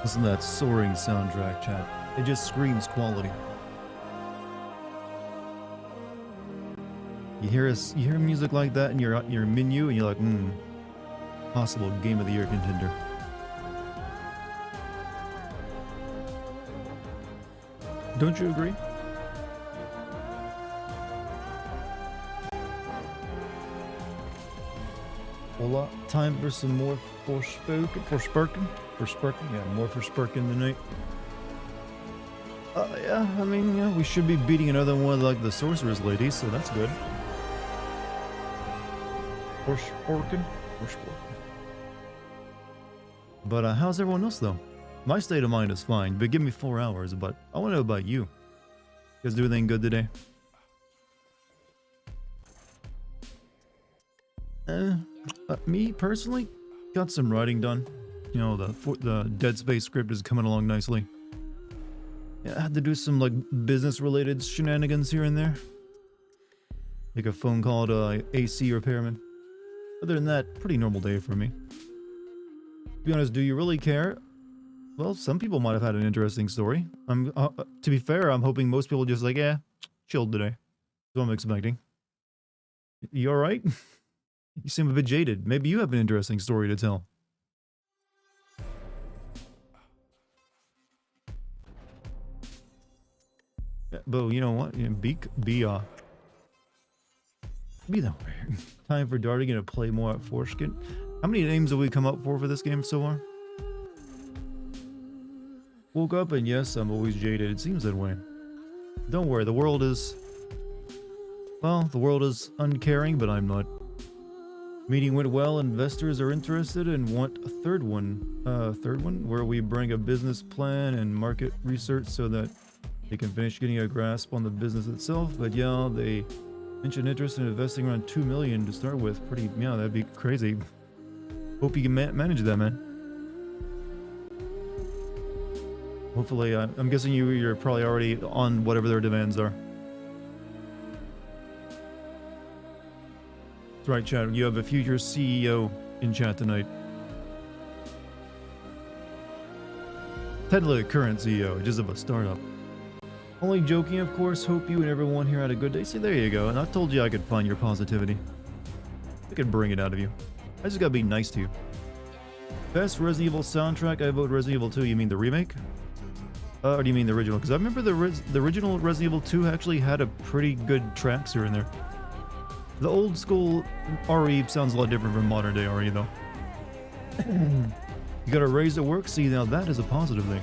Listen to that soaring soundtrack, chat. It just screams quality. You hear music like that in your menu, and you're like, possible Game of the Year contender. Don't you agree? Hola, time for some more Forspoken? Yeah, more Forspoken tonight. Yeah, I mean, yeah, we should be beating another one like the Sorceress Lady, so that's good. Forspoken. But how's everyone else though? My state of mind is fine, but give me 4 hours, but I want to know about you. You guys do anything good today? Me personally, got some writing done. You know, the Dead Space script is coming along nicely. Yeah, I had to do some like business related shenanigans here and there. Make a phone call to AC repairman. Other than that, pretty normal day for me. To be honest, do you really care? Well, some people might have had an interesting story. To be fair, I'm hoping most people just like, yeah, chilled today. That's what I'm expecting. You alright? You seem a bit jaded. Maybe you have an interesting story to tell. Yeah, but you know what? Be that way. Time for Dartigan to play more at Forspoken. How many names have we come up for this game so far? Woke up and yes, I'm always jaded. It seems that way. Don't worry, the world is... Well, the world is uncaring, but I'm not. Meeting went well. Investors are interested and want a third one, where we bring a business plan and market research so that they can finish getting a grasp on the business itself. But yeah, they mentioned interest in investing around 2 million to start with. Yeah, that'd be crazy. Hope you can manage that, man. Hopefully, I'm guessing you're probably already on whatever their demands are. That's right, chat. You have a future CEO in chat tonight. Technically a current CEO, just of a startup. Only joking, of course. Hope you and everyone here had a good day. See, there you go. And I told you I could find your positivity. I could bring it out of you. I just gotta be nice to you. Best Resident Evil soundtrack, I vote Resident Evil 2. You mean the remake? Or do you mean the original? Because I remember the original Resident Evil 2 actually had a pretty good tracks here and there. The old school RE sounds a lot different from modern day RE though. You got a raise at work? See, now that is a positive thing.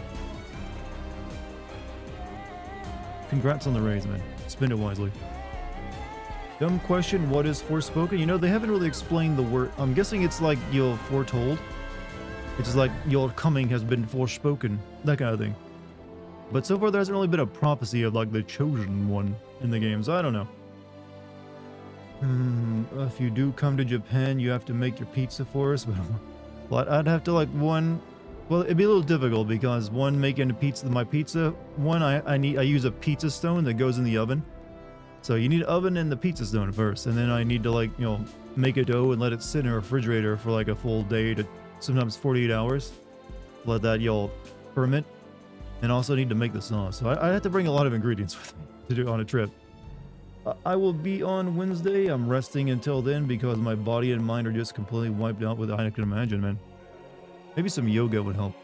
Congrats on the raise, man. Spend it wisely. Dumb question, what is Forspoken? You know, they haven't really explained the word. I'm guessing it's like you're foretold. It's just like your coming has been forspoken. That kind of thing. But so far there hasn't really been a prophecy of like the chosen one in the game, so I don't know. If you do come to Japan, you have to make your pizza for us. But I'd have to like one. Well, it'd be a little difficult because one, making my pizza. One, I use a pizza stone that goes in the oven. So you need an oven and the pizza stone first, and then I need to like make a dough and let it sit in a refrigerator for like a full day to sometimes 48 hours. Let that ferment, and also need to make the sauce. So I have to bring a lot of ingredients with me to do on a trip. I will be on Wednesday. I'm resting until then because my body and mind are just completely wiped out with I can imagine, man. Maybe some yoga would help.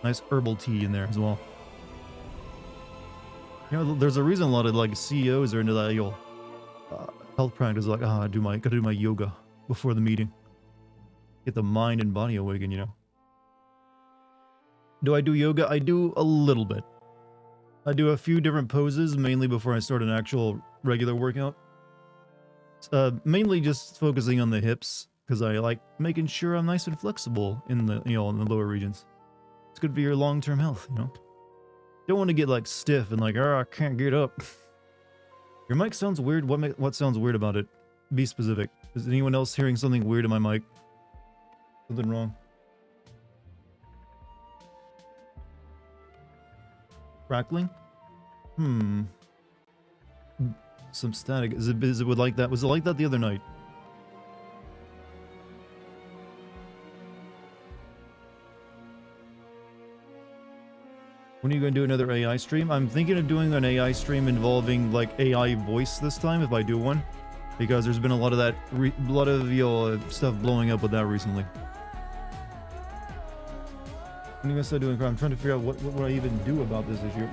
Nice herbal tea in there as well. You know, there's a reason a lot of like CEOs are into that health practice. Like, gotta do my yoga before the meeting. Get the mind and body awakened, you know. Do I do yoga? I do a little bit. I do a few different poses, mainly before I start an actual regular workout. Mainly just focusing on the hips, because I like making sure I'm nice and flexible in the in the lower regions. It's good for your long-term health, you know. Don't want to get like stiff and like, I can't get up. Your mic sounds weird. What sounds weird about it? Be specific. Is anyone else hearing something weird in my mic? Something wrong? Crackling? Some static. Is it like that? Was it like that the other night? When are you going to do another AI stream? I'm thinking of doing an AI stream involving like AI voice this time if I do one, because there's been a lot of that, a lot of stuff blowing up with that recently. When are you going to start doing crime? I'm trying to figure out what would I even do about this issue.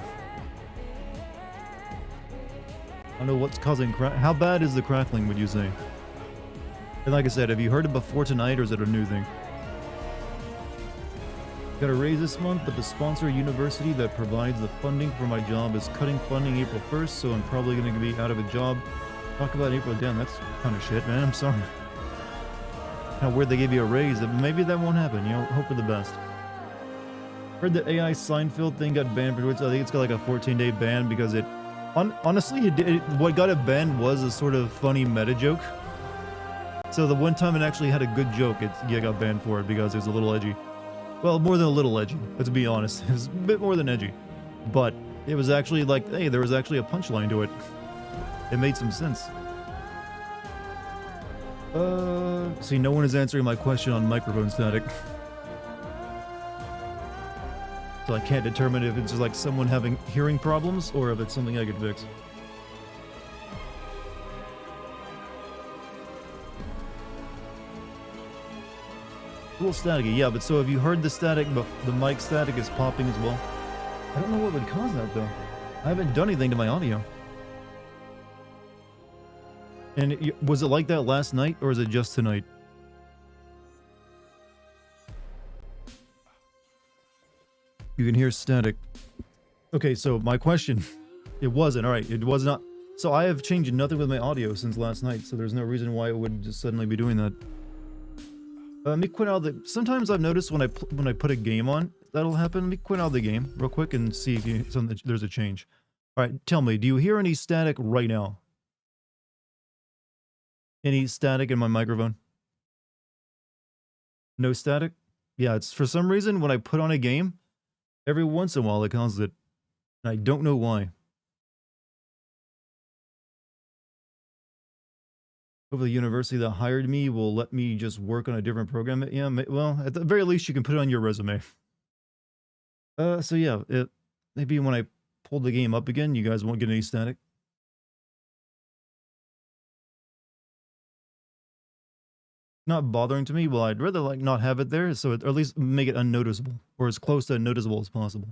I don't know what's causing how bad is the crackling, would you say? And like I said, have you heard it before tonight, or is it a new thing? Got a raise this month, but the sponsor university that provides the funding for my job is cutting funding April 1st, so I'm probably going to be out of a job. Talk about April, damn, that's kind of shit, man. I'm sorry. How weird they gave you a raise. Maybe that won't happen, you know, hope for the best. Heard the AI Seinfeld thing got banned for Twitch. I think it's got like a 14-day ban because it... honestly, what got it banned was a sort of funny meta joke. So the one time it actually had a good joke, it got banned for it because it was a little edgy. Well, more than a little edgy, let's be honest. It was a bit more than edgy. But it was actually like, hey, there was actually a punchline to it. It made some sense. See, no one is answering my question on microphone static. So I can't determine if it's just like someone having hearing problems or if it's something I could fix. A little staticky, yeah, but so have you heard the static, but the mic static is popping as well? I don't know what would cause that though. I haven't done anything to my audio. And was it like that last night, or is it just tonight? You can hear static. Okay, so my question, it wasn't, alright, it was not. So I have changed nothing with my audio since last night, so there's no reason why it would just suddenly be doing that. Let me quit out the... Sometimes I've noticed when I put a game on, that'll happen. Let me quit out the game real quick and see if there's a change. Alright, tell me, do you hear any static right now? Any static in my microphone? No static? Yeah, it's for some reason when I put on a game, every once in a while it causes it. And I don't know why. Hopefully the university that hired me will let me just work on a different program. Yeah, well, at the very least you can put it on your resume. So yeah, maybe when I pull the game up again, you guys won't get any static. Not bothering to me. Well, I'd rather like not have it there, so or at least make it unnoticeable, or as close to unnoticeable as possible.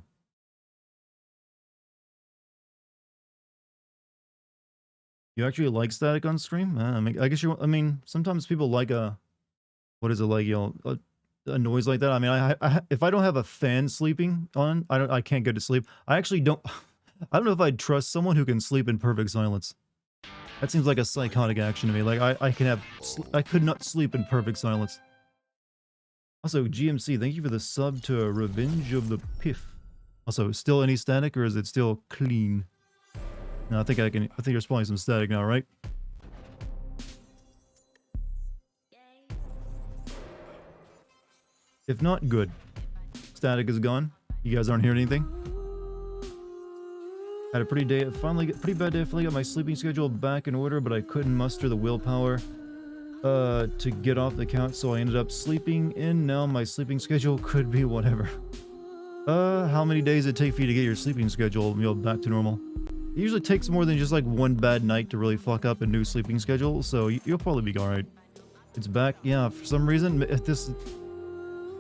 You actually like static on stream? I mean, I guess you. I mean, sometimes people like what is it like? You know, a noise like that. I mean, I if I don't have a fan sleeping on, I can't go to sleep. I actually don't. I don't know if I'd trust someone who can sleep in perfect silence. That seems like a psychotic action to me. Like I could not sleep in perfect silence. Also, GMC, thank you for the sub to Revenge of the Piff. Also, still any static, or is it still clean? No, I think there's probably some static now, right? If not, good. Static is gone. You guys aren't hearing anything? Had a pretty bad day. I finally got my sleeping schedule back in order, but I couldn't muster the willpower to get off the couch, so I ended up sleeping in. Now my sleeping schedule could be whatever. How many days it take for you to get your sleeping schedule, back to normal? It usually takes more than just like one bad night to really fuck up a new sleeping schedule, so you'll probably be alright. It's back, yeah, for some reason, I don't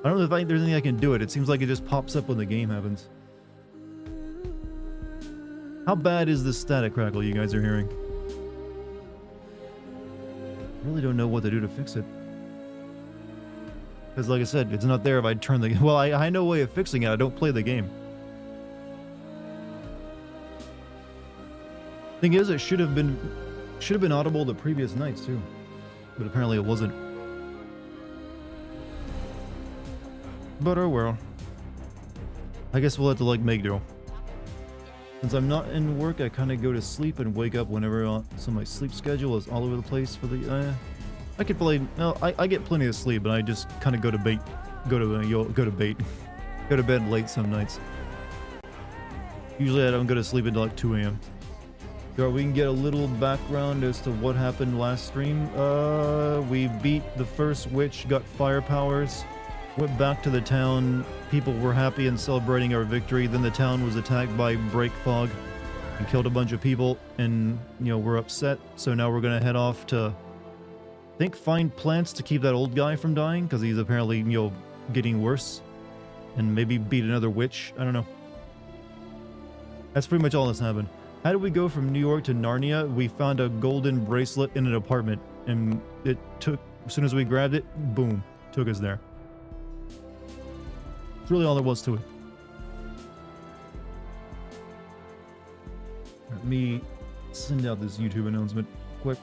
know if there's anything I can do it. It seems like it just pops up when the game happens. How bad is this static crackle you guys are hearing? I really don't know what to do to fix it. Because like I said, it's not there if I turn the game. Well, I know a way of fixing it. I don't play the game. Thing is, it should have been audible the previous nights too, but apparently it wasn't. But oh well. I guess we'll have to like make do. Since I'm not in work, I kind of go to sleep and wake up whenever. So my sleep schedule is all over the place for the. I could play. No, I get plenty of sleep, but I just kind of go to bed late some nights. Usually I don't go to sleep until like 2 a.m. So we can get a little background as to what happened last stream. We beat the first witch, got fire powers. Went back to the town. People were happy and celebrating our victory. Then the town was attacked by break fog and killed a bunch of people. And, you know, we're upset. So now we're going to head off to, I think, find plants to keep that old guy from dying. Because he's apparently, you know, getting worse. And maybe beat another witch. I don't know. That's pretty much all that's happened. How did we go from New York to Narnia? We found a golden bracelet in an apartment. And it took, as soon as we grabbed it, boom, took us there. That's really all there was to it. Let me send out this YouTube announcement quick.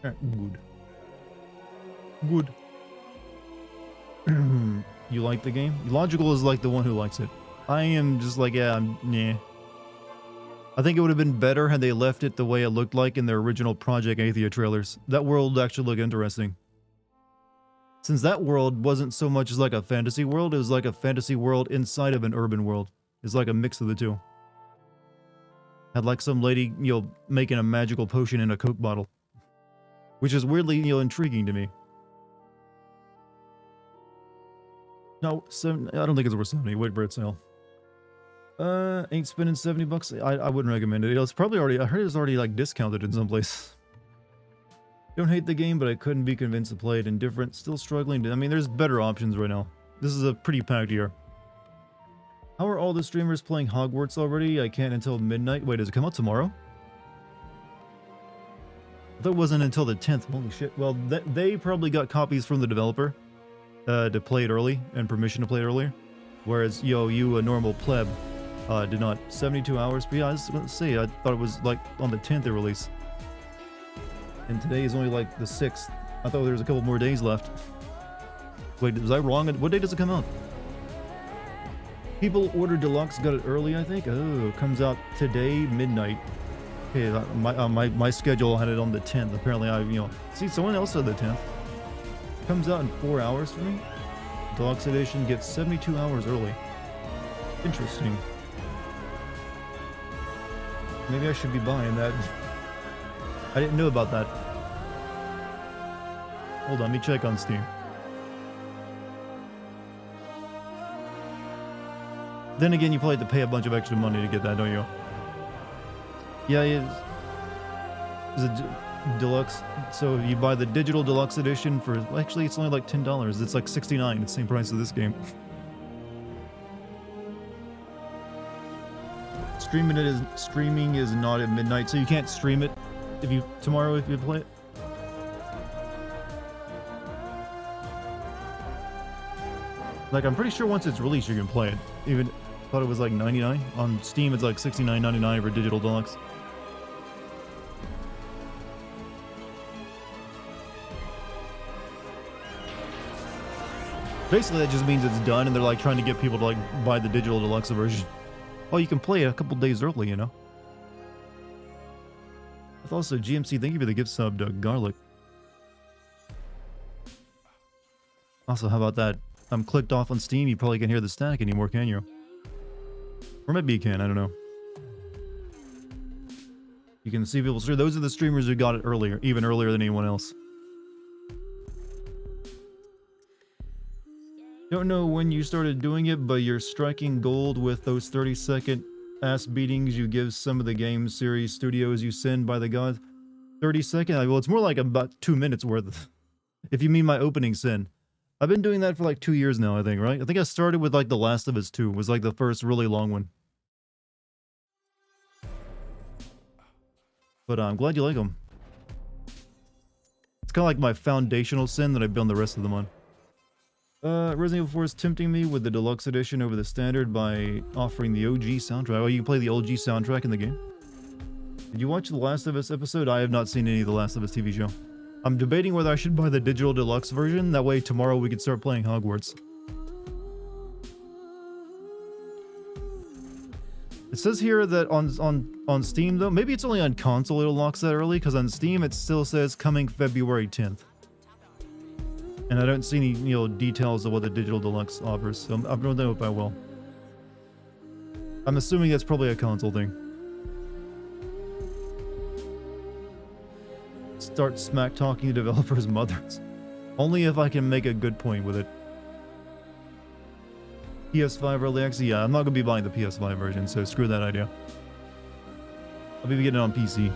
Good. Good. You like the game? Logical is like the one who likes it. I am just like, yeah, nah. I think it would have been better had they left it the way it looked like in their original Project Athia trailers. That world actually looked interesting. Since that world wasn't so much as like a fantasy world, it was like a fantasy world inside of an urban world. It's like a mix of the two. Had like some lady, you know, making a magical potion in a Coke bottle. Which is weirdly, you know, intriguing to me. No, I don't think it's worth 70. Wait for its sale. Ain't spending 70 bucks. I wouldn't recommend it. It's probably already, I heard it's already like discounted in some place. Don't hate the game, but I couldn't be convinced to play it. Indifferent, still struggling to, I mean, there's better options right now. This is a pretty packed year. How are all the streamers playing Hogwarts already? I can't until midnight. Wait, does it come out tomorrow? I thought it wasn't until the 10th. Holy shit. Well, they probably got copies from the developer to play it early and permission to play it earlier. Whereas, you, a normal pleb, did not. 72 hours. But yeah, I was going to say, I thought it was like on the 10th they release. And today is only like the 6th. I thought there was a couple more days left. Wait, was I wrong? What day does it come out? People ordered Deluxe, got it early, I think. Oh, it comes out today, midnight. Okay, my schedule had it on the 10th. Apparently, see, someone else said the 10th. Comes out in 4 hours for me. Deluxe edition gets 72 hours early. Interesting. Maybe I should be buying that. I didn't know about that. Hold on, let me check on Steam. Then again, you probably have to pay a bunch of extra money to get that, don't you? Yeah, it's a deluxe. So if you buy the digital deluxe edition for, actually it's only like $10. It's like $69. It's the same price as this game. Streaming is not at midnight, so you can't stream it tomorrow if you play it. Like, I'm pretty sure once it's released you can play it. Even thought it was like 99 on Steam. It's like $69.99 for digital deluxe. Basically, that just means it's done, and they're like trying to get people to like buy the digital deluxe version. Oh, you can play it a couple days early, you know. Also, GMC, thank you for the gift sub, Garlic. Also, how about that? I'm clicked off on Steam. You probably can't hear the static anymore, can you? Or maybe you can. I don't know. You can see people. Those are the streamers who got it earlier, even earlier than anyone else. Don't know when you started doing it, but you're striking gold with those 30-second ass beatings you give some of the game series studios you send by the gods. 30-second? Well, it's more like about 2 minutes worth. If you mean my opening sin. I've been doing that for like 2 years now, I think, right? I think I started with like The Last of Us 2. Was like the first really long one. But I'm glad you like them. It's kind of like my foundational sin that I build the rest of them on. Resident Evil 4 is tempting me with the deluxe edition over the standard by offering the OG soundtrack. Oh, you can play the OG soundtrack in the game? Did you watch The Last of Us episode? I have not seen any of The Last of Us TV show. I'm debating whether I should buy the digital deluxe version. That way tomorrow we could start playing Hogwarts. It says here that on Steam though, maybe it's only on console it unlocks that early, because on Steam it still says coming February 10th. And I don't see any, details of what the digital deluxe offers, so I don't know if I will. I'm assuming that's probably a console thing. start smack talking to developers' mothers. Only if I can make a good point with it. PS5 early access? Yeah, I'm not gonna be buying the PS5 version, so screw that idea. I'll be getting it on PC.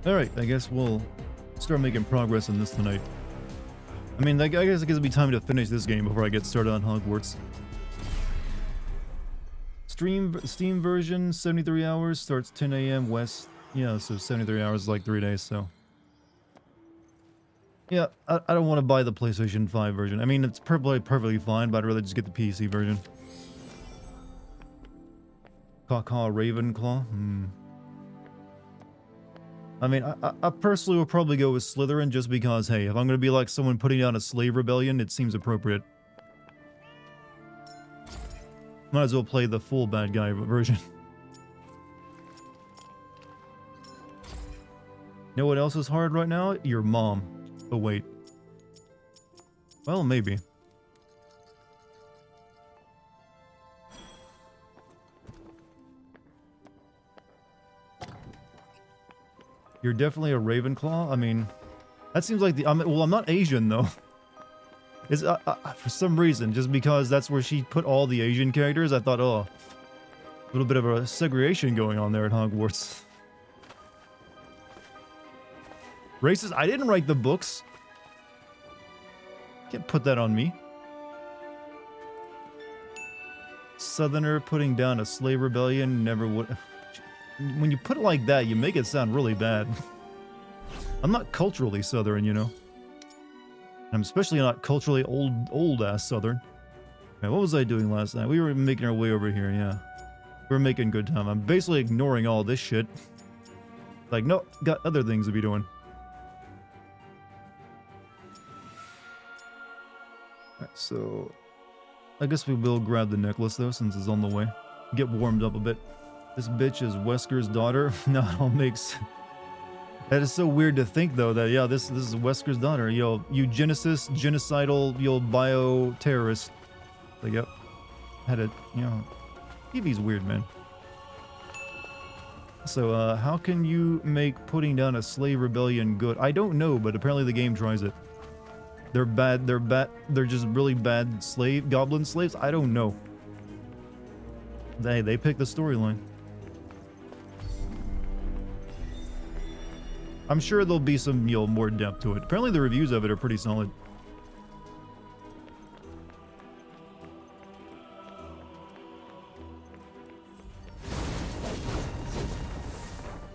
Alright, I guess we'll start making progress on this tonight. I mean, I guess it gives me time to finish this game before I get started on Hogwarts. Steam version, 73 hours, starts 10 a.m. West. Yeah, so 73 hours is like 3 days, so. Yeah, I don't want to buy the PlayStation 5 version. I mean, it's perfectly fine, but I'd rather just get the PC version. Caw Ravenclaw? I mean, I personally would probably go with Slytherin just because, hey, if I'm going to be like someone putting down a slave rebellion, it seems appropriate. Might as well play the full bad guy version. You know what else is hard right now? Your mom. Oh, wait. Well, maybe. You're definitely a Ravenclaw? I mean, that seems like the... well, I'm not Asian, though. It's, for some reason, just because that's where she put all the Asian characters, I thought, oh, a little bit of a segregation going on there at Hogwarts. Racist? I didn't write the books. Can't put that on me. Southerner putting down a slave rebellion never would... When you put it like that, you make it sound really bad. I'm not culturally Southern, you know. I'm especially not culturally old-ass Southern. Man, what was I doing last night? We were making our way over here, yeah. We were making good time. I'm basically ignoring all this shit. Like, no, got other things to be doing. Alright, so... I guess we will grab the necklace, though, since it's on the way. Get warmed up a bit. This bitch is Wesker's daughter. No, it all makes... That is so weird to think, though, that, yeah, this is Wesker's daughter. Yo, eugenicist, genocidal, yo, bio-terrorist. Like, yep. Had a, you know... TV's weird, man. So, how can you make putting down a slave rebellion good? I don't know, but apparently the game tries it. They're bad, they're just really bad goblin slaves? I don't know. They pick the storyline. I'm sure there'll be some, you know, more depth to it. Apparently the reviews of it are pretty solid.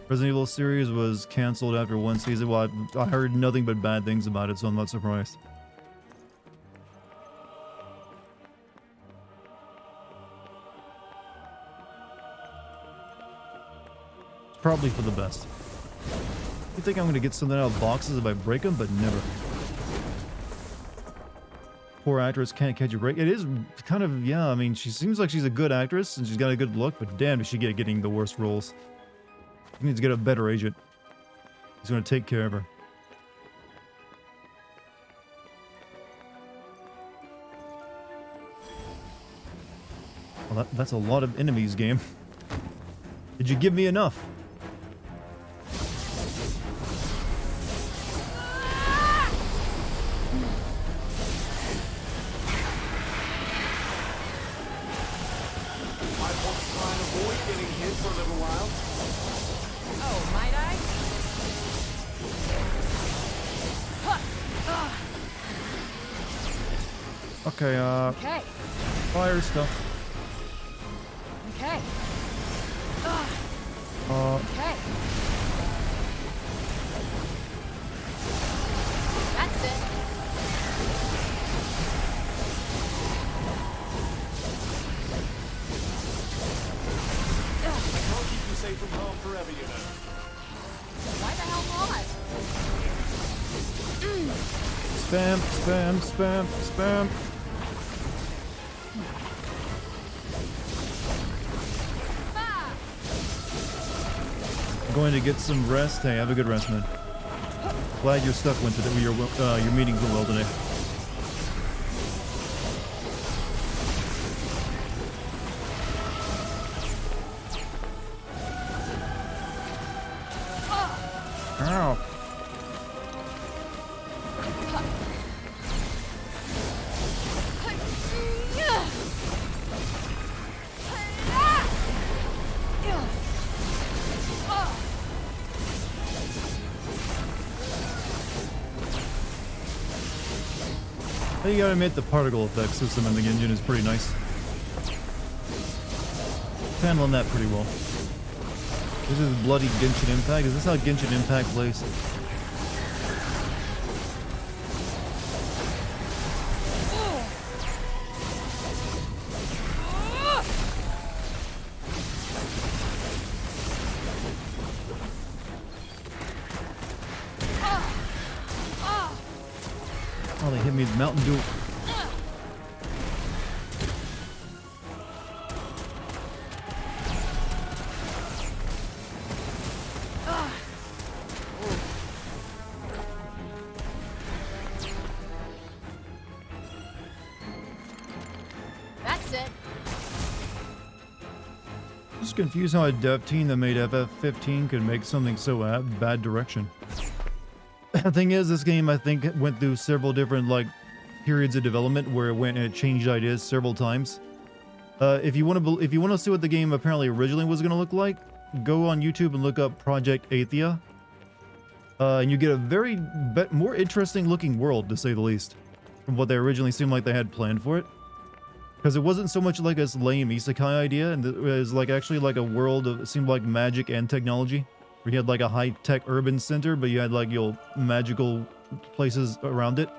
Resident Evil series was cancelled after one season. Well, I heard nothing but bad things about it, so I'm not surprised. It's probably for the best. You think I'm going to get something out of boxes if I break them, but never. Poor actress can't catch a break. It is kind of, yeah, I mean, she seems like she's a good actress, and she's got a good look, but damn, does she getting the worst roles. She needs to get a better agent. He's going to take care of her. Well, that's a lot of enemies, game. Did you give me enough? Okay, Okay. fire stuff. Okay. Okay. That's it. I can't keep you safe from harm forever, you know. Why the hell not? Spam, spam, spam, spam. Going to get some rest. Hey, have a good rest, man. Glad your stuff went today. Your meetings went well today. Ow. You gotta admit the particle effect system in the engine is pretty nice. It's handling that pretty well. This is bloody Genshin Impact. Is this how Genshin Impact plays? Oh, they hit me with Mountain Dew. That's it. Just confused how a dev team that made FF15 could make something so bad direction. The thing is, this game I think went through several different like periods of development where it went and it changed ideas several times. If you want to see what the game apparently originally was going to look like, go on YouTube and look up Project Athia, and you get a very more interesting looking world, to say the least, from what they originally seemed like they had planned for it. Because it wasn't so much like this lame isekai idea, and it was like actually like a world of, it seemed like magic and technology. Where you had like a high-tech urban center, but you had like your magical places around it.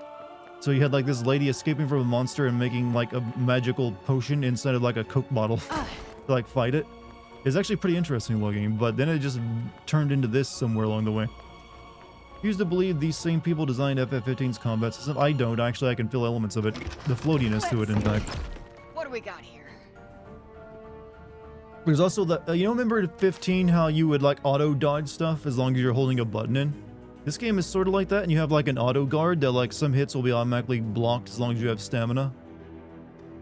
So you had like this lady escaping from a monster and making like a magical potion inside of like a Coke bottle to like fight it. It's actually pretty interesting looking, but then it just turned into this somewhere along the way. I used to believe these same people designed FF15's combat system. I don't. Actually, I can feel elements of it. The floatiness to it, in fact. What do we got here? There's also the, you know, remember in 15 how you would like auto dodge stuff as long as you're holding a button in? This game is sort of like that, and you have like an auto guard that like some hits will be automatically blocked as long as you have stamina.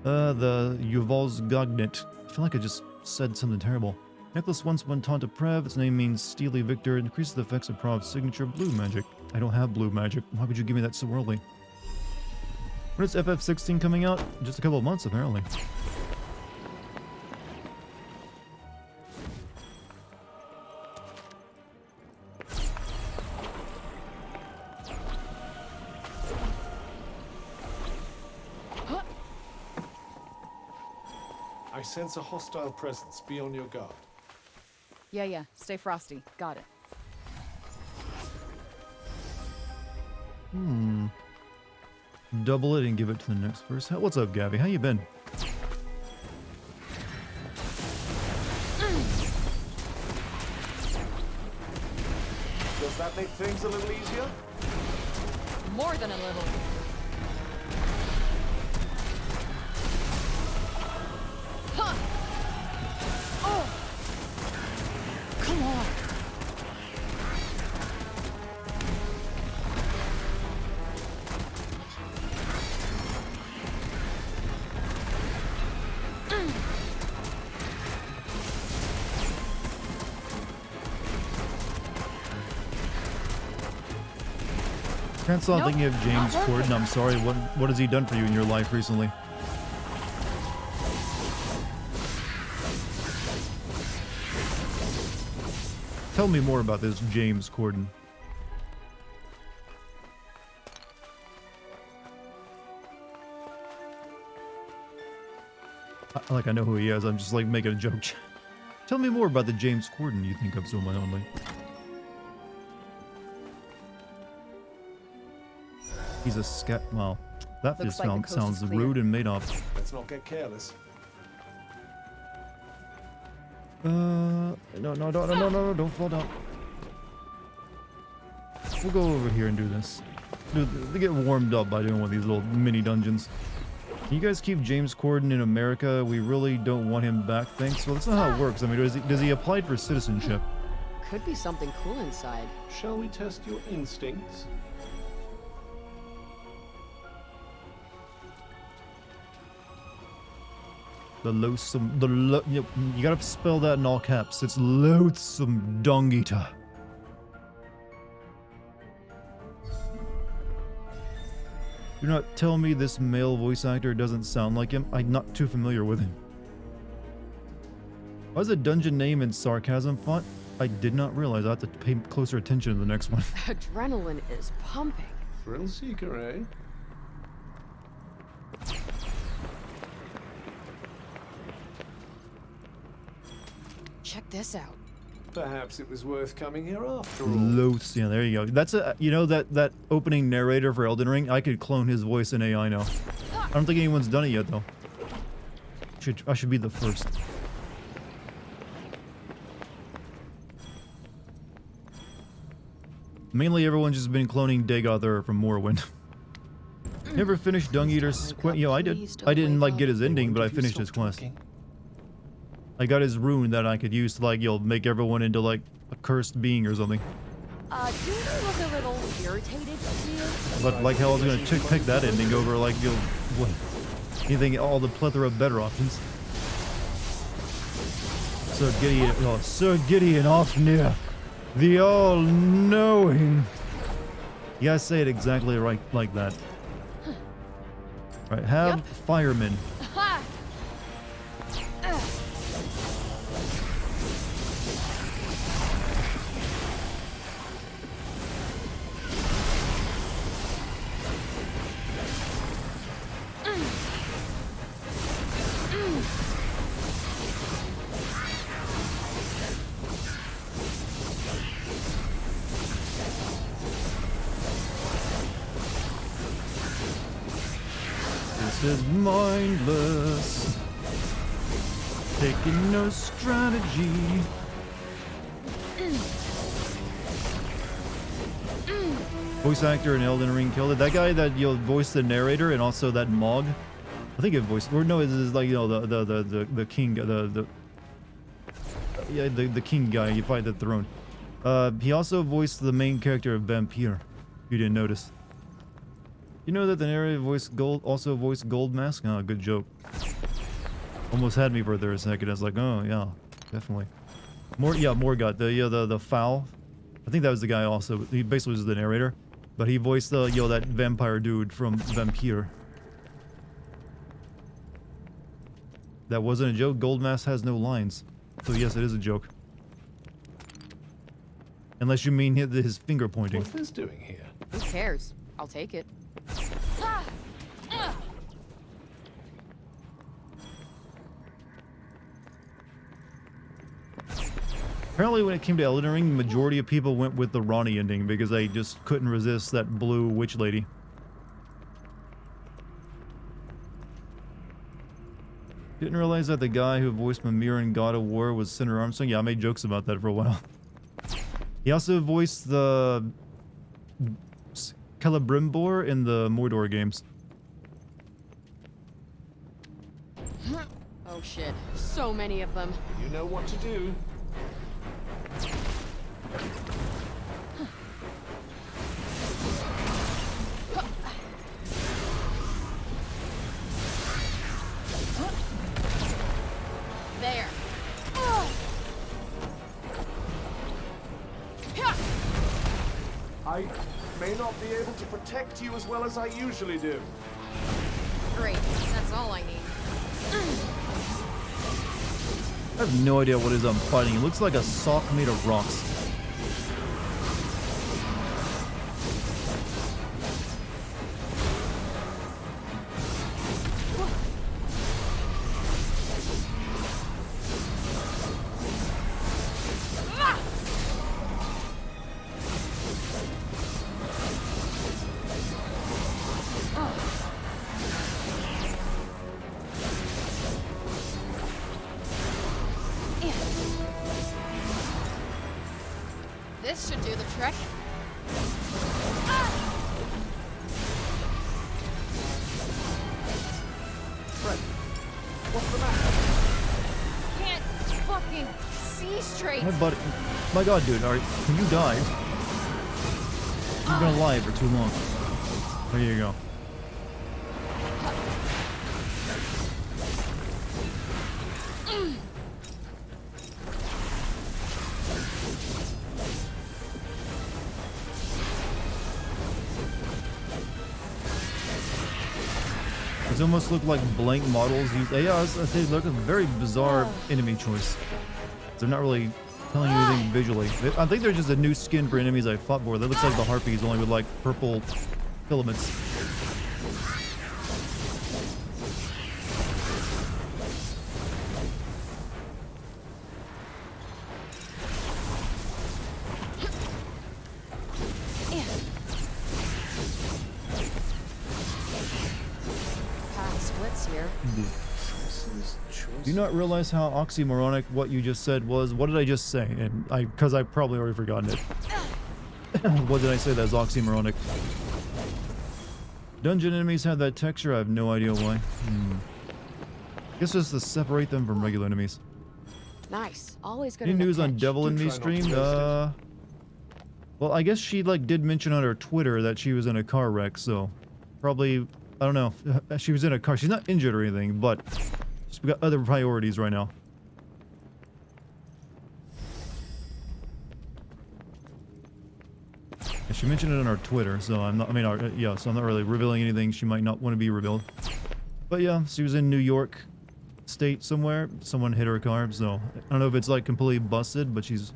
The Yuval's Gognet. I feel like I just said something terrible. Necklace once went taunt to Prev. Its name means Steely Victor. Increases the effects of Prav's signature blue magic. I don't have blue magic. Why would you give me that so early? When is FF16 coming out? Just a couple of months, apparently. I sense a hostile presence. Be on your guard. Yeah. Stay frosty. Got it. Double it and give it to the next person. What's up, Gabby? How you been? Does that make things a little easier? More than a little. Huh. Oh. Come on. Can't stop thinking of James Corden. I'm sorry. What has he done for you in your life recently? Tell me more about this James Corden. Like I know who he is. I'm just like making a joke. Tell me more about the James Corden you think of so much only. He's a scat. Well, that Looks just like the coast sounds is clear. rude and made up. Let's not get careless. No, don't fall down. We'll go over here and do this. They get warmed up by doing one of these little mini dungeons. Can you guys keep James Corden in America? We really don't want him back, thanks. Well, that's not how it works. I mean, does he apply for citizenship? Could be something cool inside. Shall we test your instincts? The loathsome, you gotta spell that in all caps. It's loathsome dung eater. Do not tell me this male voice actor doesn't sound like him. I'm not too familiar with him. Why is a dungeon name in sarcasm font? I did not realize I have to pay closer attention to the next one. Adrenaline is pumping. Thrill seeker, eh? Check this out. Perhaps it was worth coming here after all. Loaths. Yeah, there you go. That's a, you know, that opening narrator for Elden Ring? I could clone his voice in AI now. I don't think anyone's done it yet, though. I should be the first. Mainly everyone's just been cloning Dagoth from Morrowind. Never finished Dung Eater's quest. Yo, I did. I didn't like get his ending, but I finished his quest. I got his rune that I could use to like, make everyone into like a cursed being or something. Do you look a little irritated here? But like hell, I was gonna pick that ending over like what? Anything, all the plethora of better options. Sir Gideon Ofnir, the all-knowing. You gotta say it exactly right like that. Right, have Yep. firemen. Ha! This is mindless. Taking no strategy. Voice actor in Elden Ring killed it. That guy that voiced the narrator and also that Mog. I think it voiced, or no, it is like the king, the king guy. You fight the throne. He also voiced the main character of Vampire. You didn't notice. You know that the narrator also voiced Gold Mask? Oh, good joke. Almost had me for there a second. I was like, oh yeah, definitely. Morgoth, the foul. I think that was the guy also. He basically was the narrator, but he voiced the that vampire dude from Vampire. That wasn't a joke. Gold Mask has no lines, so yes, it is a joke. Unless you mean his finger pointing. What's this doing here? Who cares? I'll take it. Apparently when it came to Elden Ring, the majority of people went with the Ronnie ending because they just couldn't resist that blue witch lady. Didn't realize that the guy who voiced Mimir in God of War was Senator Armstrong. Yeah, I made jokes about that for a while. He also voiced the Celebrimbor in the Mordor games. Oh shit, so many of them. You know what to do. There. I may not be able to protect you as well as I usually do. Great, that's all I need. I have no idea what it is I'm fighting. It looks like a sock made of rocks. This should do the trick. Fred, what's the matter? Can't fucking see straight. My god, dude, alright, can you die? You've been alive for too long. There you go. These almost look like blank models. Yeah, they look a very bizarre enemy choice. They're not really telling you anything visually. I think they're just a new skin for enemies I fought for. That looks like the harpies, only with like purple filaments. Do you not realize how oxymoronic what you just said was? What did I just say? And because I probably already forgotten it. What did I say that's oxymoronic? Dungeon enemies have that texture. I have no idea why. Guess just to separate them from regular enemies. Nice. Always good. Any news on Devil in Me stream? Well, I guess she like did mention on her Twitter that she was in a car wreck, so probably I don't know. She was in a car. She's not injured or anything, but we got other priorities right now. And she mentioned it on our Twitter, so I'm not. I mean, yeah. So I'm not really revealing anything she might not want to be revealed. But yeah, she was in New York State somewhere. Someone hit her car, so I don't know if it's like completely busted, but she's.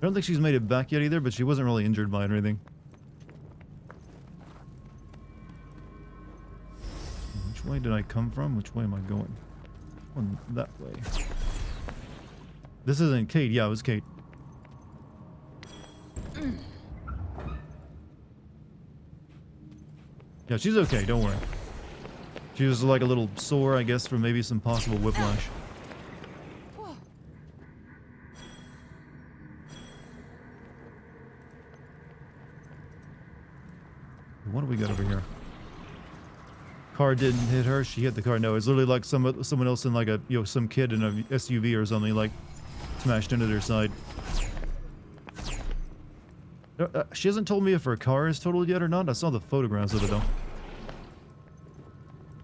I don't think she's made it back yet either, but she wasn't really injured by it or anything. Which way did I come from? Which way am I going? Going that way. This isn't Kate. Yeah, it was Kate. Yeah, she's okay. Don't worry. She was like a little sore, I guess, from maybe some possible whiplash. What do we got over here? Car didn't hit her. She hit the car. No, it's literally like someone else in like a some kid in a SUV or something like smashed into their side. She hasn't told me if her car is totaled yet or not. I saw the photographs of it though. I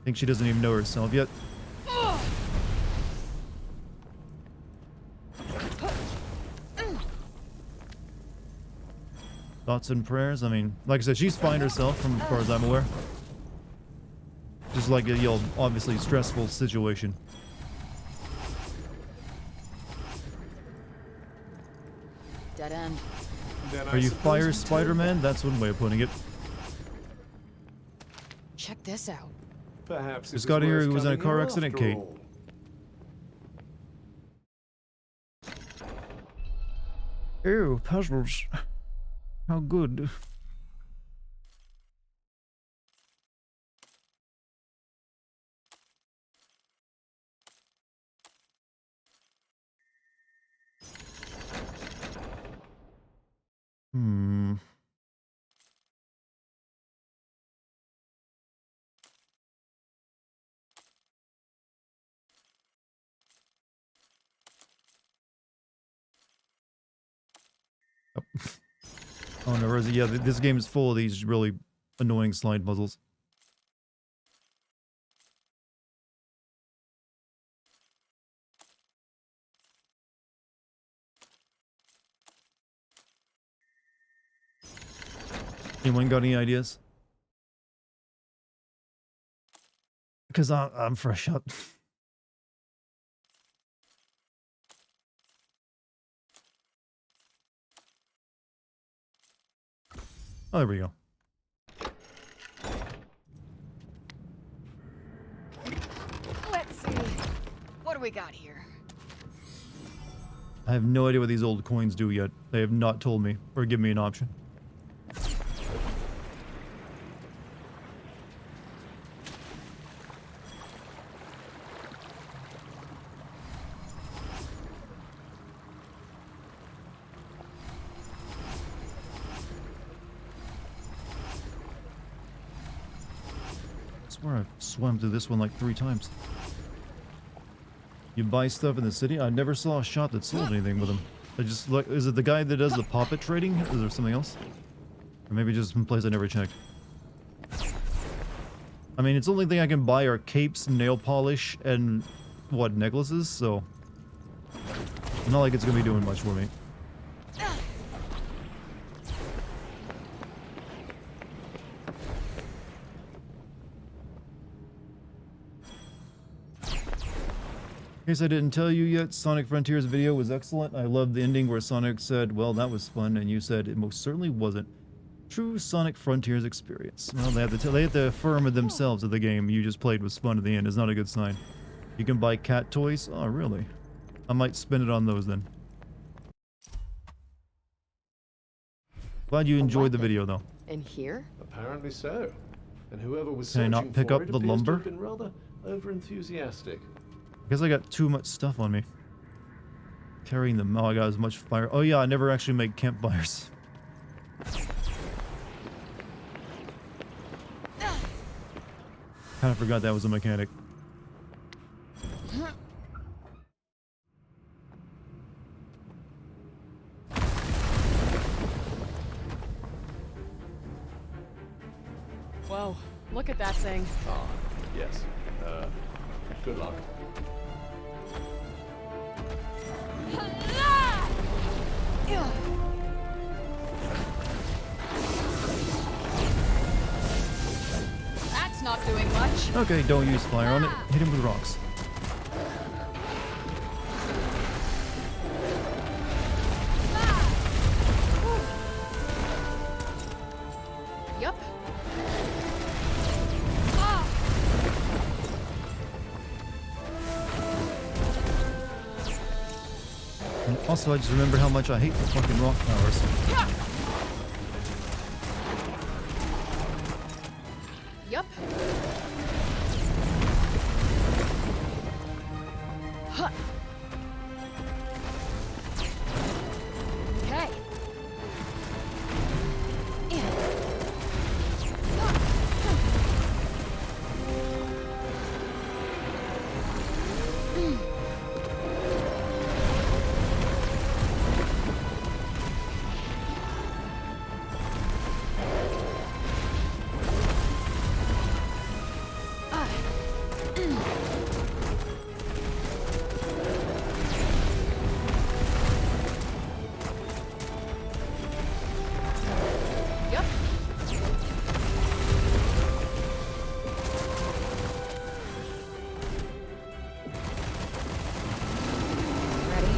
think she doesn't even know herself yet. Thoughts and prayers? I mean, like I said, she's fine herself from as far as I'm aware. Just like a obviously stressful situation. Dead end. Are you Fire Spider-Man? That's one way of putting it. Check this out. Perhaps Just got here. He was in a car accident, Kate. Ew, puzzles. How good. Oh no, Rosie, yeah, this game is full of these really annoying slide puzzles. Anyone got any ideas? Because I'm fresh up. Oh, there we go. Let's see. What do we got here? I have no idea what these old coins do yet. They have not told me or given me an option. I swear I've swam through this one like 3 times. You buy stuff in the city? I never saw a shop that sold anything with them. I just like, is it the guy that does the poppet trading? Is there something else? Or maybe just some place I never checked. I mean, it's the only thing I can buy are capes, nail polish, and what, necklaces? So not like it's gonna be doing much for me. In case I didn't tell you yet, Sonic Frontiers video was excellent. I loved the ending where Sonic said, well, that was fun, and you said it most certainly wasn't. True Sonic Frontiers experience. Well, they have to affirm it themselves that the game you just played was fun at the end. It's not a good sign. You can buy cat toys? Oh, really? I might spend it on those then. Glad you enjoyed the video, though. In here? Apparently so. And whoever was Can I searching not pick for up it the appears to lumber? have been rather over-enthusiastic. I guess I got too much stuff on me. Carrying them. Oh, I got as much fire. Oh, yeah, I never actually make campfires. Kind of forgot that was a mechanic. Whoa, look at that thing. Ah, yes. Good luck. That's not doing much. Okay, don't use fire on it. Hit him with rocks. Yup. And also, I just remember how much I hate the fucking rock towers. Yup. Huh. Okay. Yup. Ready?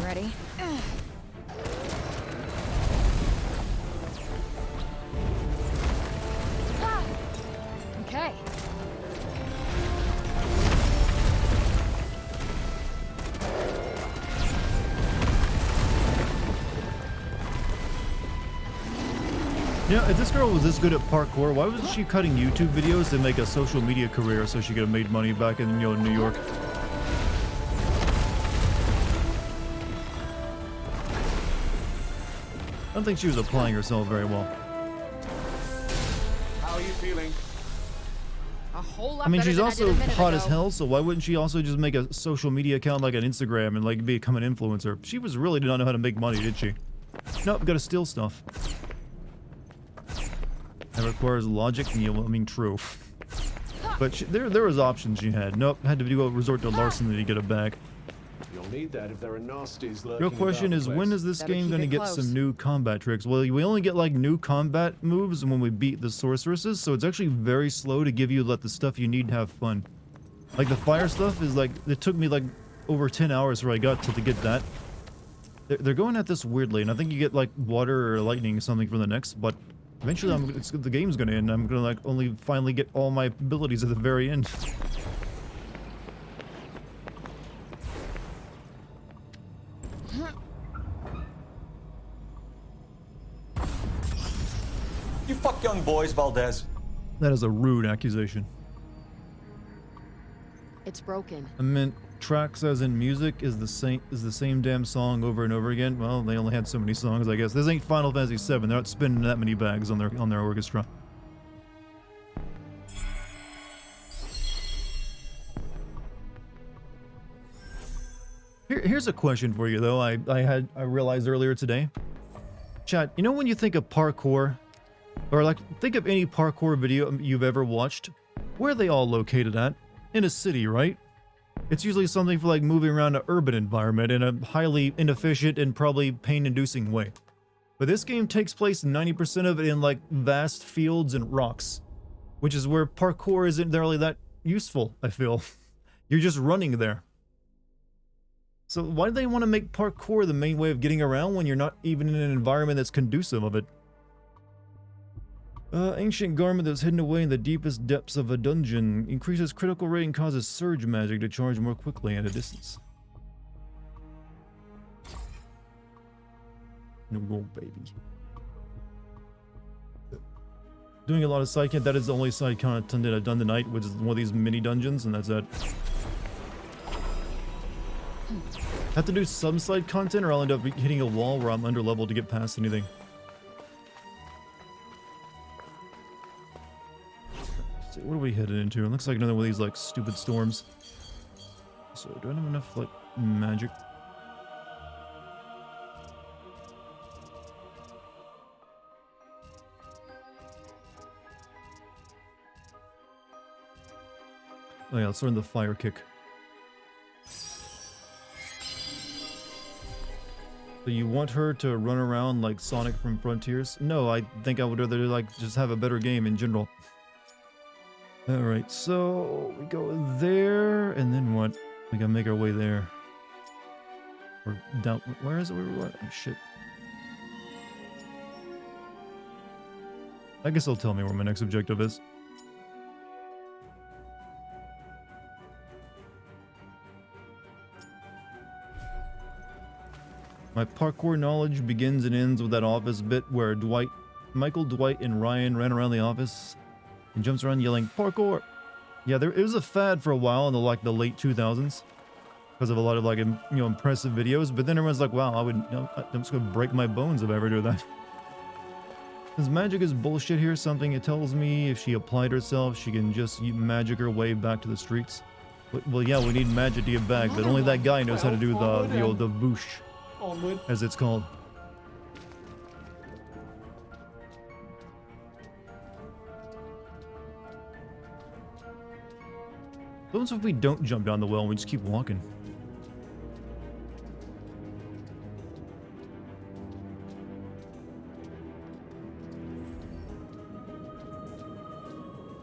Ready? Okay. Yeah, if this girl was this good at parkour, why wasn't she cutting YouTube videos to make a social media career so she could have made money back in, New York? I don't think she was applying herself very well. How are you feeling? A whole lot I mean, better she's than I did a also minute hot as ago. hell, so why wouldn't she also just make a social media account like an Instagram and like become an influencer? She was really did not know how to make money, did she? Nope, gotta steal stuff. That requires logic, and I mean, true. But there was options she had. Nope, had to go resort to larceny to get it back. You'll need that if there are nasties lurking Real question about is, the when place. is this Better game keep going to it get close. some new combat tricks? Well, we only get like new combat moves when we beat the sorceresses, so it's actually very slow to give you the stuff you need to have fun. Like the fire stuff is like, it took me like over 10 hours where I got to get that. They're going at this weirdly, and I think you get like water or lightning or something for the next, but eventually the game's going to end. I'm going to like only finally get all my abilities at the very end. You fuck young boys, Valdez. That is a rude accusation. It's broken. I meant tracks as in music is the same damn song over and over again. Well, they only had so many songs, I guess. This ain't Final Fantasy VII. They're not spinning that many bags on their orchestra. Here's a question for you though. I realized earlier today. Chat, you know when you think of parkour, Or like, think of any parkour video you've ever watched. Where are they all located at? In a city, right? It's usually something for like moving around an urban environment in a highly inefficient and probably pain-inducing way. But this game takes place 90% of it in like vast fields and rocks, which is where parkour isn't really that useful, I feel. You're just running there. So why do they want to make parkour the main way of getting around when you're not even in an environment that's conducive of it? Ancient garment that's hidden away in the deepest depths of a dungeon. Increases critical rate and causes surge magic to charge more quickly at a distance. No go, baby. Doing a lot of side content. That is the only side content that I've done tonight, which is one of these mini dungeons, and that's it. Have to do some side content, or I'll end up hitting a wall where I'm under level to get past anything. So what are we headed into? It looks like another one of these like stupid storms. So do I have enough like magic? Oh yeah, let's learn the fire kick. So you want her to run around like Sonic from Frontiers? No, I think I would rather like just have a better game in general. Alright, so we go there, and then what? We gotta make our way there. Or down, where is it? Where we were? Oh, shit. I guess it'll tell me where my next objective is. My parkour knowledge begins and ends with that office bit where Michael, Dwight, and Ryan ran around the office and jumps around yelling, "Parkour!" Yeah, it was a fad for a while in the late 2000s because of a lot of like impressive videos. But then everyone's like, "Wow, I'm just gonna break my bones if I ever do that." Since magic is bullshit here, something it tells me if she applied herself, she can just magic her way back to the streets. Well, yeah, we need magic to get back, but only that guy knows how to do the boosh, as it's called. What if we don't jump down the well and we just keep walking?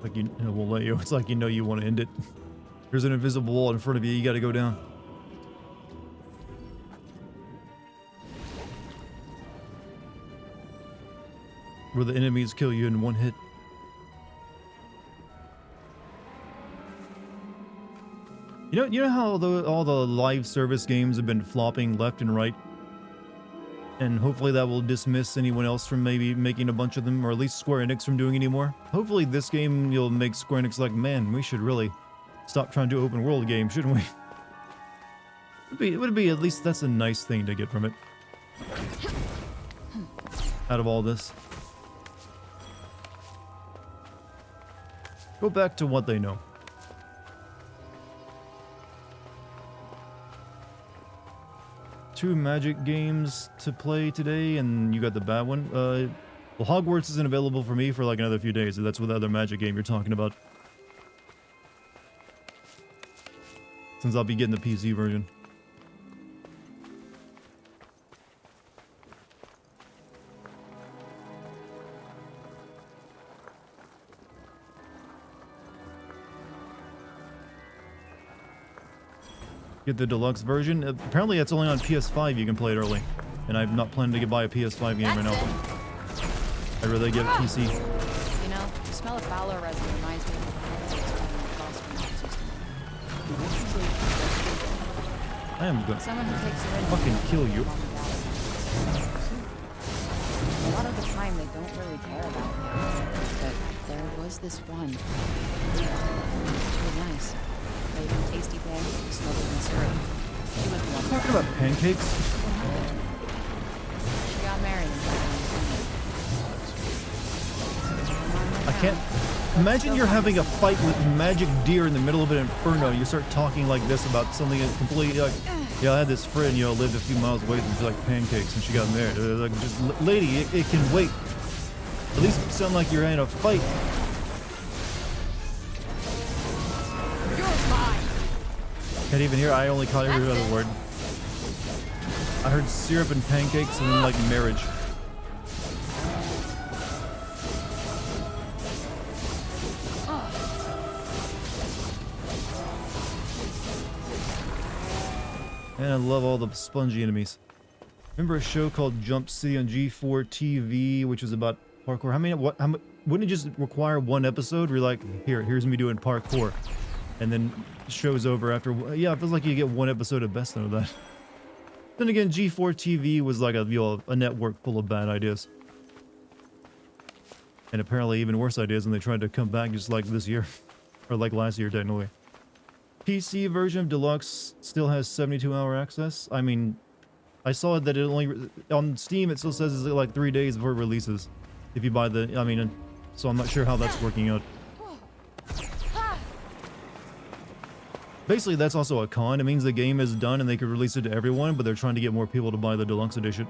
Like, we'll let you. It's like, you want to end it. There's an invisible wall in front of you. You got to go down. Where the enemies kill you in one hit. You know how all the live service games have been flopping left and right? And hopefully that will dismiss anyone else from maybe making a bunch of them, or at least Square Enix from doing any more. Hopefully this game you'll make Square Enix like, man, we should really stop trying to do open world games, shouldn't we? It would be at least that's a nice thing to get from it. Out of all this. Go back to what they know. Two magic games to play today, and you got the bad one. Well, Hogwarts isn't available for me for like another few days. So that's what the other magic game you're talking about. Since I'll be getting the PC version. Get the deluxe version. Apparently it's only on PS5 you can play it early. And I'm not planning to buy a PS5 game right now. I'd rather get a PC. You know, the smell of Fowler resin reminds me of the I am going to fucking kill you. A lot of the time they don't really care about me. But there was this one. She was nice. Tasty pancakes smothered in syrup. She was the one. Talking about pancakes? She got married. I can't imagine you're having a fight with magic deer in the middle of an inferno. You start talking like this about something that's completely like, yeah, I had this friend, lived a few miles away and she liked pancakes and she got married. Like, just lady, it can wait. At least sound like you're in a fight. You're mine. Can't even hear. I only caught every other word. I heard syrup and pancakes and then like marriage. And I love all the spongy enemies. Remember a show called Jump City on G4 TV, which was about parkour? Wouldn't it just require one episode where you're like, here's me doing parkour, and then show's over after? Yeah, it feels like you get one episode of best of that. Then again, G4 TV was like a network full of bad ideas, and apparently even worse ideas when they tried to come back, just like this year, or like last year technically. PC version of Deluxe still has 72-hour access. I mean, I saw that it only on Steam it still says it's like 3 days before it releases. If you buy the, I mean, so I'm not sure how that's working out. Basically, that's also a con. It means the game is done and they could release it to everyone, but they're trying to get more people to buy the Deluxe edition.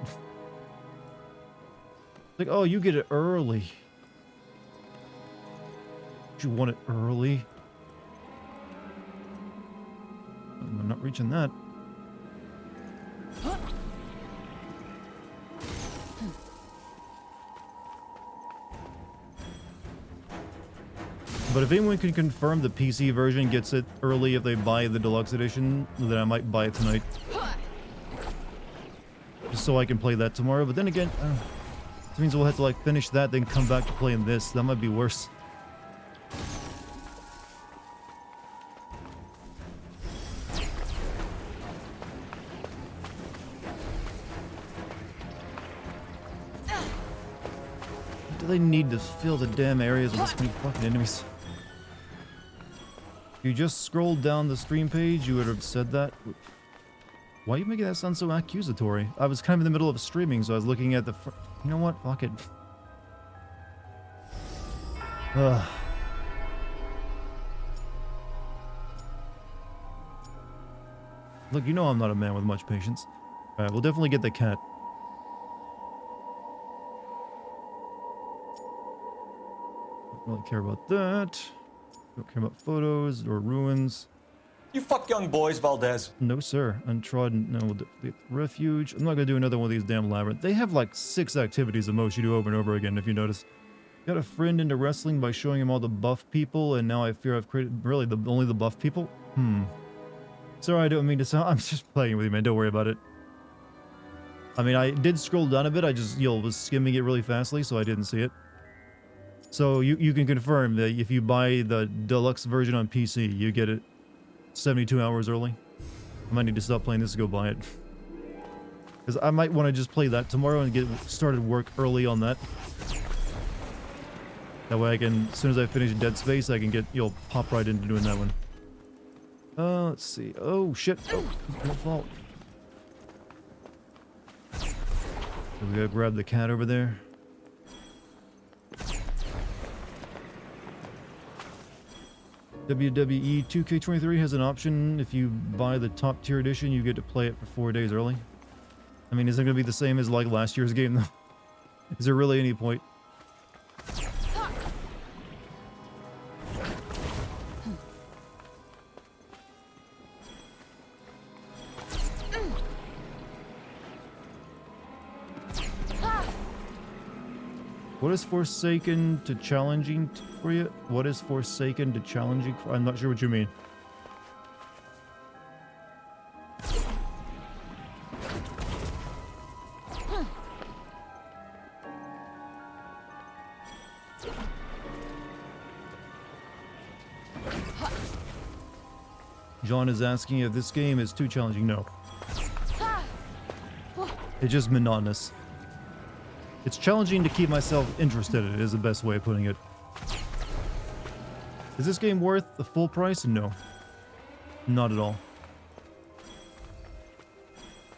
Like, oh, you get it early. You want it early? I'm not reaching that. But if anyone can confirm the PC version gets it early if they buy the Deluxe edition, then I might buy it tonight. Just so I can play that tomorrow. But then again, it means we'll have to like finish that, then come back to playing this. That might be worse. Do they need to fill the damn areas with this many fucking enemies? If you just scrolled down the stream page, you would have said that. Why are you making that sound so accusatory? I was kind of in the middle of streaming, so I was looking at the you know what? Fuck it. Ugh. Look, you know I'm not a man with much patience. Alright, we'll definitely get the cat. Don't really care about that. Don't care about photos or ruins. You fuck young boys, Valdez. No, sir. Untrodden. No, the refuge. I'm not gonna do another one of these damn labyrinth. They have like 6 activities at most you do over and over again, if you notice. Got a friend into wrestling by showing him all the buff people, and now I fear I've created really only the buff people. Sorry, I don't mean to sound. I'm just playing with you, man. Don't worry about it. I mean, I did scroll down a bit. I just was skimming it really fastly, so I didn't see it. So you can confirm that if you buy the deluxe version on PC, you get it 72 hours early. I might need to stop playing this to go buy it. Because I might want to just play that tomorrow and get started work early on that. That way I can, as soon as I finish Dead Space, I can get, pop right into doing that one. Let's see. Oh, shit. Oh, no fault. So we gotta grab the cat over there. WWE 2K23 has an option. If you buy the top tier edition, you get to play it for 4 days early. I mean, is it going to be the same as like last year's game though? Is there really any point? What is Forsaken to challenging for you? What is Forsaken to challenging for? I'm not sure what you mean. John is asking if this game is too challenging. No. It's just monotonous. It's challenging to keep myself interested in it, is the best way of putting it. Is this game worth the full price? No. Not at all.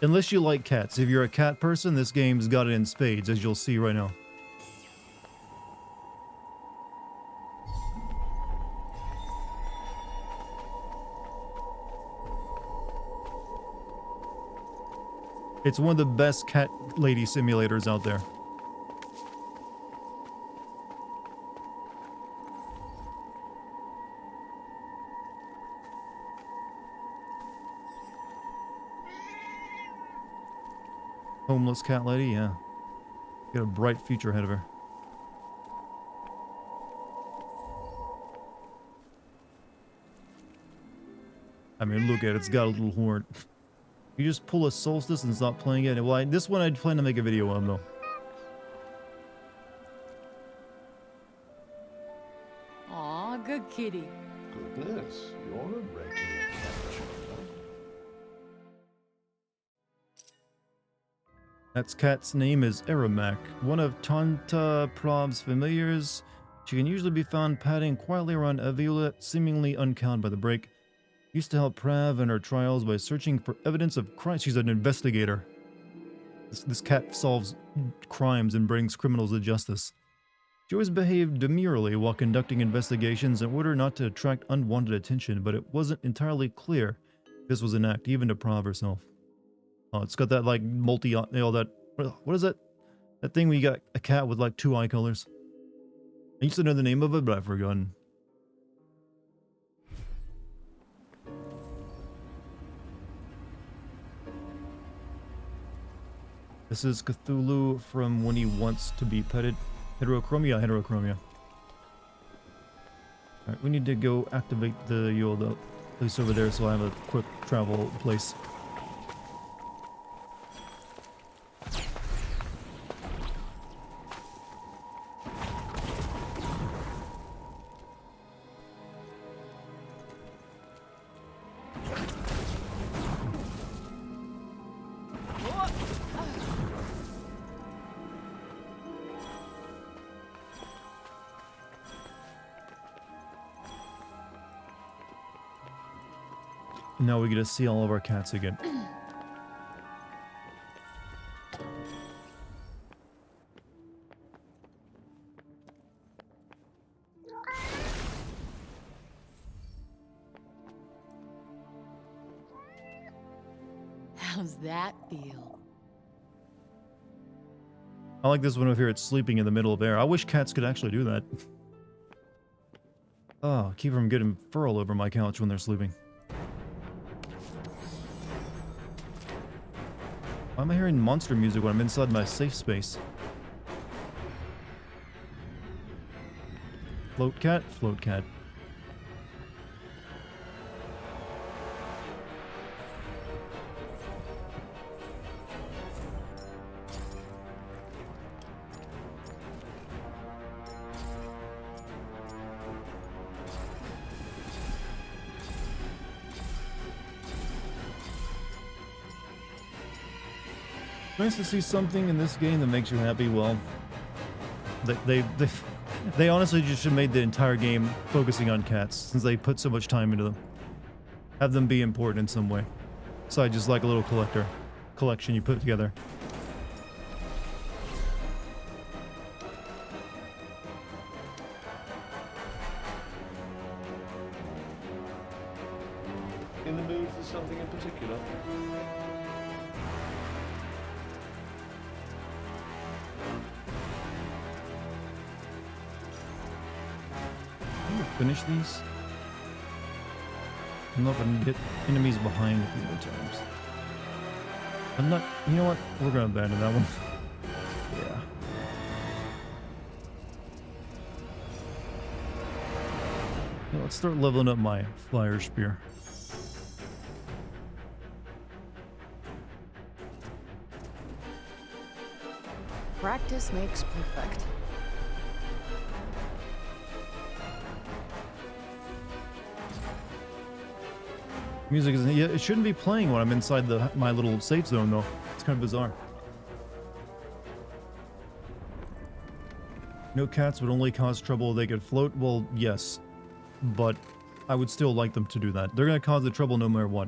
Unless you like cats. If you're a cat person, this game's got it in spades, as you'll see right now. It's one of the best cat lady simulators out there. Homeless cat lady, yeah. Got a bright future ahead of her. I mean, look at it. It's got a little horn. You just pull a solstice and stop playing it. Well, this one I'd plan to make a video on, though. Aw, good kitty. Goodness, you're a regular cat. That cat's name is Aramak, one of Tanta Prav's familiars. She can usually be found padding quietly around Avila, seemingly uncowed by the break. Used to help Prav in her trials by searching for evidence of crime. She's an investigator. This cat solves crimes and brings criminals to justice. She always behaved demurely while conducting investigations in order not to attract unwanted attention, but it wasn't entirely clear this was an act, even to Prav herself. Oh, it's got that like that, what is that? That thing where you got a cat with like 2 eye colors. I used to know the name of it, but I've forgotten. This is Cthulhu from when he wants to be petted. Heterochromia, heterochromia. Alright, we need to go activate the Yoda place over there so I have a quick travel place. Now we get to see all of our cats again. How's that feel? I like this one over here. It's sleeping in the middle of air. I wish cats could actually do that. Oh, keep from getting fur all over my couch when they're sleeping. Why am I hearing monster music when I'm inside my safe space? Float cat, float cat. Nice to see something in this game that makes you happy. Well, they honestly just should have made the entire game focusing on cats, since they put so much time into them. Have them be important in some way. So I just like a little collection you put together. In the mood for something in particular? Finish these. I'm not gonna hit enemies behind a few more times. I'm not. You know what? We're gonna abandon that one. Yeah. Yeah, let's start leveling up my fire spear. Practice makes perfect. Music isn't. Yeah, it shouldn't be playing when I'm inside my little safe zone though. It's kind of bizarre. No cats would only cause trouble if they could float. Well, yes, but I would still like them to do that. They're gonna cause the trouble no matter what.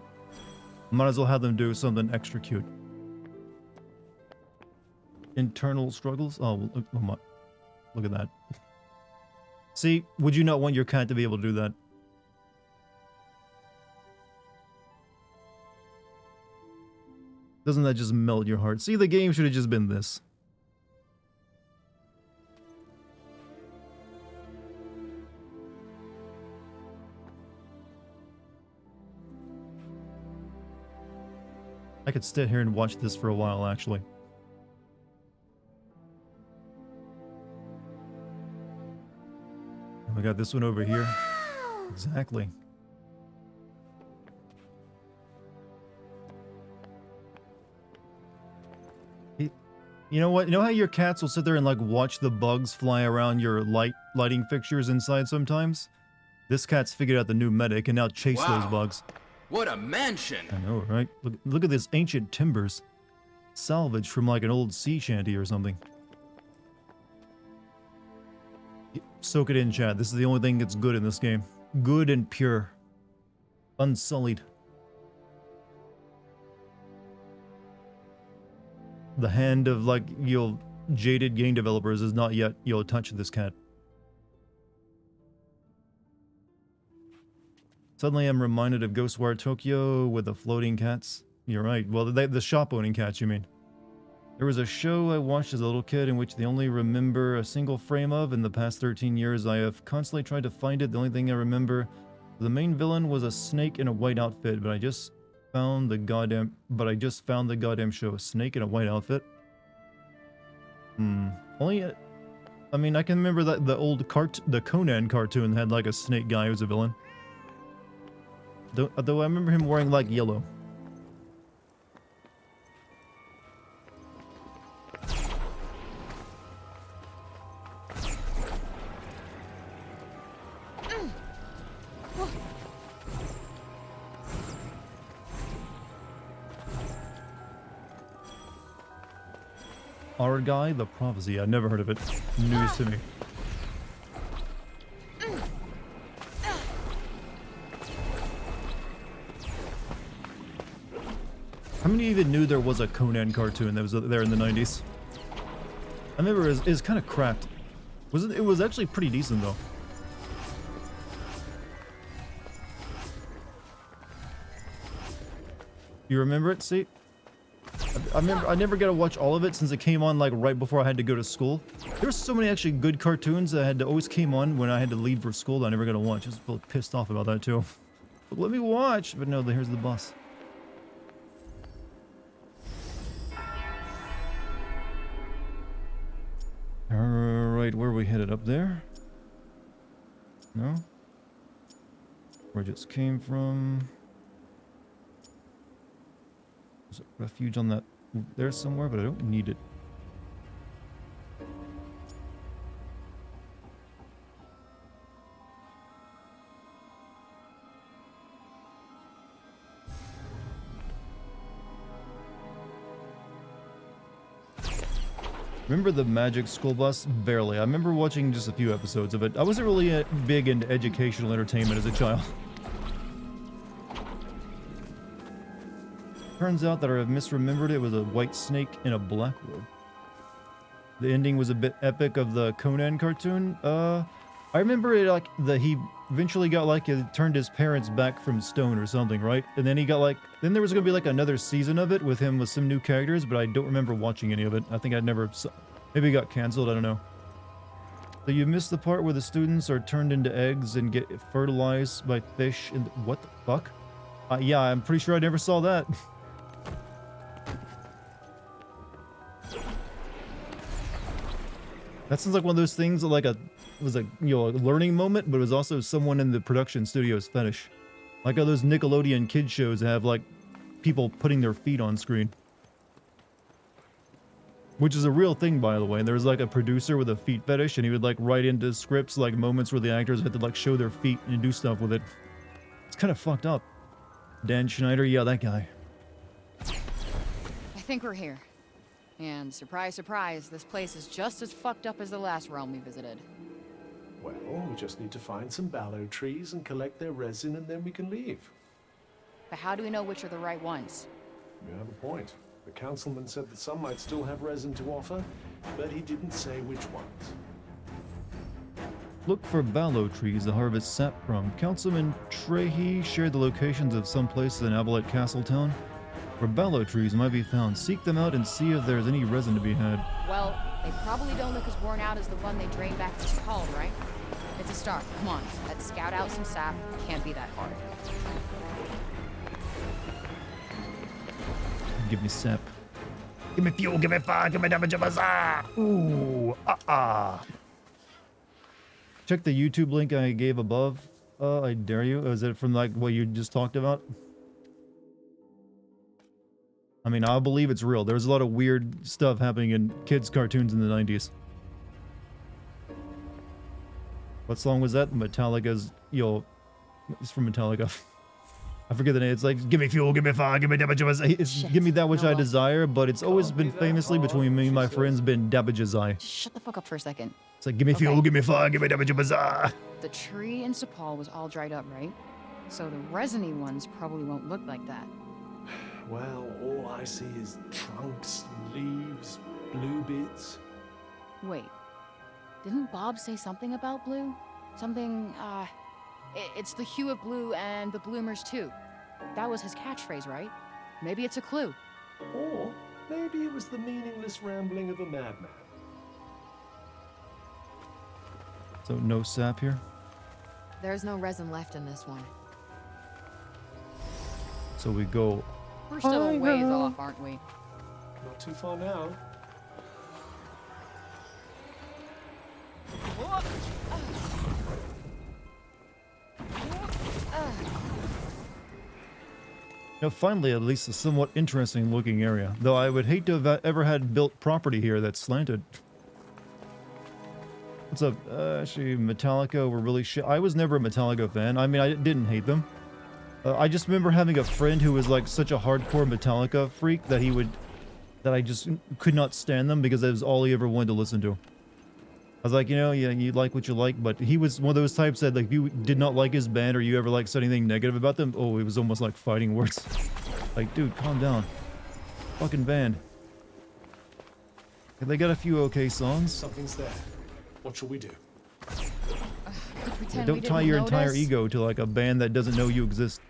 Might as well have them do something extra cute. Internal struggles. Oh, look at that. See, would you not want your cat to be able to do that? Doesn't that just melt your heart? See, the game should have just been this. I could sit here and watch this for a while, actually. I got this one over here. Exactly. You know what? You know how your cats will sit there and like watch the bugs fly around your lighting fixtures inside sometimes? This cat's figured out the new meta. It can now chase those bugs. What a mansion! I know, right? Look at this ancient timbers. Salvaged from like an old sea shanty or something. Soak it in, chat. This is the only thing that's good in this game. Good and pure. Unsullied. The hand of like jaded game developers is not yet touched this cat. Suddenly I'm reminded of Ghostwire Tokyo with the floating cats. You're right. Well, the shop-owning cats, you mean. There was a show I watched as a little kid in which they only remember a single frame of. In the past 13 years, I have constantly tried to find it. The only thing I remember, the main villain was a snake in a white outfit, but I just found the goddamn show. A snake in a white outfit? Only, I mean, I can remember that the old the Conan cartoon had like a snake guy who was a villain. Though I remember him wearing like yellow. Our guy, the prophecy. I never heard of it. News to me. How many even knew there was a Conan cartoon that was there in the 90s? I remember it was kind of cracked. It was actually pretty decent though. You remember it? See? I remember I never got to watch all of it since it came on like right before I had to go to school. There were so many actually good cartoons that always came on when I had to leave for school that I never got to watch. I was really pissed off about that too. But let me watch. But no, here's the boss. Alright, where are we headed? Up there? No? Where I just came from? There's a refuge on that there somewhere, but I don't need it. Remember the Magic School Bus? Barely. I remember watching just a few episodes of it. I wasn't really big into educational entertainment as a child. Turns out that I have misremembered it was a white snake in a black robe. The ending was a bit epic of the Conan cartoon. I remember it like he eventually got like it turned his parents back from stone or something, right? And then he got like then there was gonna be like another season of it with him with some new characters, but I don't remember watching any of it. I think I'd never maybe it got canceled. I don't know. So you missed the part where the students are turned into eggs and get fertilized by fish. And what the fuck? Yeah, I'm pretty sure I never saw that. That sounds like one of those things that like was a a learning moment, but it was also someone in the production studio's fetish. Like all those Nickelodeon kid shows that have like people putting their feet on screen. Which is a real thing, by the way. There was like a producer with a feet fetish, and he would like write into scripts like moments where the actors had to like show their feet and do stuff with it. It's kind of fucked up. Dan Schneider, yeah, that guy. I think we're here. And surprise, surprise, this place is just as fucked up as the last realm we visited. Well, we just need to find some ballow trees and collect their resin, and then we can leave. But how do we know which are the right ones? You have a point. The councilman said that some might still have resin to offer, but he didn't say which ones. Look for ballow trees to harvest sap from. Councilman Trehe shared the locations of some places in Avalette Castletown where ballow trees might be found. Seek them out and see if there's any resin to be had. Well, they probably don't look as worn out as the one they drained back to Called, right? It's a start. Come on, let's scout out some sap. Can't be that hard. Give me sap. Give me fuel, give me fire, give me damage, give me zap. Ooh, Check the YouTube link I gave above. I dare you. Is it from like what you just talked about? I mean, I believe it's real. There's a lot of weird stuff happening in kids' cartoons in the 90s. What song was that? Metallica's, yo, it's from Metallica. I forget the name. It's like, give me fuel, give me fire, give me that which give me that which I desire, but it's always been famously between me and my friends been Dabajazai. Shut the fuck up for a second. It's like, give me fuel, Okay. give me fire, give me that which I desire. The tree in Sepal was all dried up, right? So the resiny ones probably won't look like that. Well, all I see is trunks, leaves, blue bits. Wait, didn't Bob say something about blue? Something, it's the hue of blue and the bloomers too. That was his catchphrase, right? Maybe it's a clue. Or maybe it was the meaningless rambling of a madman. So no sap here. There's no resin left in this one. So we go. We're still a ways off, aren't we? Not too far now. Now finally, at least a somewhat interesting looking area. Though I would hate to have ever had built property here that's slanted. What's up? Actually, Metallica were really shit. I was never a Metallica fan. I mean, I didn't hate them. I just remember having a friend who was like such a hardcore Metallica freak that I just could not stand them because that was all he ever wanted to listen to. I was like, you know, yeah, you like what you like, but he was one of those types that like if you did not like his band or you ever like said anything negative about them, oh, it was almost like fighting words. Like, dude, calm down. Fucking band. They got a few okay songs. Something's there. What shall we do? Pretend we Don't tie didn't your entire notice. ego to like a band that doesn't know you exist.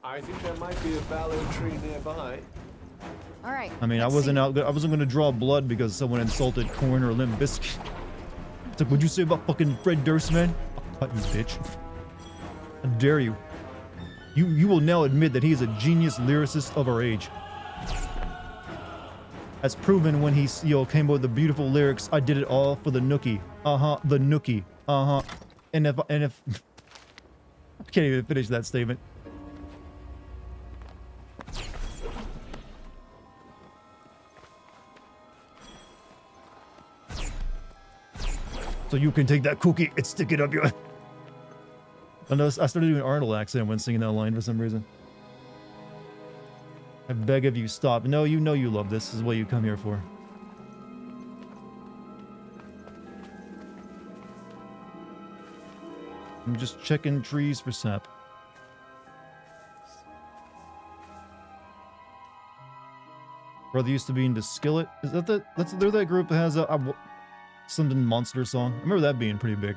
I think there might be a fallow tree nearby. All right. I mean, I let's wasn't see. I wasn't gonna draw blood because someone insulted Korn or Limp Bizkit. It's like, what'd you say about fucking Fred Durst, man? I'll cut you, bitch. How dare you? You will now admit that he is a genius lyricist of our age. As proven when he, came up with the beautiful lyrics, I did it all for the nookie. Uh-huh, the nookie. Uh-huh. And if I can't even finish that statement. So you can take that cookie and stick it up your... I know, I started doing an Arnold accent when singing that line for some reason. I beg of you, stop. No, you know you love this. This is what you come here for. I'm just checking trees for sap. Brother used to be into Skillet. Is that they're that group that has a something monster song? I remember that being pretty big.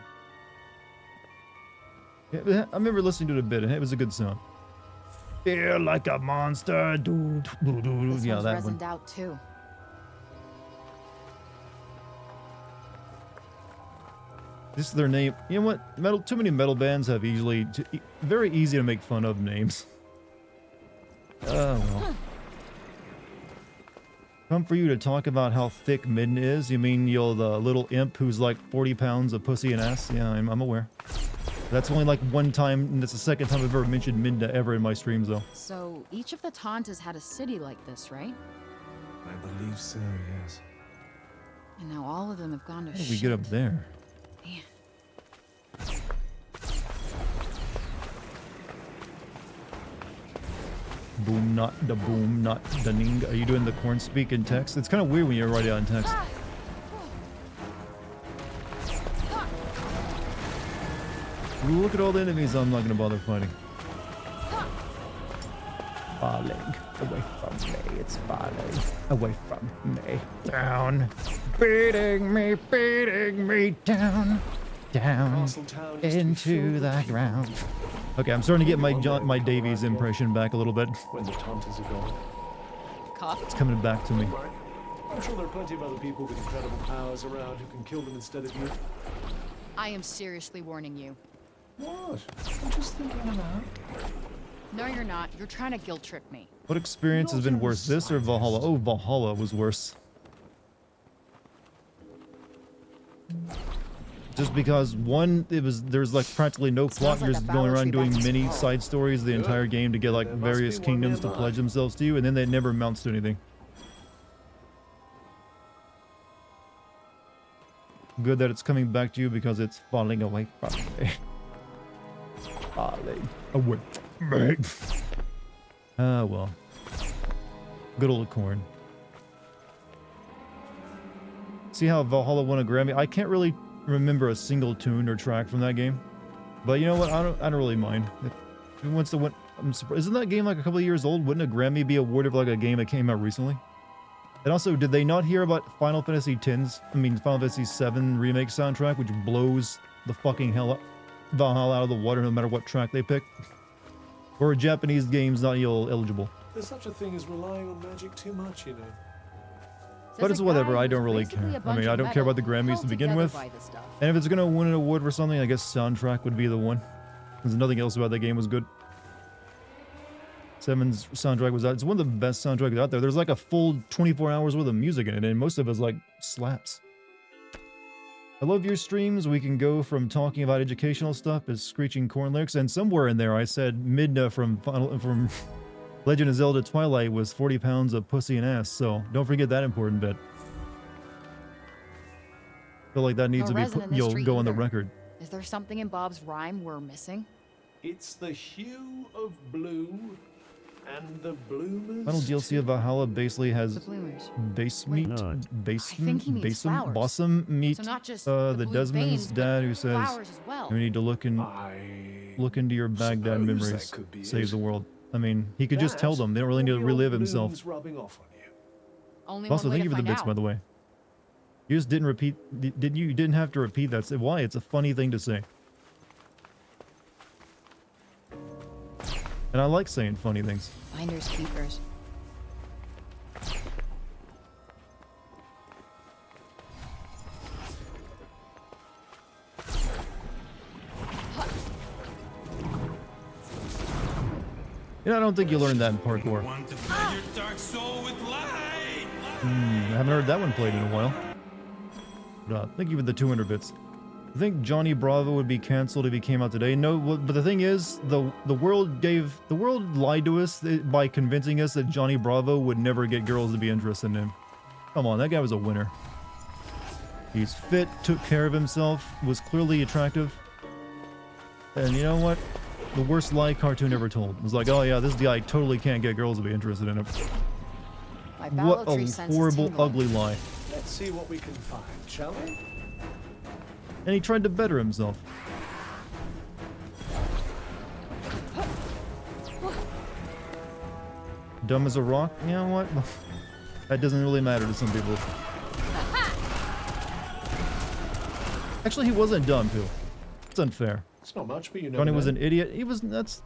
Yeah, I remember listening to it a bit, and it was a good song. Feel like a monster, dude. This Yeah, one's that resined one. out too. This is their name. You know what? Too many metal bands have very easy to make fun of names. Oh well. Come for you to talk about how thick Midden is. You mean the little imp who's like 40 pounds of pussy and ass? Yeah, I'm aware. That's only like one time, and that's the second time I've ever mentioned Midden ever in my streams, though. So each of the Tantas had a city like this, right? I believe so, yes. And now all of them have gone to How shit. did we get up there? Man. Boom, not the ning. Are you doing the corn speak in text? It's kind of weird when you write it out in text. Look at all the enemies I'm not going to bother fighting. Falling away from me. It's falling away from me. Down. Beating me down. Down Castletown used to be into filled with the people ground. Okay, I'm starting to get my Davies impression back a little bit. when the Tantas are gone. Cough. It's coming back to me. Right. I'm sure there are plenty of other people with incredible powers around who can kill them instead of you. I am seriously warning you. What? I'm just thinking aloud. No, you're not. You're trying to guilt trip me. What experience has been worse, this or Valhalla? Oh, Valhalla was worse. Just because one, there's like practically no plot. Smells You're like just a going balance around tree doing back to mini school. side stories the entire game to get like There must various be one kingdoms to nearby. pledge themselves to you, and then that never amounts to anything. Good that it's coming back to you because it's falling away from me. Falling away from me. Ah, well. Good old corn. See how Valhalla won a Grammy? I can't really remember a single tune or track from that game. But you know what? I don't really mind. If it wants to win, I'm surprised. Isn't that game like a couple of years old? Wouldn't a Grammy be awarded for like a game that came out recently? And also, did they not hear about Final Fantasy X's, Final Fantasy VII remake soundtrack, which blows the fucking hell up Valhalla out of the water no matter what track they pick? Or are Japanese games not eligible? There's such a thing as relying on magic too much, you know. But Says it's a whatever, guy I who's don't really basically care. a bunch I mean, I of don't care about the metal Grammys to held begin together with. by the stuff. And if it's gonna win an award for something, I guess soundtrack would be the one. Because nothing else about that game was good. Seven's soundtrack was out. It's one of the best soundtracks out there. There's like a full 24 hours worth of music in it, and most of it's like slaps. I love your streams. We can go from talking about educational stuff as screeching corn lyrics, and somewhere in there I said Midna from Legend of Zelda Twilight was 40 pounds of pussy and ass, so don't forget that important bit. Feel like that needs No to be resin in this tree go on the either. record. Is there something in Bob's rhyme we're missing? It's the hue of blue and the bloomers. Final DLC of Valhalla basically has The bloomers. base Wait, meat, no. base I think he means basem, flowers. bossum meat. So not just the blue Desmond's veins, but dad who says flowers as well. we need to look into your Baghdad suppose memories, that could be save it. the world. I mean, he could just tell That them. They don't really need or to the relive old himself. blooms rubbing off on you. Only Also, one way thank you to for the find bits, out. by the way. You just didn't repeat. You didn't have to repeat that. Why? It's a funny thing to say. And I like saying funny things. Finders keepers. You know, I don't think you learned that in parkour. Want to flood your dark soul with light? I haven't heard that one played in a while. But, thank you for the 200 bits. I think Johnny Bravo would be canceled if he came out today. No, but the thing is, the world lied to us by convincing us that Johnny Bravo would never get girls to be interested in him. Come on, that guy was a winner. He's fit, took care of himself, was clearly attractive. And you know what? The worst lie cartoon ever told. It was like, oh yeah, this guy totally can't get girls to be interested in him. My What ballotree a sense is horrible, tingling. ugly lie. Let's see what we can find, shall we? And he tried to better himself. Dumb as a rock? You know what? That doesn't really matter to some people. Actually, he wasn't dumb, too. It's unfair. It's not much, but you know. Johnny was an idiot. That's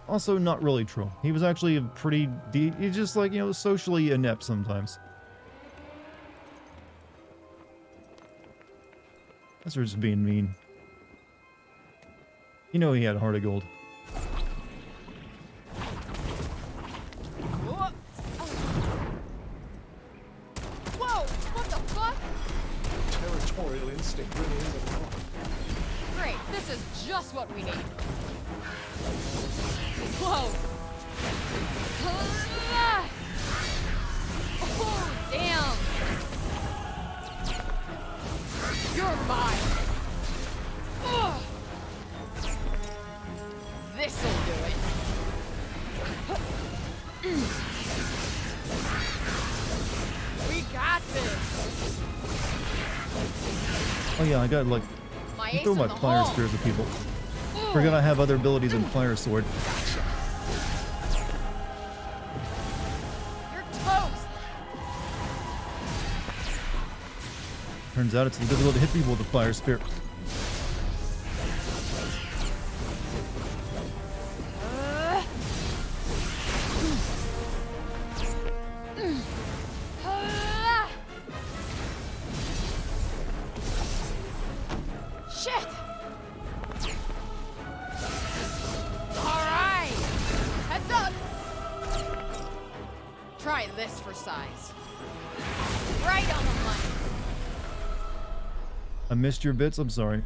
also not really true. He was actually a pretty he's just like, socially inept sometimes. That's just being mean. You know he had a heart of gold. Whoa! What the fuck? Territorial instinct really is a problem. Great, this is just what we need. Whoa! Ah! Oh, damn! You're mine! Ugh. This'll do it. We got this! Oh yeah, I got like My I ace throw in my the fire hole. spears at people. Ooh. Forgot I have other abilities in Fire Sword. You're toast! Turns out it's difficult to hit people with a Fire Spear. Ah! Shit! Alright! Heads up! Try this for size. Right on the money. I missed your bits. I'm sorry.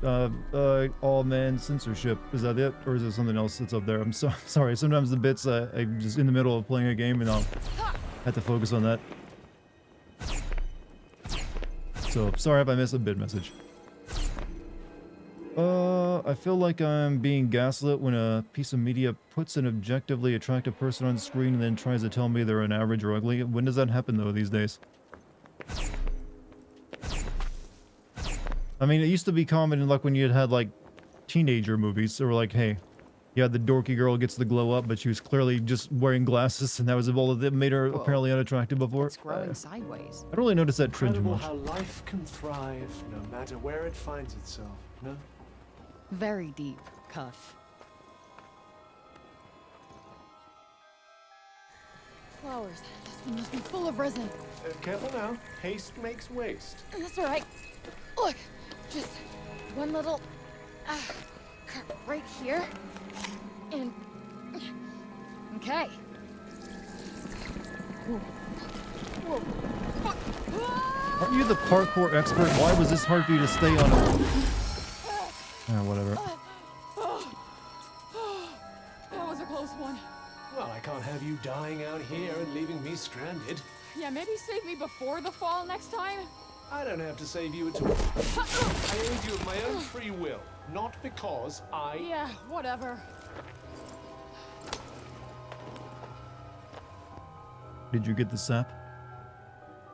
All man censorship. Is that it, or is there something else that's up there? I'm so sorry. Sometimes the bits I'm just in the middle of playing a game and I'll have to focus on that. So sorry if I missed a bit message. I feel like I'm being gaslit when a piece of media puts an objectively attractive person on screen and then tries to tell me they're an average or ugly. When does that happen though these days? I mean, it used to be common in like when you had like teenager movies. They were like, hey, yeah, the dorky girl gets the glow up, but she was clearly just wearing glasses, and that was all that made her apparently unattractive before. It's growing sideways. I don't really notice that trend too Incredible much. how life can thrive no matter where it finds itself, no? Very deep, Cuff. Flowers. This thing must be full of resin. Careful now. Haste makes waste. That's all right. Look, just one little cut right here, and okay. Aren't you the parkour expert? Why was this hard for you to stay on? Whatever. That was a close one. Well, I can't have you dying out here and leaving me stranded. Yeah, maybe save me before the fall next time. I don't have to save you at all. I aid you of my own free will, not because I... Yeah, whatever. Did you get the sap?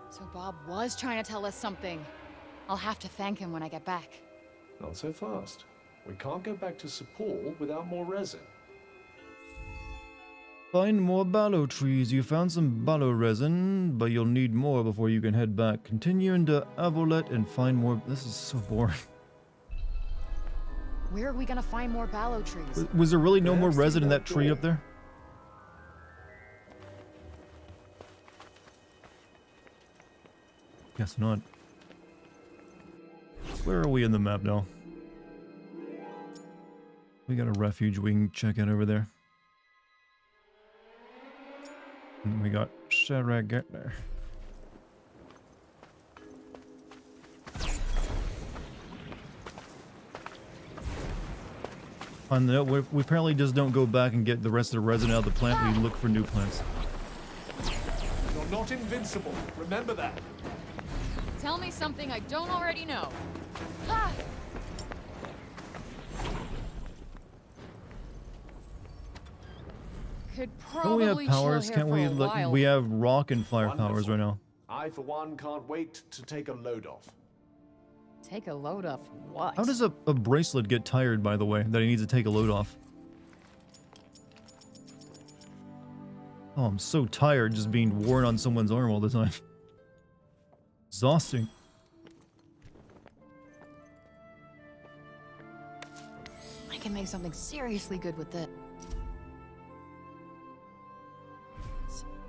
So Bob was trying to tell us something. I'll have to thank him when I get back. Not so fast. We can't go back to Sepul without more resin. Find more ballow trees. You found some ballow resin, but you'll need more before you can head back. Continue into Avolet and find more. This is so boring. Where are we gonna find more ballow trees? Was there really no more Perhaps resin in through that that tree door. up there? Guess not. Where are we in the map now? We got a refuge we can check out over there. And we got Shadrach get there. On the note, we apparently just don't go back and get the rest of the resin out of the plant. We look for new plants. You're not invincible. Remember that. Tell me something I don't already know. Ah! Could Don't we probably have powers? chill here Can't for we? a Like, while. we have rock and fire powers Wonderful. right now. I, for one, can't wait to take a load off. Take a load off what? How does a bracelet get tired, by the way, that he needs to take a load off? Oh, I'm so tired just being worn on someone's arm all the time. Exhausting. I can make something seriously good with this.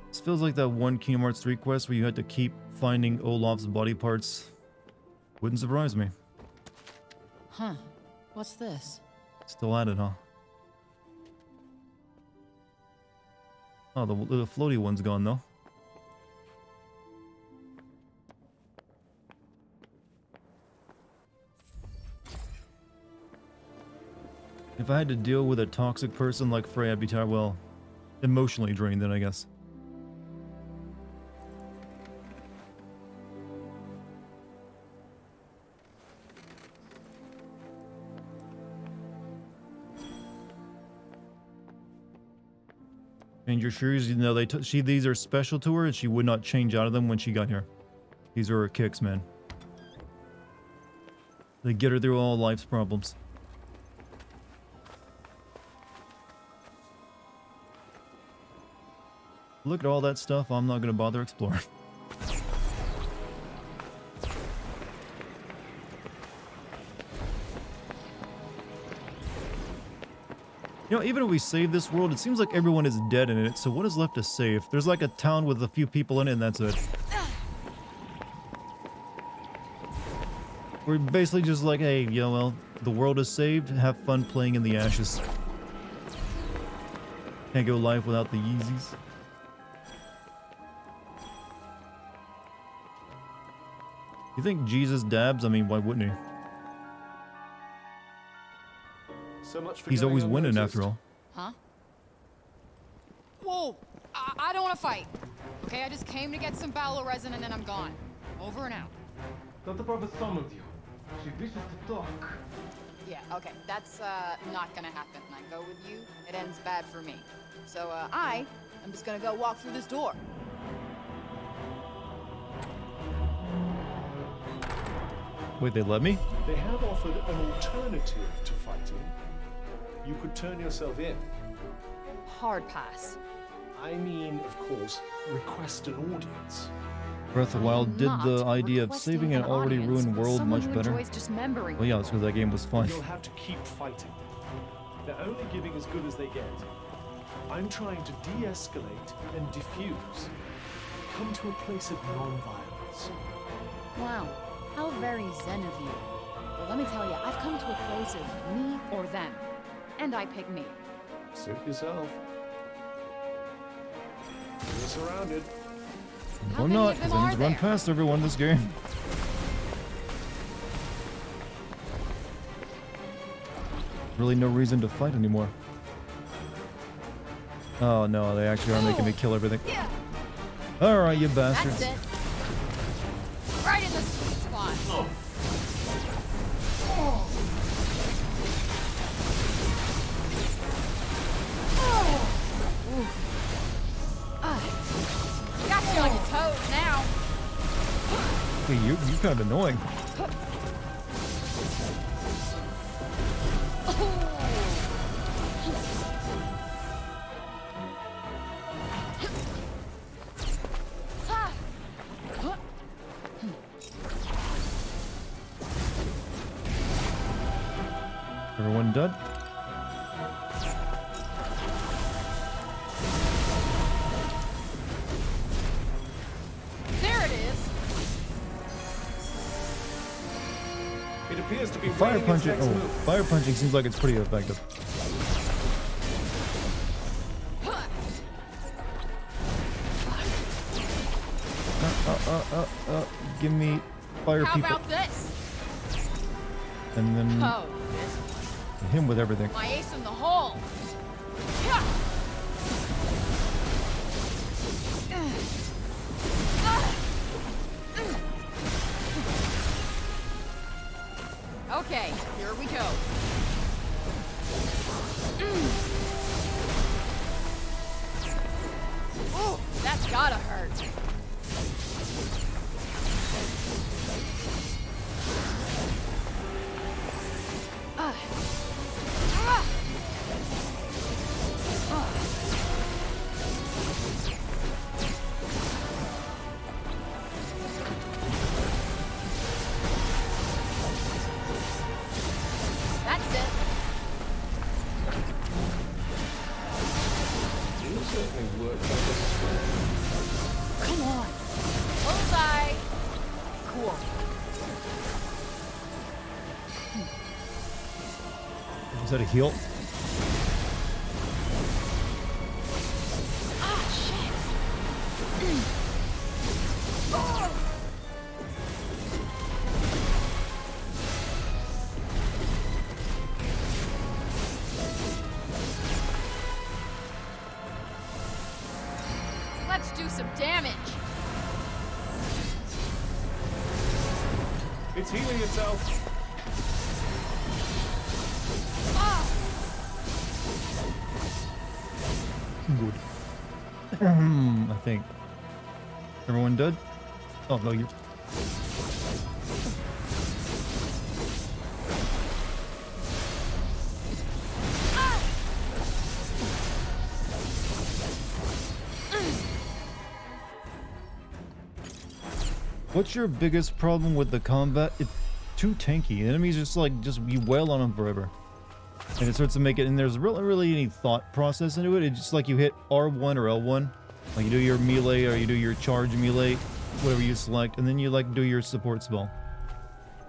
This feels like that one Kingdom Hearts 3 quest where you had to keep finding Olaf's body parts. Wouldn't surprise me. Huh. What's this? Still at it, huh? Oh, the floaty one's gone, though. If I had to deal with a toxic person like Frey, I'd be tired, well, emotionally drained then, I guess. And your shoes, you know, these are special to her, and she would not change out of them when she got here. These are her kicks, man. They get her through all life's problems. Look at all that stuff I'm not going to bother exploring. You know, even if we save this world, it seems like everyone is dead in it, so what is left to save? There's like a town with a few people in it, and that's it. We're basically just like, hey, you know, well, the world is saved, have fun playing in the ashes. Can't go life without the Yeezys. You think Jesus dabs? I mean, why wouldn't he? So much for He's going always winning unnoticed. after all. Huh? Whoa! I don't want to fight. Okay, I just came to get some Balo resin and then I'm gone. Over and out. Thought the prophet summoned you. She wishes to talk. Yeah, okay, that's not gonna happen. I go with you, it ends bad for me. So I'm just gonna go walk through this door. Wait, they let me? They have offered an alternative to fighting. You could turn yourself in. Hard pass. I mean, of course, request an audience. Breath of the Wild did the idea of saving an already ruined world much better. Dismembering. Well, yeah, it's because that game was fun. You'll have to keep fighting. They're only giving as good as they get. I'm trying to de-escalate and diffuse. Come to a place of non-violence. Wow, how very zen of you. Well, let me tell you, I've come to a place of me or them. And I pick me. Suit yourself. You're surrounded. How Or many not, of them because I are need to run there? past everyone this game. Really no reason to fight anymore. Oh no, they actually are making me kill everything. Yeah, Alright, you bastards. that's it. Right in the sweet spot. Got you on your toes now. Hey, you're kind of annoying. Everyone dead? There it is. It appears to be Fire waiting its punching. next Oh, move. fire punching seems like it's pretty effective. Give me fire How people, about this? and then Oh, this him with everything. my ace in the hole. Yeah. Okay, here we go. Oh, that's gotta hurt. Ah. Ah. That's it. You certainly work like a sweat. Come on. Bullseye. Cool. Is that a heal? Ah, shit. Oh. Let's do some damage. It's healing itself. Ah. Good. I think. Everyone dead? Oh no, you. What's your biggest problem with the combat? It's too tanky. Enemies just you wail on them forever. And it starts to make it, and there's really any thought process into it. It's just like you hit R1 or L1. Like you do your melee or you do your charge melee, whatever you select, and then you do your support spell.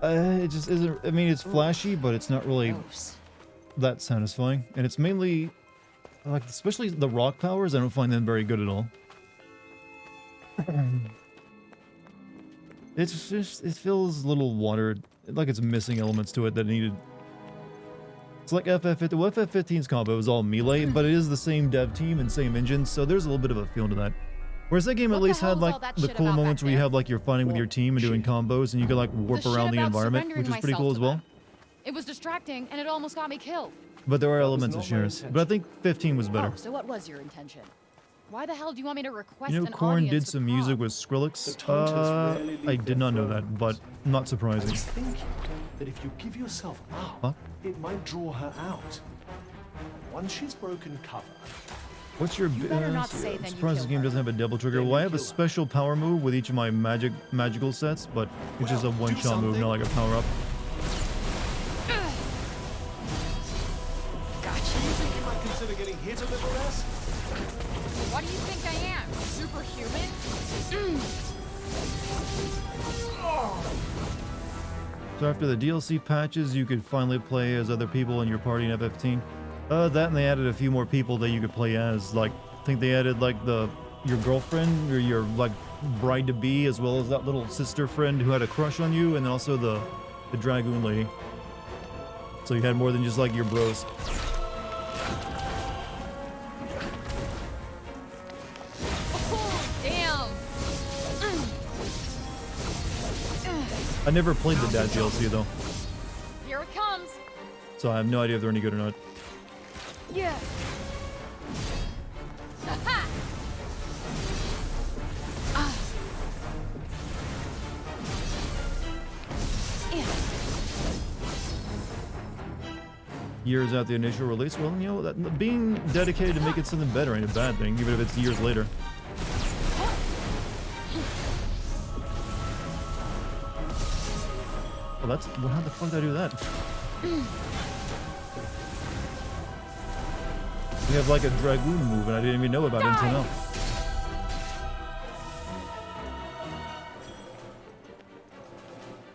It just isn't, I mean, it's flashy, but it's not really Gross. that satisfying. And it's mainly, like, especially the rock powers, I don't find them very good at all. It's just, it feels a little watered, like it's missing elements to it that needed It's like FF15. Well, FF15's combo is all melee, but it is the same dev team and same engine, so there's a little bit of a feel to that. Whereas that game at What the least hell had is like all that the shit cool about moments back where you there? have like you're fighting with your team and doing combos, and you can like warp The shit around the about environment, which surrendering is pretty cool myself as well. to them. It was distracting, and it almost got me killed. But there are was elements of not my shares. But I think 15 was better. Oh, so what was your intention? Why the hell do you want me to request You know, an Korn audience did for some music prom? with Skrillex. The Taunters rarely leave I their did not know that, thrones. but not I surprising. was thinking that if you give yourself up, Huh? it might draw her out. Once she's broken cover, What's your better not say I'm then you surprised this killed game her. doesn't have a double trigger. Then Well, I you have a kill her. special power move with each of my magical sets, but it's just a Well, do one-shot move, something. not like a power-up. do you think you might consider getting hit a little less? What do you think I am? Superhuman? So after the DLC patches, you could finally play as other people in your party in FF15. That and they added a few more people that you could play as. Like, I think they added like your girlfriend or your like bride to be, as well as that little sister friend who had a crush on you, and then also the dragoon lady. So you had more than just like your bros. Oh, damn! I never played the Dad DLC though, Here it comes! so I have no idea if they're any good or not. Yeah! Aha! Years after the initial release, well, you know, that being dedicated to making something better ain't a bad thing, even if it's years later. Well, that's well, how the fuck did I do that? We have like a dragoon move, and I didn't even know about it until now.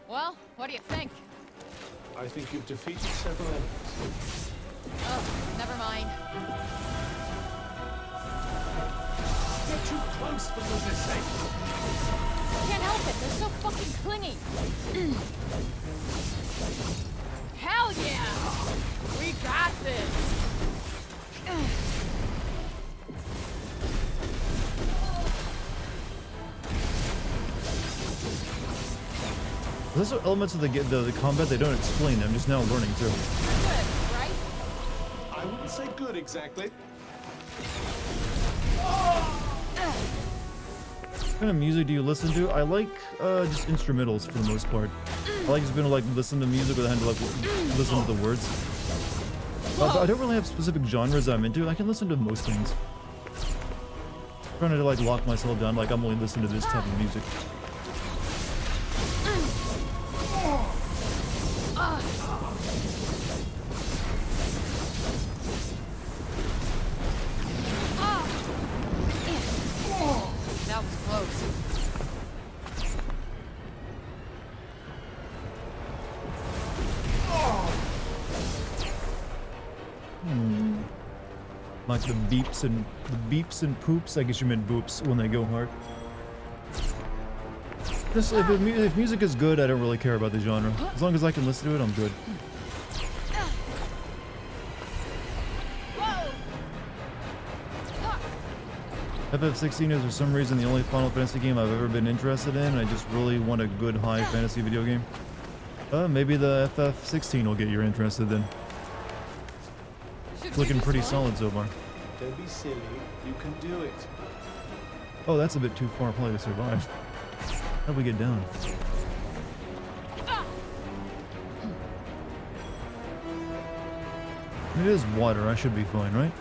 Well, what do you think? I think you've defeated several enemies. Oh, never mind. Get too close for goodness sake. Can't help it, they're so fucking clingy. Hell yeah! We got this! Those are elements of the combat they don't explain. I'm just now learning too. Good, right? I wouldn't say good exactly. What kind of music do you listen to? I like just instrumentals for the most part. I like just being able to like listen to music without having to like listen to the words. But I don't really have specific genres I'm into. I can listen to most things. I'm trying to like lock myself down, like I'm only listening to this type of music. That was close. Like the beeps and poops. I guess you meant boops when they go hard. Just if music is good, I don't really care about the genre. As long as I can listen to it, I'm good. FF16 is for some reason the only Final Fantasy game I've ever been interested in. I just really want a good high fantasy video game. Maybe the FF16 will get you interested then. It's looking pretty solid so far. Don't be silly. You can do it. Oh, that's a bit too far play to survive. How'd we get down? It is water. I should be fine, right?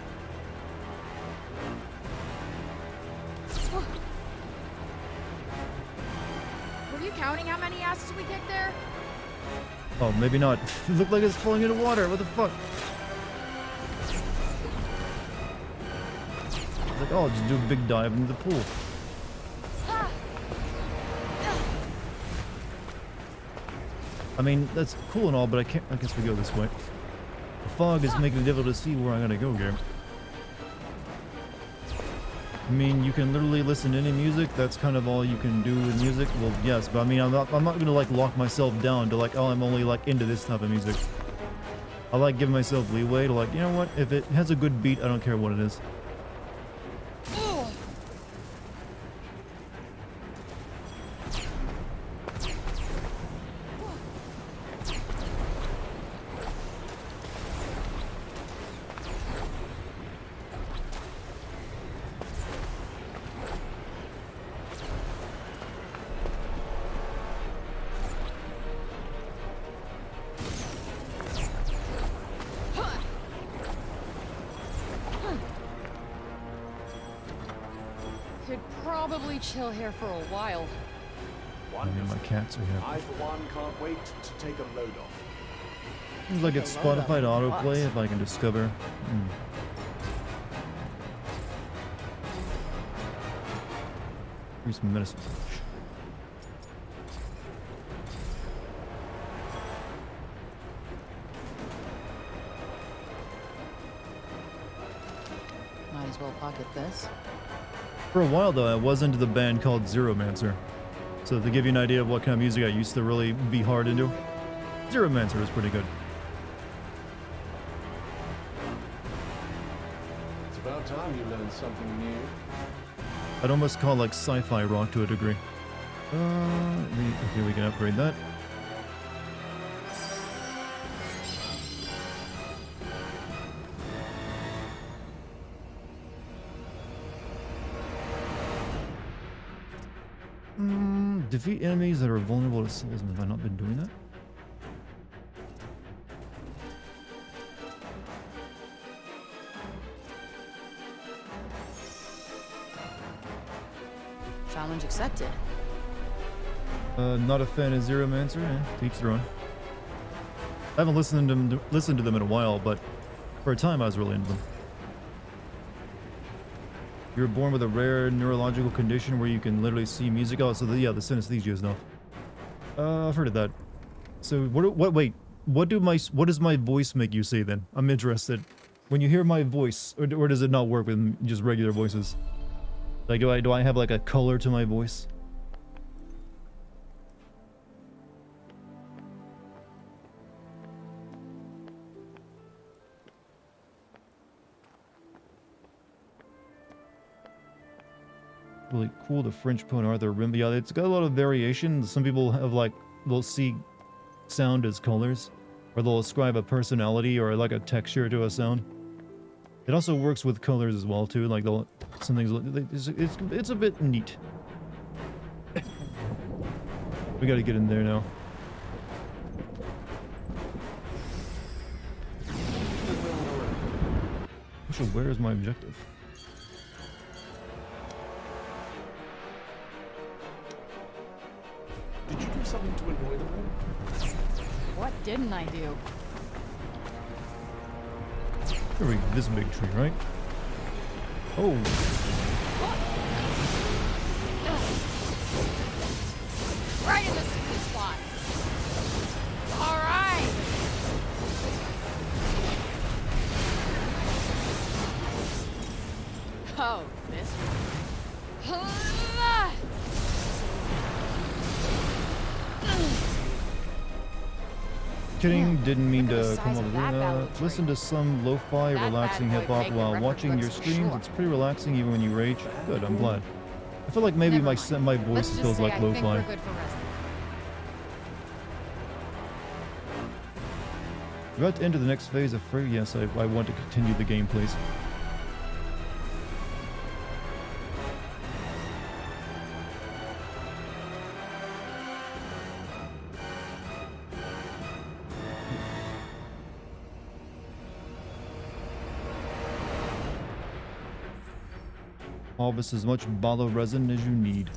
Were you counting how many asses we kicked there? Oh, maybe not. It looked like it's falling into water. What the fuck? It's like, oh, just do a big dive into the pool. I mean, that's cool and all, but I can't. I guess we go this way. The fog is making it difficult to see where I'm gonna go here. I mean, you can literally listen to any music. That's kind of all you can do with music. Well, yes, but I mean, I'm not gonna like lock myself down to like, oh, I'm only like into this type of music. I like giving myself leeway to like, you know what? If it has a good beat, I don't care what it is. Could probably chill here for a while. I mean, my cats are here. I, for one, can't wait to take a load off. Seems like it's Spotify to autoplay if I can discover. Here's some medicine. Might as well pocket this. For a while though, I was into the band called Zeromancer. So to give you an idea of what kind of music I used to really be hard into, Zeromancer was pretty good. It's about time you learned something new. I'd almost call like sci-fi rock to a degree. Okay, we can upgrade that. Defeat enemies that are vulnerable to souls. Have I not been doing that? Challenge accepted. Not a fan of Zeromancer. To each their own. I haven't listened to them in a while, but for a time I was really into them. You were born with a rare neurological condition where you can literally see music. Oh, so the synesthesia stuff. I've heard of that. So what does my voice make you say then? I'm interested. When you hear my voice, or does it not work with just regular voices? Like, do I have like a color to my voice? Really cool, the French poet Arthur Rimbaud. Yeah, it's got a lot of variation. Some people have like, they'll see sound as colors, or they'll ascribe a personality or like a texture to a sound. It also works with colors as well too. Like some things, it's a bit neat. We gotta get in there now. So where is my objective? Did you do something to annoy them all? What didn't I do? Here we go, this big tree, right? Oh. Right in the sweet spot. All right. Oh, this one. Kidding, didn't mean Look at to the come size over of that here. ballad tree. Listen to some lo-fi, That relaxing bad boy hip-hop making while record watching your clicks for streams. sure. It's pretty relaxing even when you rage. Good, I'm glad. I feel like maybe Never my mind. voice Let's just feels say like I think we're lo-fi. good for resting. We're about to enter the next phase of free. Yes, I want to continue the game, please. Harvest as much balo resin as you need.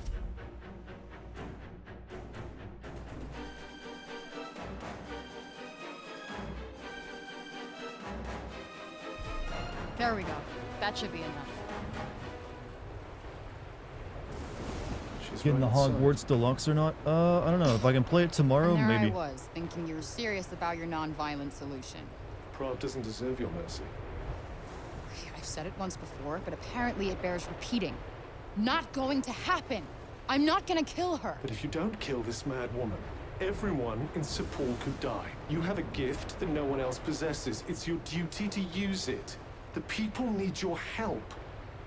There we go. That should be enough. She's Getting the right outside. Hogwarts Deluxe or not? I don't know. If I can play it tomorrow, And there maybe. I was, thinking you were serious about your non-violent solution. Prague doesn't deserve your mercy. I've said it once before, but apparently it bears repeating. Not going to happen. I'm not gonna kill her. But if you don't kill this mad woman, Everyone in Sepul could die. You have a gift that no one else possesses. It's your duty to use it. The people need your help.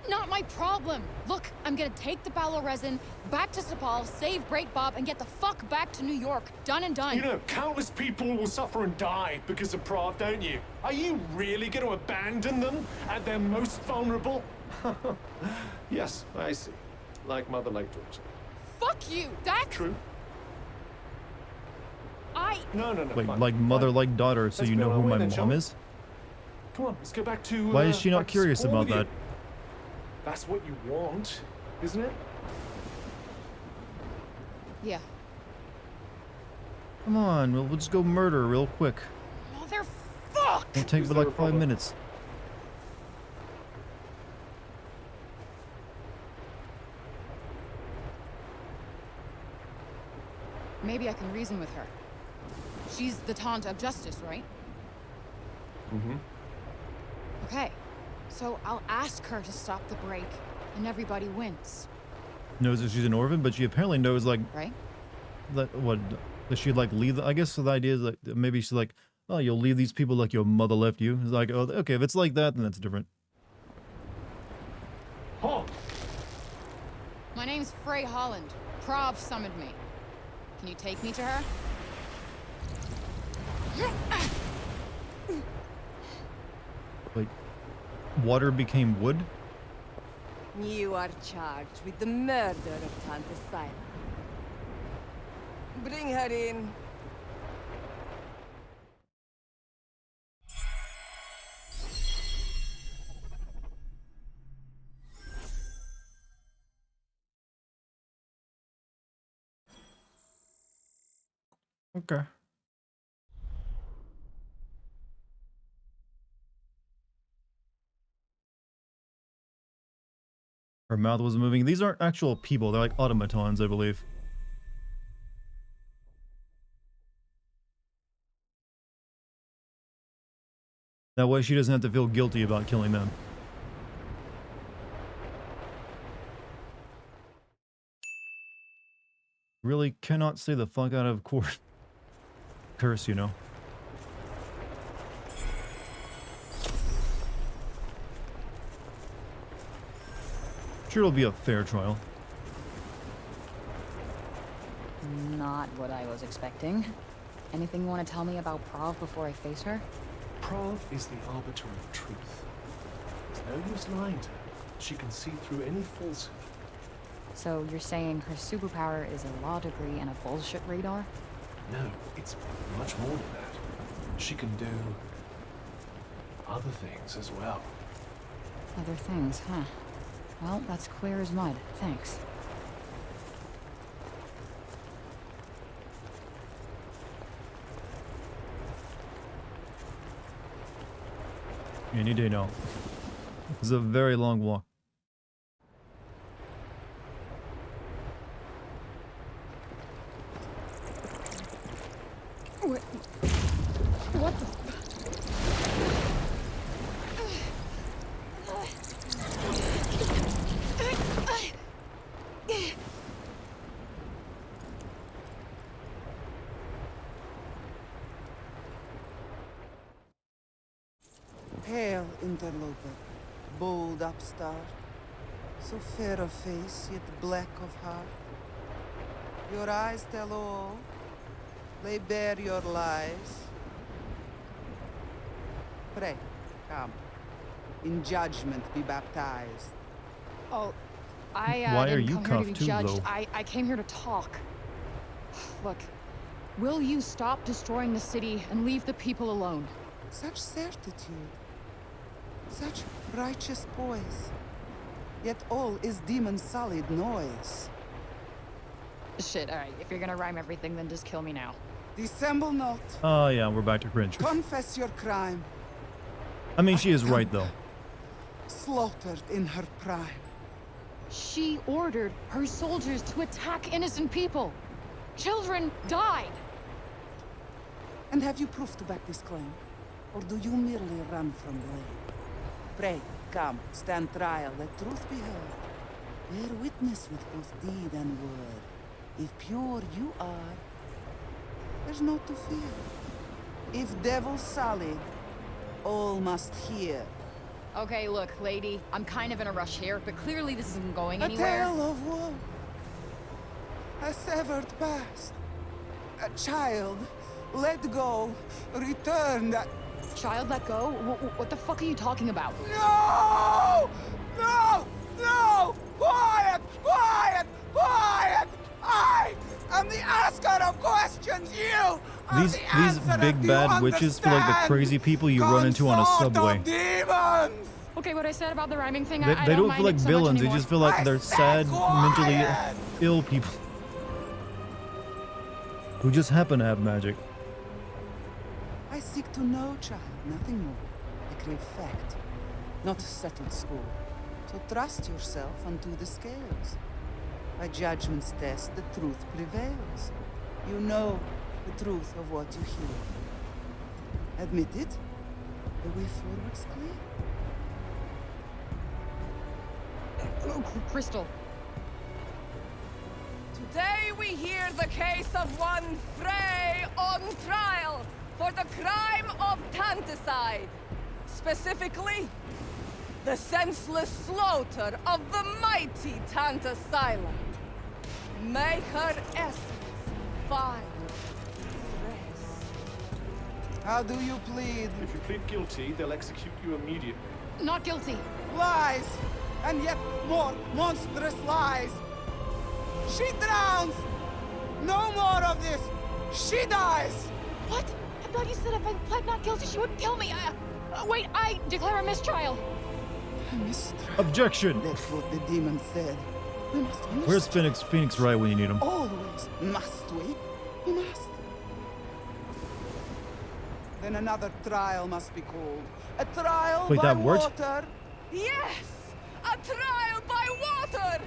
Not my problem. Look, I'm gonna take the Balo resin back to Sepal, save Break Bob, and get the fuck back to New York. Done and done. You know, countless people will suffer and die because of Prav, don't you? Are you really going to abandon them at their most vulnerable? Yes, I see. Like mother, like daughter. Fuck you. That's True? No, Wait, fine. like mother, Fine. like daughter, so Let's you be know on who our way my then, shall mom we? is? Come on, let's go back to... Why is she not back to curious Sepul about with you. that? That's what you want, isn't it? Yeah. Come on, we'll just go murder real quick. Motherfuck! It'll take Is but there like a 5 problem? minutes. Maybe I can reason with her. She's the taunt of justice, right? Mm-hmm. Okay. So I'll ask her to stop the break, and everybody wins. Knows that she's an orphan, but she apparently knows like Right? that that she'd like leave. I guess the idea is like maybe she's like, oh, you'll leave these people like your mother left you. It's like, oh, okay, if it's like that, then that's different. Oh, My name's Frey Holland. Prav summoned me. Can you take me to her? Like, water became wood. You are charged with the murder of Tante Sila. Bring her in. Okay. Her mouth was moving. These aren't actual people. They're like automatons, I believe. That way she doesn't have to feel guilty about killing them. Really cannot say the fuck out of court. Curse, you know. Sure, it'll be a fair trial. Not what I was expecting. Anything you want to tell me about Prav before I face her? Prav is the arbiter of truth. There's no use lying to her. She can see through any falsehood. So you're saying her superpower is a law degree and a bullshit radar? No, it's much more than that. She can do other things as well. Other things, huh? Well, that's clear as mud. Thanks. Any day now. This is a very long walk. What the? Hail, interloper, bold upstart, so fair of face, yet black of heart. Your eyes tell all, lay bare your lies. Pray, come, in judgment be baptized. Oh, I Why are didn't you come here to be cuffed too, judged. though? I came here to talk. Look, will you stop destroying the city and leave the people alone? Such certitude, such righteous poise, yet all is demon-solid noise. Shit, alright, if you're gonna rhyme everything, then just kill me now. Dissemble not, Oh yeah, we're back to cringe. confess your crime, I mean, she is right though. slaughtered in her prime. She ordered her soldiers to attack innocent people. Children died. And have you proof to back this claim? Or do you merely run from blame? Pray, come, stand trial, let truth be heard. Bear witness with both deed and word. If pure you are, There's no to fear. If devils sully, all must hear. Okay, look, lady, I'm kind of in a rush here, but clearly this isn't going A anywhere. tale of woe. A severed past. A child let go, returned. Child let go? What the fuck are you talking about? No! No! No! Quiet! Quiet! Quiet! I am the asker of questions. You are These the answer. big Do bad you witches feel like the understand? crazy people you run into on a Consort subway. of demons! Okay, what I said about the rhyming thing, They, I they don't mind feel like it so much villains, they anymore. just feel like I they're said sad, mentally quiet! ill people. Who just happen to have magic. I seek to know, child, nothing more. I crave fact, not settled score. So trust yourself unto the scales. By judgment's test, the truth prevails. You know the truth of what you hear. Admit it, the way forward's clear. Oh, Crystal. Today we hear the case of one Frey on trial for the crime of tanticide. Specifically, the senseless slaughter of the mighty Tantasila. May her essence find rest. How do you plead? If you plead guilty, they'll execute you immediately. Not guilty. Lies! And yet more monstrous lies! She drowns! No more of this! She dies! What? I thought you said if I pled not guilty, she would kill me. Wait, I declare a mistrial. Mistrust. Objection! That's what the demon said. We must Where's Phoenix? Phoenix right when you need him. always, must we? We must. Then another trial must be called. A trial Wait, by that word? water. Yes! A trial by water!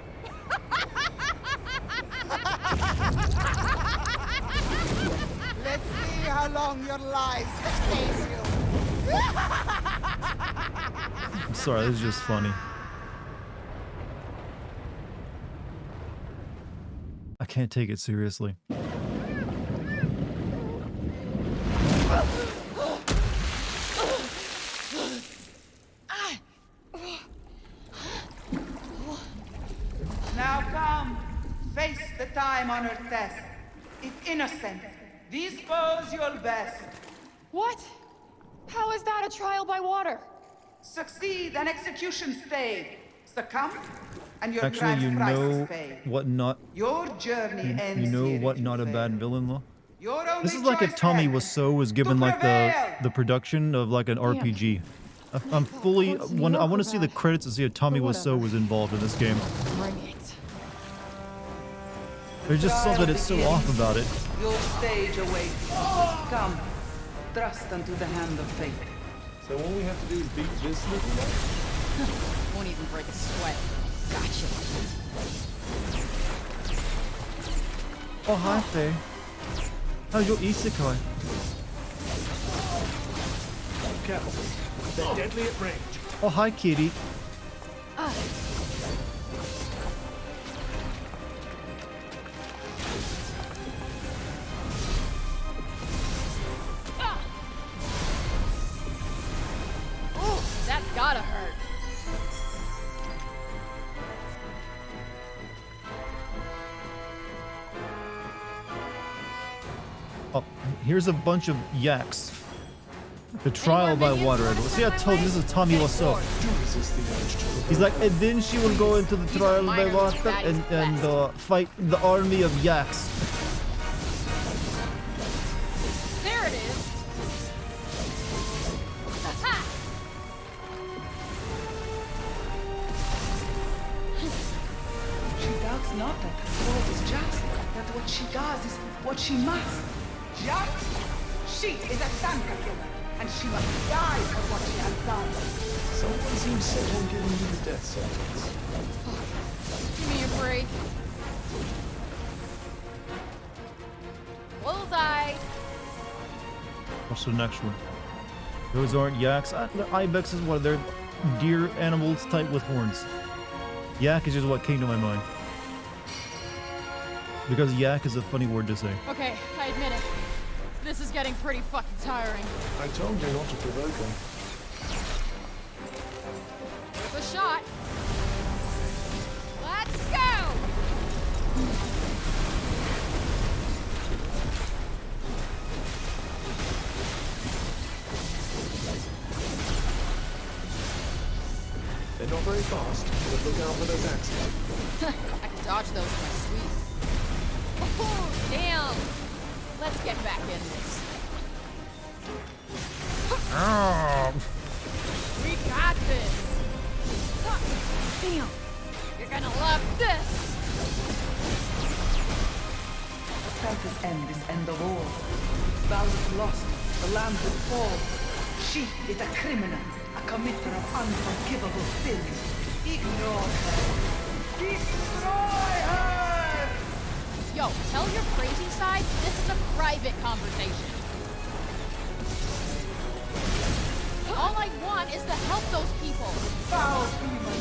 Let's see how long your lies stays you. I'm sorry, this is just funny. I can't take it seriously. Now come, face the time-honored test. If innocent, dispose your best. What? How is that a trial by water? Succeed, an execution stay. Succumb, and your Actually, crime's you price know is paid. what not... Your journey ends You know here what if you not a fail. bad villain, though? Your only This is like if choice Tommy then. Wiseau was given like the production of like an RPG. I'm fully... I want to see the credits to see if Tommy Wiseau was involved in this game. Bring it. There's just something that's so off about it. Your stage awaits. Come, trust unto the hand of fate. So all we have to do is beat this little guy? Won't even break a sweat. Gotcha. Oh, hi, Faye. How's your isekai? Careful. They're deadly at range. Oh, hi, kitty. Oh, that's gotta hurt. Oh, here's a bunch of yaks. The trial by water. See, I told you this is Tommy Wiseau. He's like, and then she will go into the trial by water and fight the army of yaks. There it is. Ha! She doubts not that her thought is just, that what she does is what she must. Just, she is a Sanka killer, and she must die for what she has done. Someone seems set on giving you the death sentence. Give me a break. Bullseye. What's the next one? Those aren't yaks. Ibex is what? They're deer animals type with horns. Yak is just what came to my mind. Because yak is a funny word to say. Okay, I admit it. This is getting pretty fucking tiring. I told you not to provoke him. Give a shot. Let's go! They're not very fast, but look out for those axes. I can dodge those in my sleep. Oh, damn! Let's get back in this. We got this! Damn! You're gonna love this! The Tempest's end is end of all. Val is lost. The land will fall. She is a criminal, a committer of unforgivable sins. Ignore her. Destroy her! Yo, tell your crazy side this is a private conversation. All I want is to help those people. Foul demon!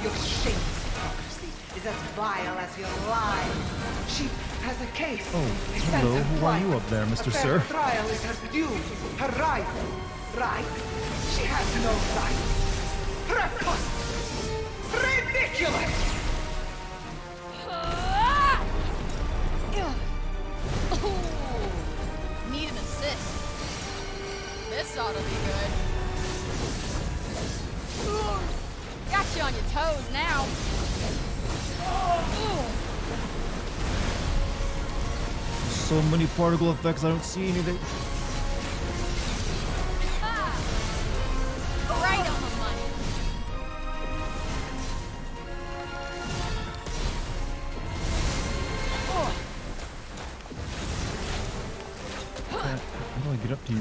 Your shameless hypocrisy is as vile as your lie. She has a case. Oh, They sent hello. her Who are private. you up there, Mr. A fair Sir? trial is her due, her right. Right? She has no right. Preposterous! Ridiculous! Ooh, need an assist. This ought to be good. Ooh, got you on your toes now. So many particle effects, I don't see anything. Right on the money. How do I get up to you?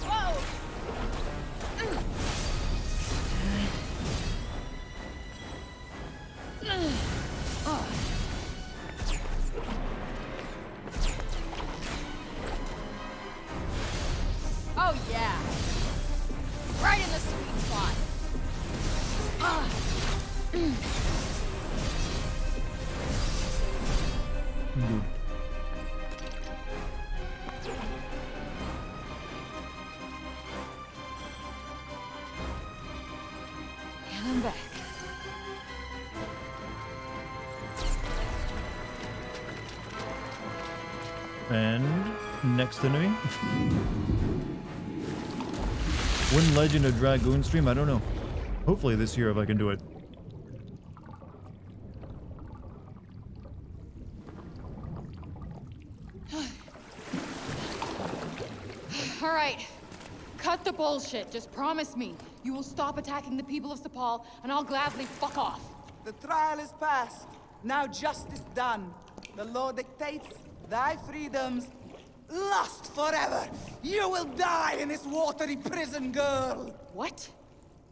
Whoa! Oh yeah. Right in the sweet spot. Good. And I'm back. And next enemy. When Legend of Dragoon stream? I don't know. Hopefully this year if I can do it. All right. Cut the bullshit. Just promise me you will stop attacking the people of Sepal, and I'll gladly fuck off. The trial is past. Now justice done. The law dictates thy freedoms. Lost forever. You will die in this watery prison, girl. What?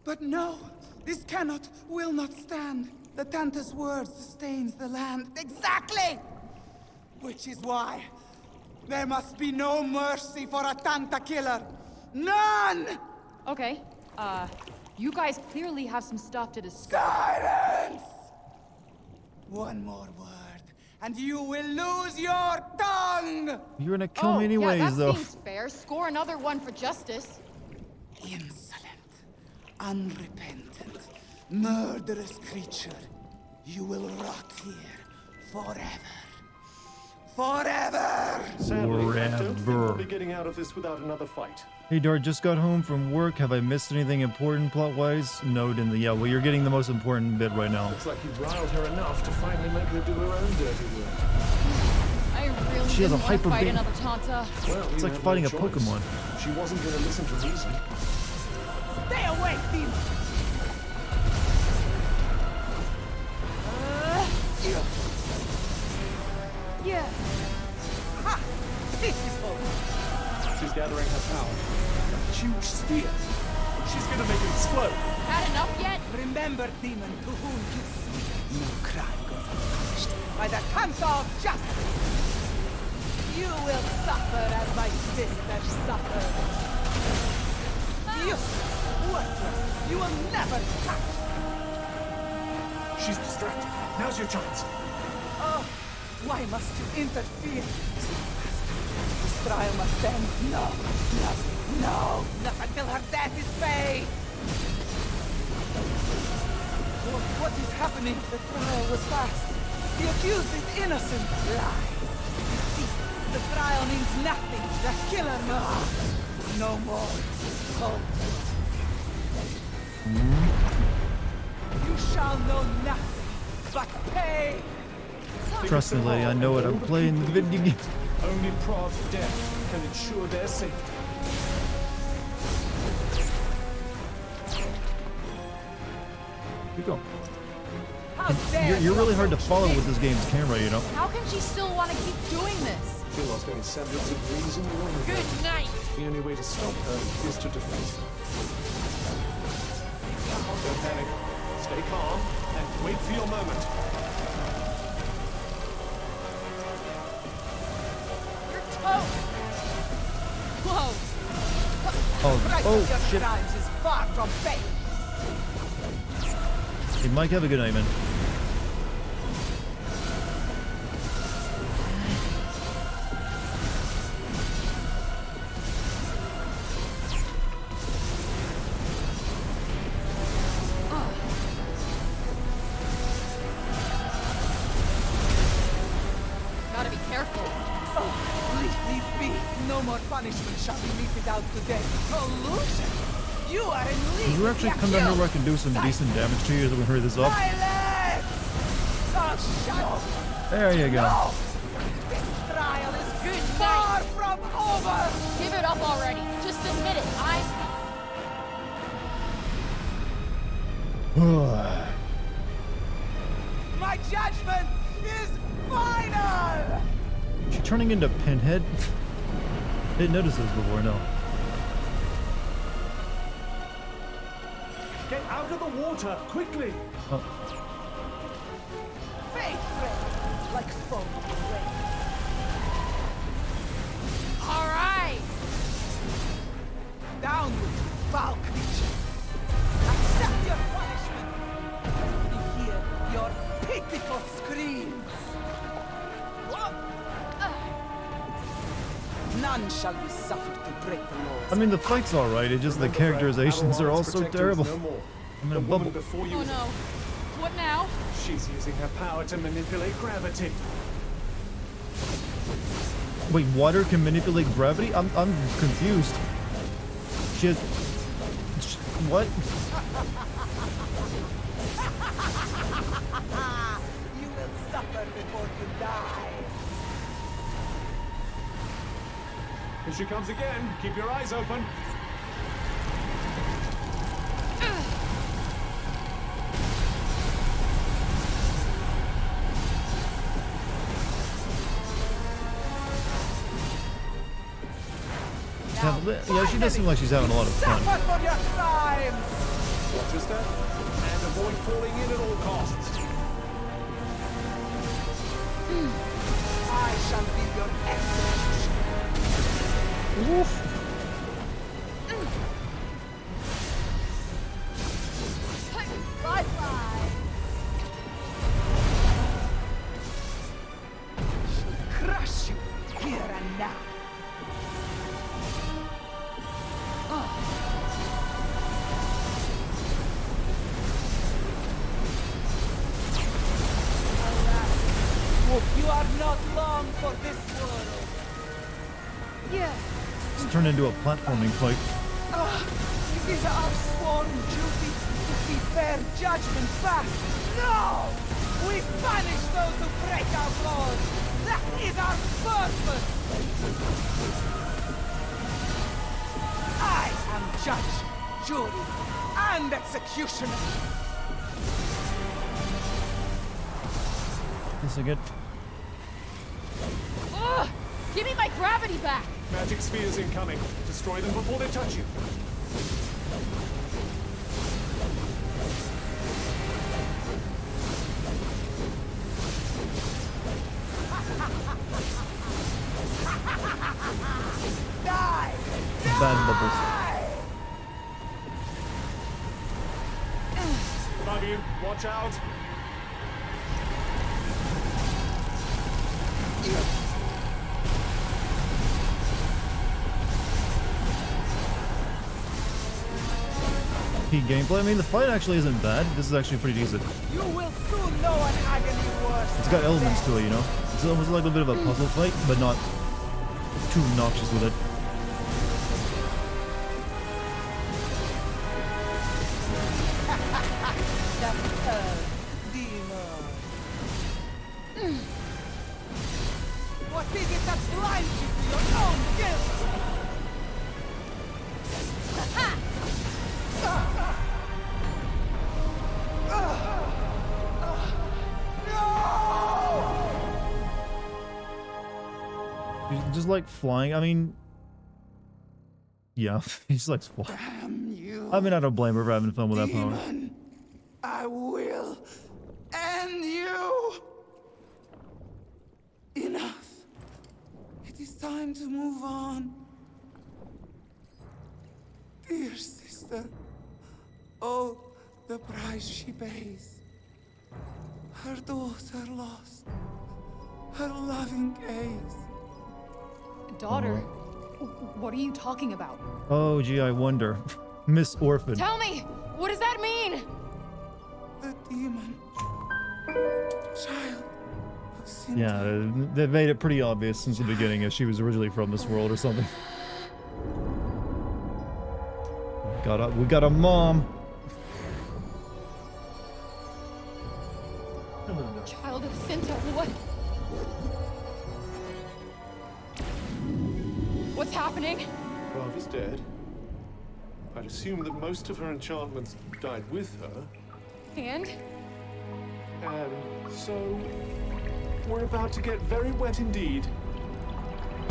But no, this cannot, will not stand. The Tanta's word sustains the land. Exactly! Which is why there must be no mercy for a Tanta killer. None! Okay. You guys clearly have some stuff to discuss. Silence! One more word, and you will lose your tongue! You're gonna kill me anyways, yeah, that though. seems fair. Score another one for justice. Insolent, unrepentant, murderous creature. You will rot here forever. Forever! Sadly, I don't think we'll Forever. be getting out of this without another fight. Hey Dart, just got home from work. Have I missed anything important plot-wise? No, didn't. Yeah, well, you're getting the most important bit right now. Looks like you riled her enough to finally make her do her own dirty work. I really She has a didn't want to hyper fight beam. another Tanta. Well, It's you like had fighting no a choice. Pokemon. She wasn't going to listen to reason. Stay away, demon! Yeah. Ha! Pitiful! She's gathering her power. That huge spear. She's going to make it explode. Had enough yet? Remember, demon, to whom you speak. No crime goes unpunished by the Tanta of justice. You will suffer as my sister suffered. Useless, worthless, you will never touch. She's distracted. Now's your chance. Oh, why must you interfere? This trial must end. No, no, no, not until her death is paid. What is happening? The trial was fast. The accused is innocent. Lie. Deceit. The trial means nothing. The killer knows. No more. Cold. You shall know nothing but pain. Trust me, lady, I know what I'm playing the video game. Only Prav's death can ensure their safety. Keep going. How And dare you're you really hard to approach follow me? with this game's camera, you know? How can she still want to keep doing this? If you lost any semblance of reason long ago, Good night. the only way to stop her is to defeat her. Don't panic. Stay calm and wait for your moment. You're toast. Whoa. Price Oh, of your shit. crimes is far from fake. Hey, Mike, have a good night, man. Gotta be careful. Leave me. No more punishment shall be meted out today. Collusion? You are in league. Can you actually come down here where I can do some decent damage to you as we hurry this up? Silence! Oh, shut up! There you go. No! This trial is Good far night. from over! Give it up already. Just admit it. My judgment is final! She turning into Pinhead? Didn't notice this before, no. Get out of the water, quickly! Fate rain, like foam rain. All right. Down with you, foul creature. Accept your punishment. Let me hear your pitiful screams. None shall be suffered to break the laws. I mean, the fight's alright, it's just the Remember, Fred, characterizations our are all wise so protector is terrible. no more. I'm in a The woman bubble. before you Oh is- no. What now? She's using her power to manipulate gravity. Wait, water can manipulate gravity? I'm confused. She has... What? You will suffer before you die. Here she comes again. Keep your eyes open. Yeah, she does seem like she's having a lot of fun. Suffer for your crimes! Watch your step and avoid falling in at all costs. I shall be your executioner. Bye-bye. Crush you here and now. You are not long for this world. Yeah. It's turned into a platforming fight. It is our sworn duty to see fair judgment fast. No! We punish those who break our laws. That is our purpose. I am judge, jury, and executioner. This again. Ugh! Give me my gravity back. Magic spheres incoming. Destroy them before they touch you. Die! Bad bubbles. Above you. Watch out. peak gameplay. I mean, the fight actually isn't bad. This is actually pretty decent. You will soon know an agony worse. It's got elements to it, you know? It's almost like a bit of a puzzle fight, but not too obnoxious with it. What is it that blinds you to your own guilt? Just like flying. I mean, yeah, he just likes flying. Damn you. I mean, I don't blame her for having fun with that power. Demon, I will end you. Enough. It is time to move on. Dear sister, oh, the price she pays. Her daughter lost. Her loving gaze. Daughter? What are you talking about? Oh, gee, I wonder. Miss Orphan. Tell me! What does that mean? The demon. Child of sin. Yeah, they made it pretty obvious since the beginning if she was originally from this world or something. We got a mom. Child of Sinta, what? What's happening? Prav is dead. I'd assume that most of her enchantments died with her. And? And so, we're about to get very wet indeed.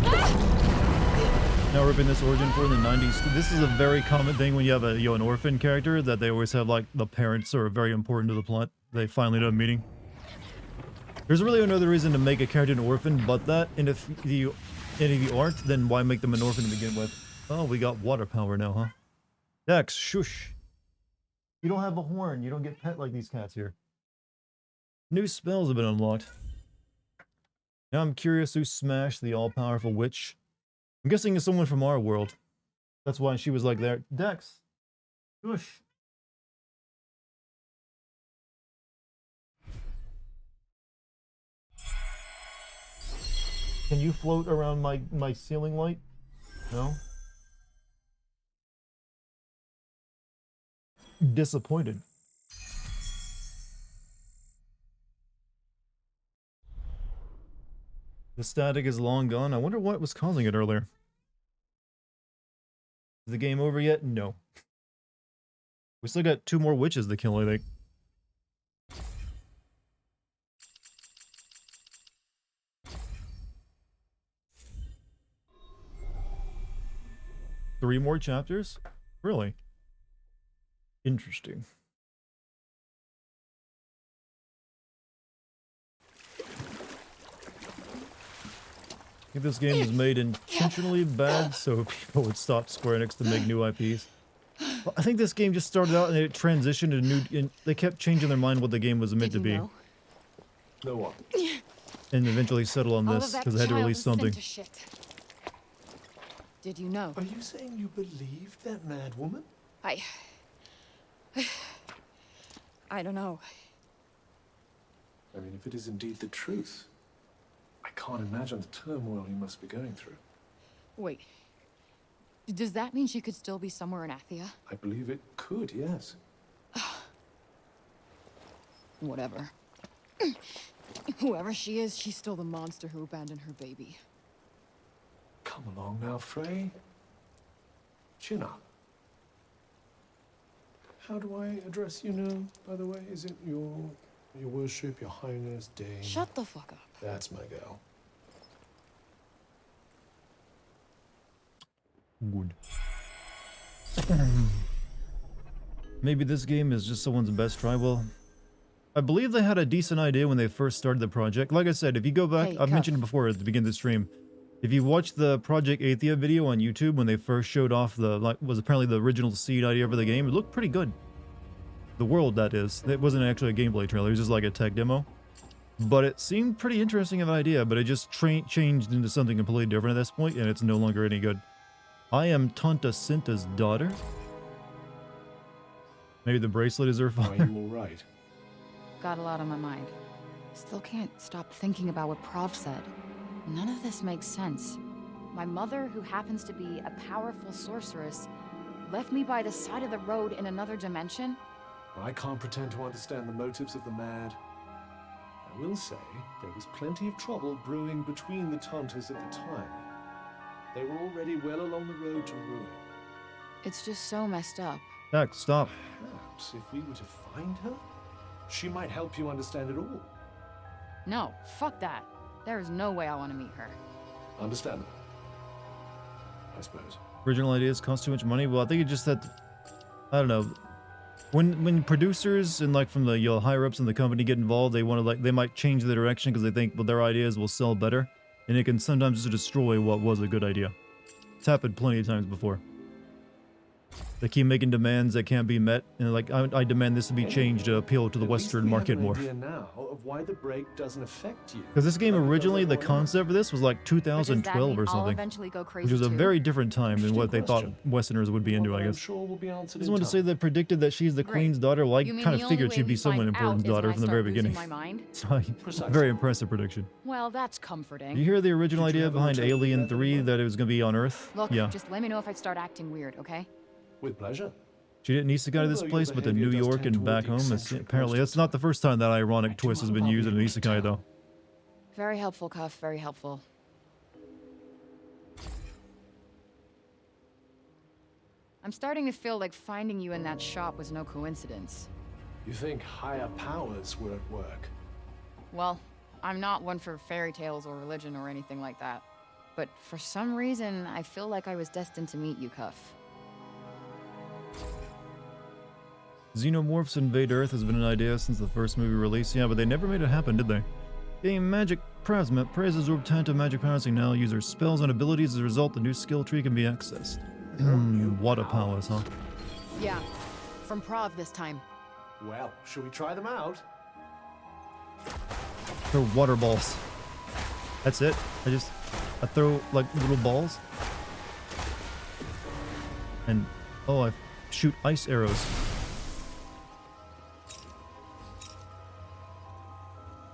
Now ripping this origin for in the 90s. This is a very common thing when you have an orphan character, that they always have like the parents are very important to the plot. They finally end up meeting. There's really no other reason to make a character an orphan but that, and if you aren't, then why make them an orphan to begin with? Oh, we got water power now, huh? Dex, shush. You don't have a horn. You don't get pet like these cats here. New spells have been unlocked. Now I'm curious who smashed the all-powerful witch. I'm guessing it's someone from our world. That's why she was like there. Dex, shush. Can you float around my ceiling light? No? Disappointed. The static is long gone. I wonder what was causing it earlier. Is the game over yet? No. We still got 2 more witches to kill, I think. Three more chapters? Really? Interesting. I think this game was made intentionally bad so people would stop Square Enix to make new IPs. Well, I think this game just started out and it transitioned to new... they kept changing their mind what the game was meant to be. No what? And eventually settled on this because they had to release something. Did you know? Are you saying you believed that mad woman? I don't know. I mean, if it is indeed the truth, I can't imagine the turmoil you must be going through. Wait. Does that mean she could still be somewhere in Athia? I believe it could, yes. Whatever. Whoever she is, she's still the monster who abandoned her baby. Come along now, Frey. Chin up. How do I address you now, by the way? Is it your worship, your highness, Dame? Shut the fuck up. That's my girl. Good. Maybe this game is just someone's best try. Well, I believe they had a decent idea when they first started the project. Like I said, if you go back, Hey, I've mentioned it before at the beginning of the stream. If you watch the Project Athia video on YouTube when they first showed off the, was apparently the original seed idea for the game, it looked pretty good. The world, that is. It wasn't actually a gameplay trailer, it was just like a tech demo. But it seemed pretty interesting of an idea, but it just changed into something completely different at this point, and it's no longer any good. I am Tanta Cinta's daughter. Maybe the bracelet is her Are fault. you all right? Got a lot on my mind. Still can't stop thinking about what Prov said. None of this makes sense. My mother, who happens to be a powerful sorceress, left me by the side of the road in another dimension? I can't pretend to understand the motives of the mad. I will say there was plenty of trouble brewing between the Taunters at the time. They were already well along the road to ruin. It's just so messed up. Jack, stop. Perhaps if we were to find her, she might help you understand it all. No, fuck that. There is no way I want to meet her. Understandable, I suppose. Original ideas cost too much money. Well, I think it just that, I don't know. When producers and like from the higher ups in the company get involved, they want to they might change the direction because they think well their ideas will sell better, and it can sometimes just destroy what was a good idea. It's happened plenty of times before. They keep making demands that can't be met, and like I demand this to be changed to appeal to the Western market more. Idea now of why the break doesn't affect you. Because this game originally, the concept for this was like 2012 or something, which was a very different time than what they thought Westerners would be into, I guess. Sure will be answered I just want to say they predicted that she's the queen's daughter. Well, I kind of figured she'd be someone important's daughter from the very beginning. So, very impressive prediction. Well, that's comforting. Did you hear the original idea behind Alien 3 that it was going to be on Earth? Look, yeah. just let me know if I start acting weird, okay? With pleasure. She didn't isekai to this place, but to New York and back home. Apparently, that's not the first time that ironic twist has been used in an isekai, though. Very helpful, Cuff. Very helpful. I'm starting to feel like finding you in that shop was no coincidence. You think higher powers were at work? Well, I'm not one for fairy tales or religion or anything like that. But for some reason, I feel like I was destined to meet you, Cuff. Xenomorphs invade Earth has been an idea since the first movie release. Yeah, but they never made it happen, did they? Game Magic Plasma praises Orbitanta Magic Powers can now use their spells and abilities. As a result, the new skill tree can be accessed. Water powers, huh? Yeah, from Prov this time. Well, should we try them out? Throw water balls. That's it. I throw like little balls. And, oh, I shoot ice arrows.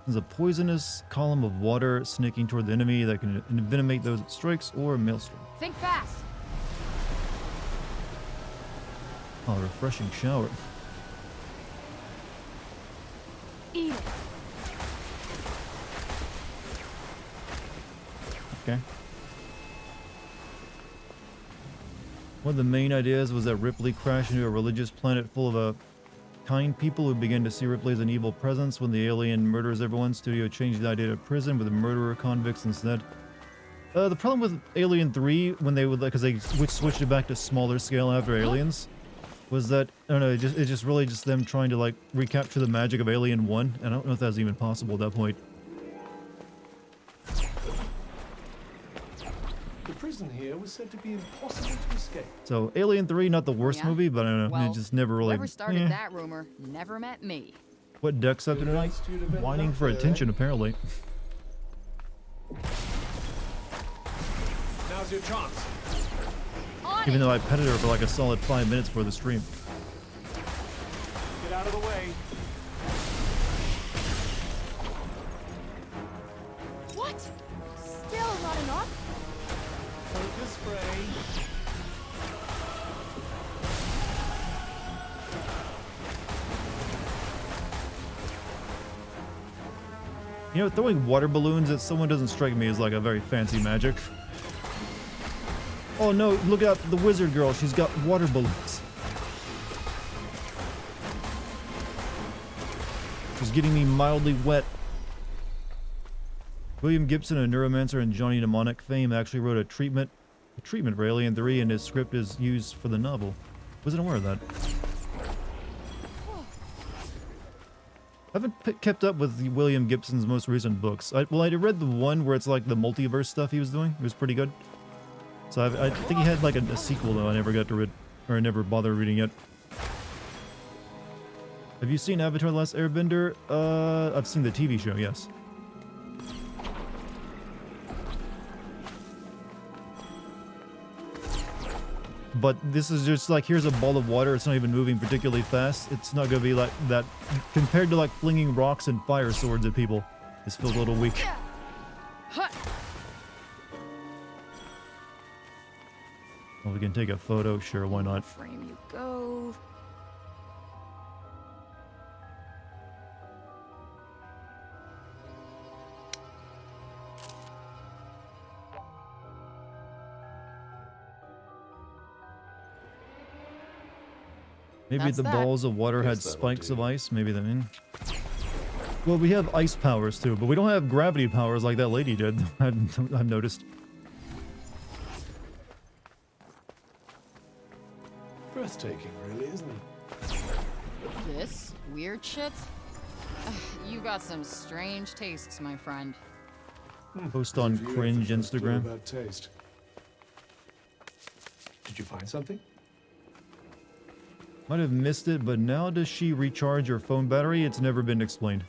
There's a poisonous column of water snaking toward the enemy that can envenomate those it strikes or a maelstrom. Think fast! Oh, refreshing shower. Eat it! Okay. One of the main ideas was that Ripley crashed into a religious planet full of kind people who began to see Ripley as an evil presence. When the alien murders everyone, studio changed the idea to prison with the murderer convicts instead. The problem with Alien 3, when they would, because they switched it back to smaller scale after Aliens, was that, I don't know, it's just really just them trying to like recapture the magic of Alien 1. I don't know if that's even possible at that point. The prison here was said to be impossible to escape. So Alien 3, not the worst movie, but I don't know, Well, it just never really... whoever started that rumor never met me. What Dex up to tonight? Whining for attention, apparently. Now's your chance. Even though I petted her for like a solid 5 minutes for the stream. Get out of the way. What? Still not enough? Focus spray. You know, throwing water balloons at someone doesn't strike me as like a very fancy magic. Oh no, look out, the wizard girl, she's got water balloons. She's getting me mildly wet. William Gibson, a neuromancer and Johnny Mnemonic fame, actually wrote a treatment for Alien 3, and his script is used for the novel. Wasn't aware of that. I haven't kept up with William Gibson's most recent books. I read the one where it's like the multiverse stuff he was doing. It was pretty good. So I think he had like a sequel though I never got to read, or I never bothered reading it. Have you seen Avatar: The Last Airbender? I've seen the TV show, yes. But this is just like, here's a ball of water. It's not even moving particularly fast. It's not going to be like that. Compared to like flinging rocks and fire swords at people, this feels a little weak. Well, we can take a photo. Sure, why not? Frame you go. Maybe That's the that. balls of water had spikes of ice. Maybe that in. Well, we have ice powers too, but we don't have gravity powers like that lady did. I've noticed. Breathtaking, really, isn't it? This weird shit? You got some strange tastes, my friend. Post on Review cringe of the first Instagram. about taste. Did you find something? Might have missed it, but now does she recharge her phone battery? It's never been explained.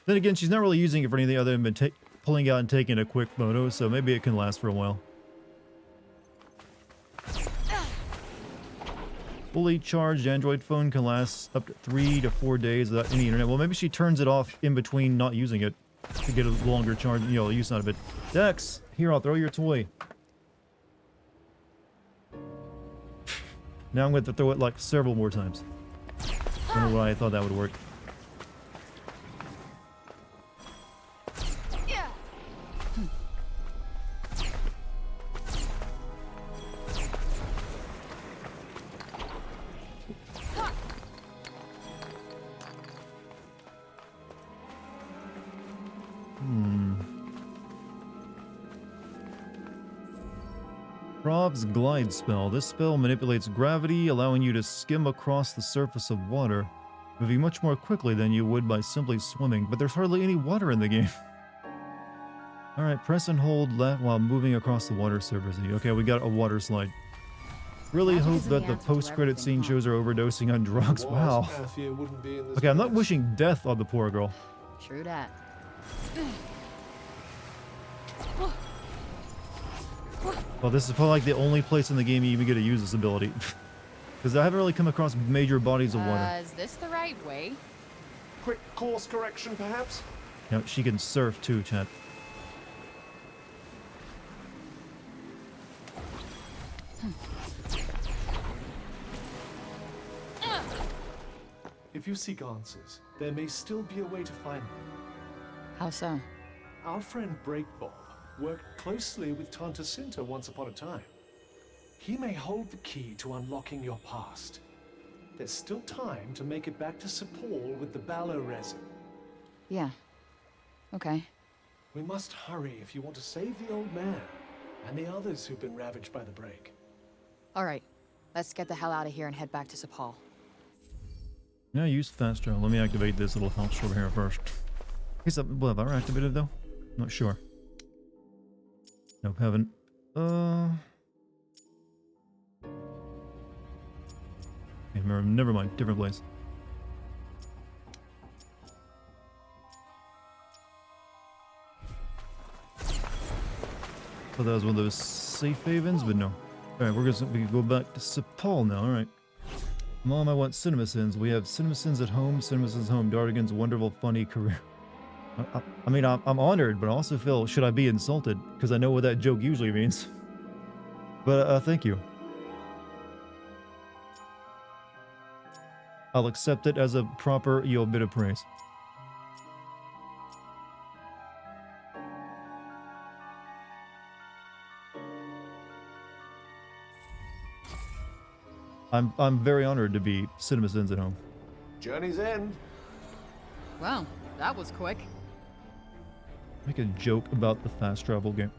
Then again, she's not really using it for anything other than pulling out and taking a quick photo, so maybe it can last for a while. Fully charged Android phone can last up to 3 to 4 days without any internet. Well, maybe she turns it off in between not using it to get a longer charge, use out of it. Dex, here, I'll throw your toy. Now I'm going to throw it like several more times. I don't know why I thought that would work. Prov's glide spell. This spell manipulates gravity, allowing you to skim across the surface of water, moving much more quickly than you would by simply swimming, but there's hardly any water in the game. Alright, press and hold left while moving across the water surface. Okay, we got a water slide. Really Magic hope isn't that the the answer to post-credit everything, scene huh? shows her overdosing on drugs. Wow. Althea wouldn't be in this Okay, I'm not mess. wishing death on the poor girl. True that. Well, this is probably like the only place in the game you even get to use this ability. Because I haven't really come across major bodies of water. Is this the right way? Quick course correction, perhaps? Now, she can surf too, chat. If you seek answers, there may still be a way to find them. How so? Our friend Breakbob worked closely with Tanta Cinta once upon a time. He may hold the key to unlocking your past. There's still time to make it back to Sepal with the Ballo resin. Yeah. Okay. We must hurry if you want to save the old man and the others who've been ravaged by the break. All right. Let's get the hell out of here and head back to Sepal. Yeah, use fast travel. Let me activate this little house over here first. Is that will have I activated though? Not sure. Nope, haven't. Okay, never mind. Different place. Thought that was one of those safe havens, but no. Alright, we can go back to Sepal now, alright. Mom, I want CinemaSins. We have CinemaSins at home, CinemaSins home, Dartigan's wonderful, funny career. I mean, I'm honored, but I also feel, should I be insulted? Because I know what that joke usually means. But, thank you. I'll accept it as a proper, bit of praise. I'm very honored to be CinemaSins at home. Journey's end. Well, that was quick. Make a joke about the fast travel game.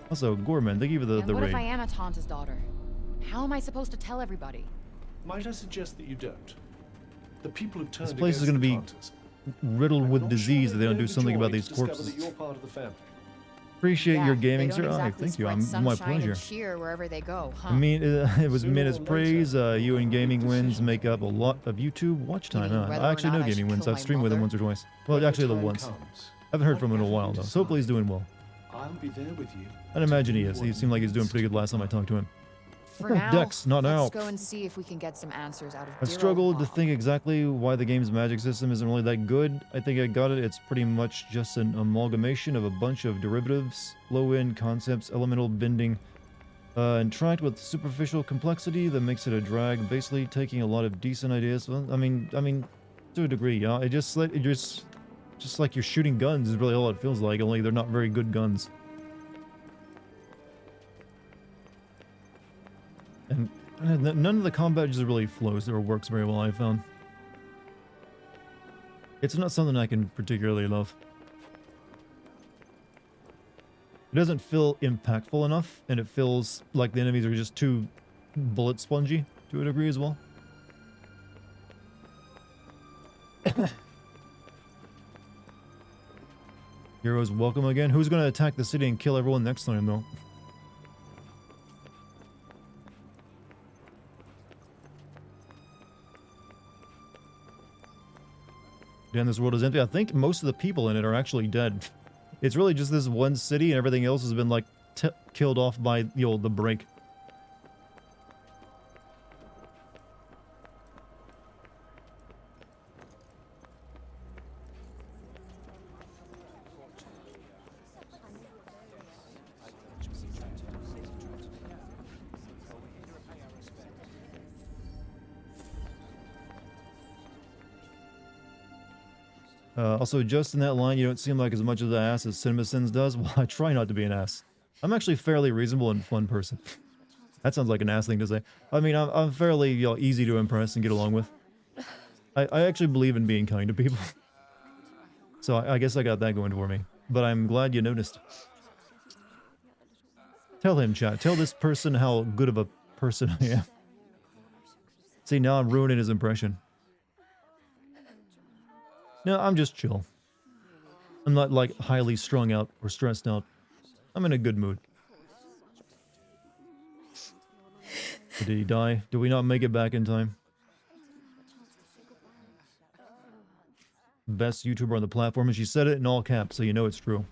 Also, Gorman, thank you for the And what raid. if I am a Tanta's daughter? How am I supposed to tell everybody? Might I suggest that you don't? The people have turned This place is against going to the be Tantas. riddled I'm with not disease sure if they don't they'd do something about overjoyed these to discover corpses. that you're part of the family. Appreciate Yeah, your gaming, they sir. don't Aye, exactly thank you. spread My sunshine pleasure. and cheer wherever they go, huh? I mean, it was Sooner minutes or praise. later, You and gaming big wins decision make to up a be lot of YouTube watch time. mean Huh? whether I or actually not know I gaming should wins. kill I've my streamed with him mother? once or twice. Well, When the actually the time once. comes, I haven't heard from him in a whatever while you though. So hopefully he's decide, doing well. I'll be there with you. I'd imagine he is. He seemed like he was doing pretty good last time I talked to him. For now, Dex, not now. let's go and see if we can get some answers out of I dear old struggled to Mom. think exactly why the game's magic system isn't really that good. I think I got it. It's pretty much just an amalgamation of a bunch of derivatives, low-end concepts, elemental bending, and tracked with superficial complexity that makes it a drag. Basically, taking a lot of decent ideas. Well, I mean, to a degree, yeah. It just like you're shooting guns is really all it feels like. Only they're not very good guns. And none of the combat just really flows or works very well, I found. It's not something I can particularly love. It doesn't feel impactful enough, and it feels like the enemies are just too bullet spongy to a degree as well. Heroes welcome again. Who's going to attack the city and kill everyone next time, though? Damn, this world is empty. I think most of the people in it are actually dead. It's really just this one city, and everything else has been, like, killed off by, the break. Also, just in that line, you don't seem like as much of the ass as CinemaSins does. Well, I try not to be an ass. I'm actually a fairly reasonable and fun person. That sounds like an ass thing to say. I mean, I'm fairly easy to impress and get along with. I actually believe in being kind to people. So I guess I got that going for me. But I'm glad you noticed. Tell him, chat. Tell this person how good of a person I am. See, now I'm ruining his impression. No, I'm just chill. I'm not, like, highly strung out or stressed out. I'm in a good mood. Did he die? Did we not make it back in time? Best YouTuber on the platform, and she said it in all caps, so you know it's true.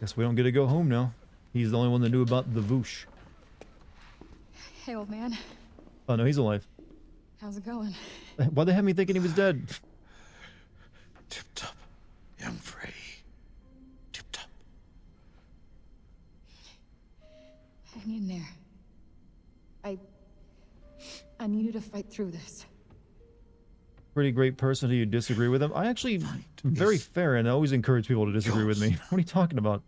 Guess we don't get to go home now. He's the only one that knew about the Voosh. Hey, old man. Oh no, he's alive. How's it going? Why'd they have me thinking he was dead? Tip-top. I'm free. Tip-top. Hang in there. I need you to fight through this. Pretty great person. Do you disagree with him? I actually very fair and I always encourage people to disagree with me. What are you talking about?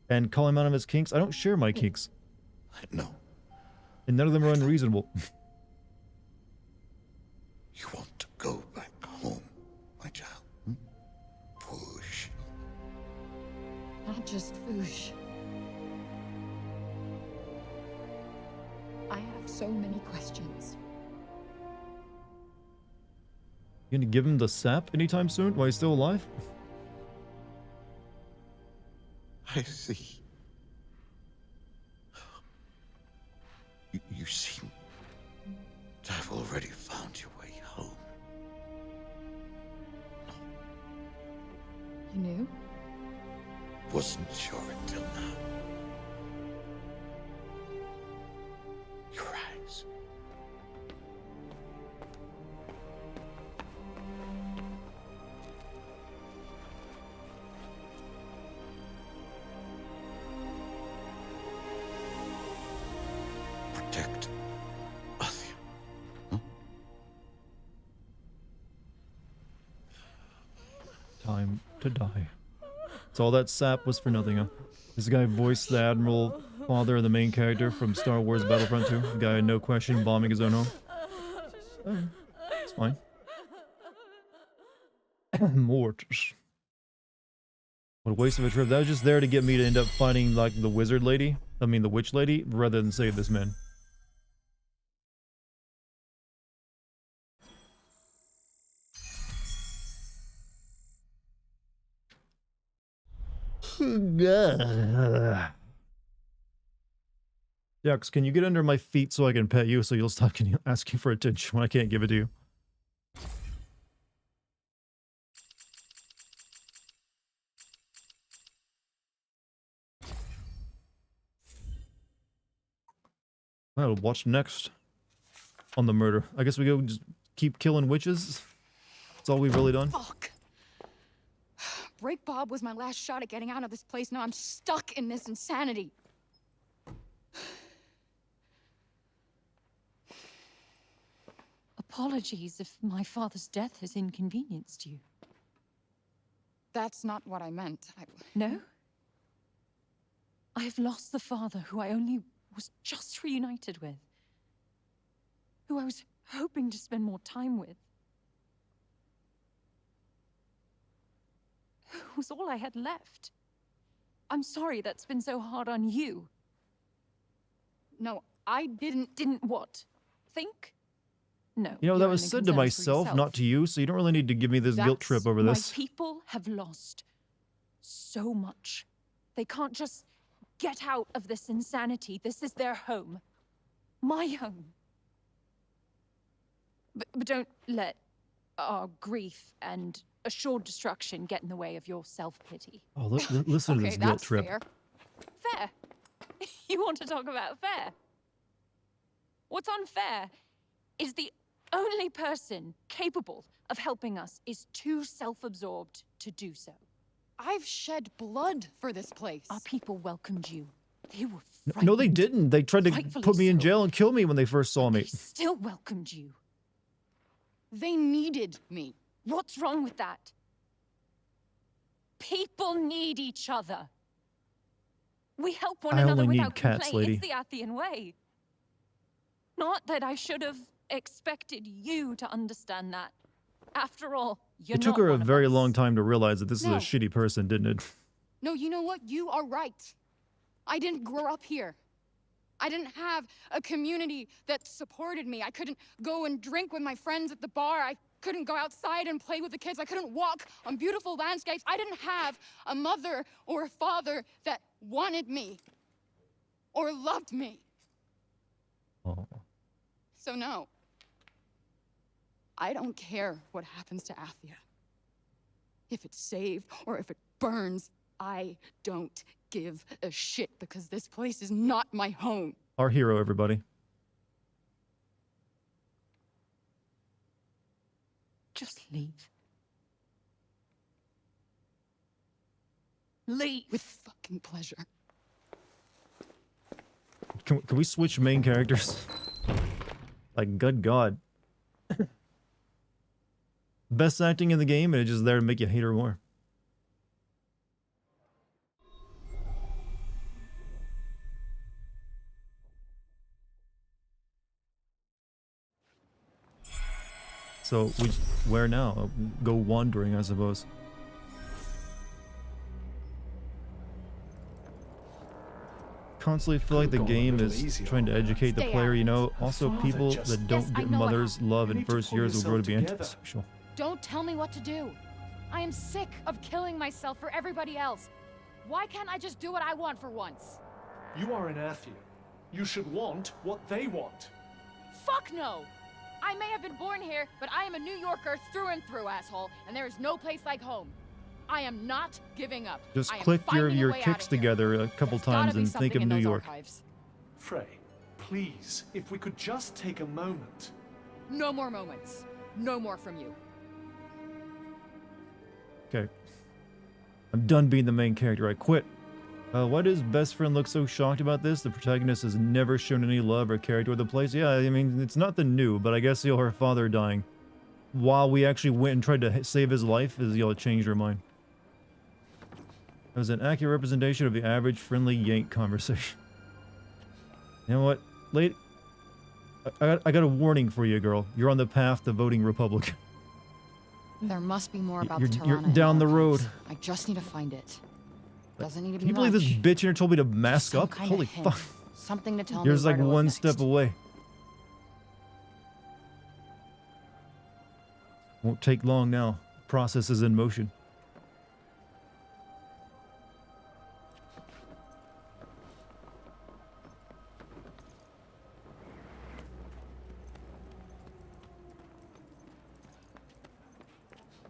And call him out of his kinks? I don't share my kinks. No. And none of them are unreasonable. You want to go back home, my child? Push. Not just Foosh. I have so many questions. You gonna give him the sap anytime soon while he's still alive? I see. You seem to have already found your way home. You knew? Wasn't sure until now. Your eyes. Protect Athia. Huh? Time to die. So all that sap was for nothing, huh? This guy voiced the Admiral Father, the main character from Star Wars Battlefront 2. The guy, no question, bombing his own home. It's fine. Mortis. What a waste of a trip. That was just there to get me to end up fighting, like, the wizard lady. I mean, the witch lady, rather than save this man. Dex, can you get under my feet so I can pet you so you'll stop asking for attention when I can't give it to you? Well, what's next on the murder? I guess we go just keep killing witches. That's all we've really done. Fuck. Break Bob was my last shot at getting out of this place. Now I'm stuck in this insanity. Apologies if my father's death has inconvenienced you. That's not what I meant. No? I have lost the father who I only was just reunited with. Who I was hoping to spend more time with. Who was all I had left. I'm sorry that's been so hard on you. No, I didn't. Didn't what? Think? No. You know, that you're was only said to concerned for myself, yourself. not to you, so you don't really need to give me this guilt trip over this. My people have lost so much. They can't just get out of this insanity. This is their home. My home. But don't let our grief and assured destruction get in the way of your self-pity. Oh, listen to Okay, this guilt that's trip. fair. Fair? You want to talk about fair? What's unfair is the only person capable of helping us is too self-absorbed to do so. I've shed blood for this place. Our people welcomed you. They were No, they frightened. didn't. They tried to Rightfully put me in so. jail and kill me when they first saw They me. still welcomed you. They needed me. What's wrong with that? People need each other. We help one I another only need without cats, complaint. lady. It's the Athian way. Not that I should have expected you to understand that. After all, you're It took not her a one of very us. long time to realize that this No. is a shitty person, didn't it? No, you know what? You are right. I didn't grow up here. I didn't have a community that supported me. I couldn't go and drink with my friends at the bar. I couldn't go outside and play with the kids. I couldn't walk on beautiful landscapes. I didn't have a mother or a father that wanted me or loved me. Oh. So no. I don't care what happens to Athia. If it's saved or if it burns, I don't give a shit because this place is not my home. Our hero, everybody. Just leave. Leave. With fucking pleasure. Can we switch main characters? Like, good God. Best acting in the game, and it's just there to make you hate her more. So, where now? Go wandering, I suppose. Constantly feel like the game is trying to educate the player, you know. Also, people that don't get mothers' love in first years will grow to be antisocial. Don't tell me what to do. I am sick of killing myself for everybody else. Why can't I just do what I want for once? You are an Athian. You should want what they want. Fuck no! I may have been born here, but I am a New Yorker through and through, asshole, and there is no place like home. I am not giving up. Just I am click finding a your way out kicks of here. together a couple There's gotta times be and think of something in New those York. archives. Frey, please, if we could just take a moment. No more moments. No more from you. Okay. I'm done being the main character. I quit. Why does best friend look so shocked about this? The protagonist has never shown any love or care toward the place. Yeah, I mean, it's not the new, but I guess, you know, her father dying while we actually went and tried to save his life is, you know, changed her mind. It was an accurate representation of the average friendly Yank conversation. You know what? I got a warning for you, girl. You're on the path to voting Republican. There must be more about You're the Tirana down the archives. road. I just need to find it. Doesn't need to be Can you believe this much. bitch here told me to mask Some up? kind of Holy hint. fuck. Something to tell Here's me where like to look one next. step away. Won't take long now. Process is in motion.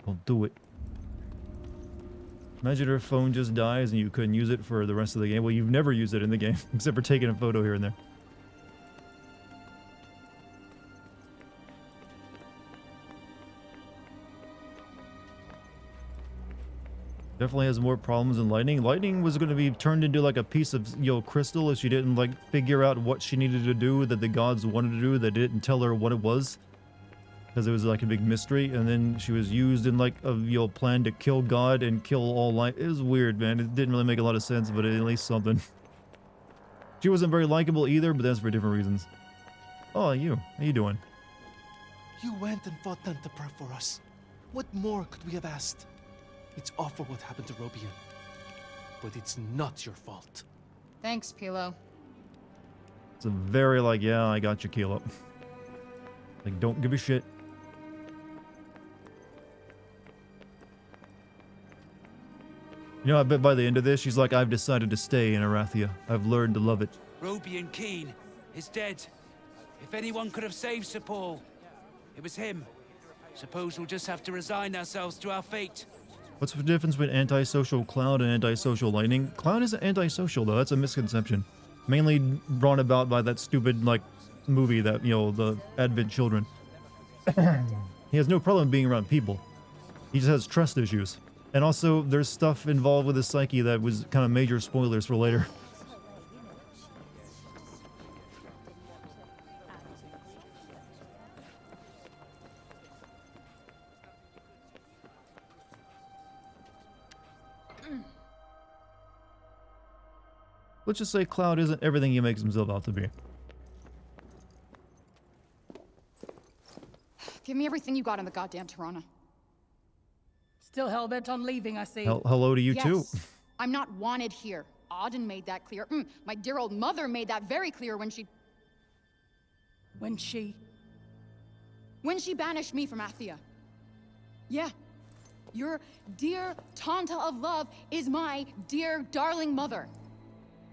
I'll do it. Imagine her phone just dies and you couldn't use it for the rest of the game. Well, you've never used it in the game, except for taking a photo here and there. Definitely has more problems than lightning. Lightning was going to be turned into like a piece of, you know, crystal if she didn't like figure out what she needed to do that the gods wanted to do. They didn't tell her what it was because it was like a big mystery. And then she was used in like a, you know, plan to kill God and kill all life. It was weird, man. It didn't really make a lot of sense, but at least something. She wasn't very likable either, but that's for different reasons. Oh, you. How you doing? You went and fought Tantapra for us. What more could we have asked? It's awful what happened to Robian. But it's not your fault. Thanks, Pilo. It's a very like, yeah, I got you, Kilo. Like, don't give a shit. You know, I bet by the end of this, she's like, I've decided to stay in Arathia. I've learned to love it. Robian Keen is dead. If anyone could have saved Sir Paul, it was him. Suppose we'll just have to resign ourselves to our fate. What's the difference between antisocial Cloud and antisocial Lightning? Cloud isn't antisocial, though. That's a misconception. Mainly brought about by that stupid, like, movie that, you know, the Advent Children. He has no problem being around people. He just has trust issues. And also, there's stuff involved with his psyche that was kind of major spoilers for later. Let's just say Cloud isn't everything he makes himself out to be. Give me everything you got in the goddamn Tirana. Still hell-bent on leaving, I see. Hello to you too. I'm not wanted here. Auden made that clear. My dear old mother made that very clear when she... When she banished me from Athia. Yeah. Your dear Tanta of Love is my dear darling mother.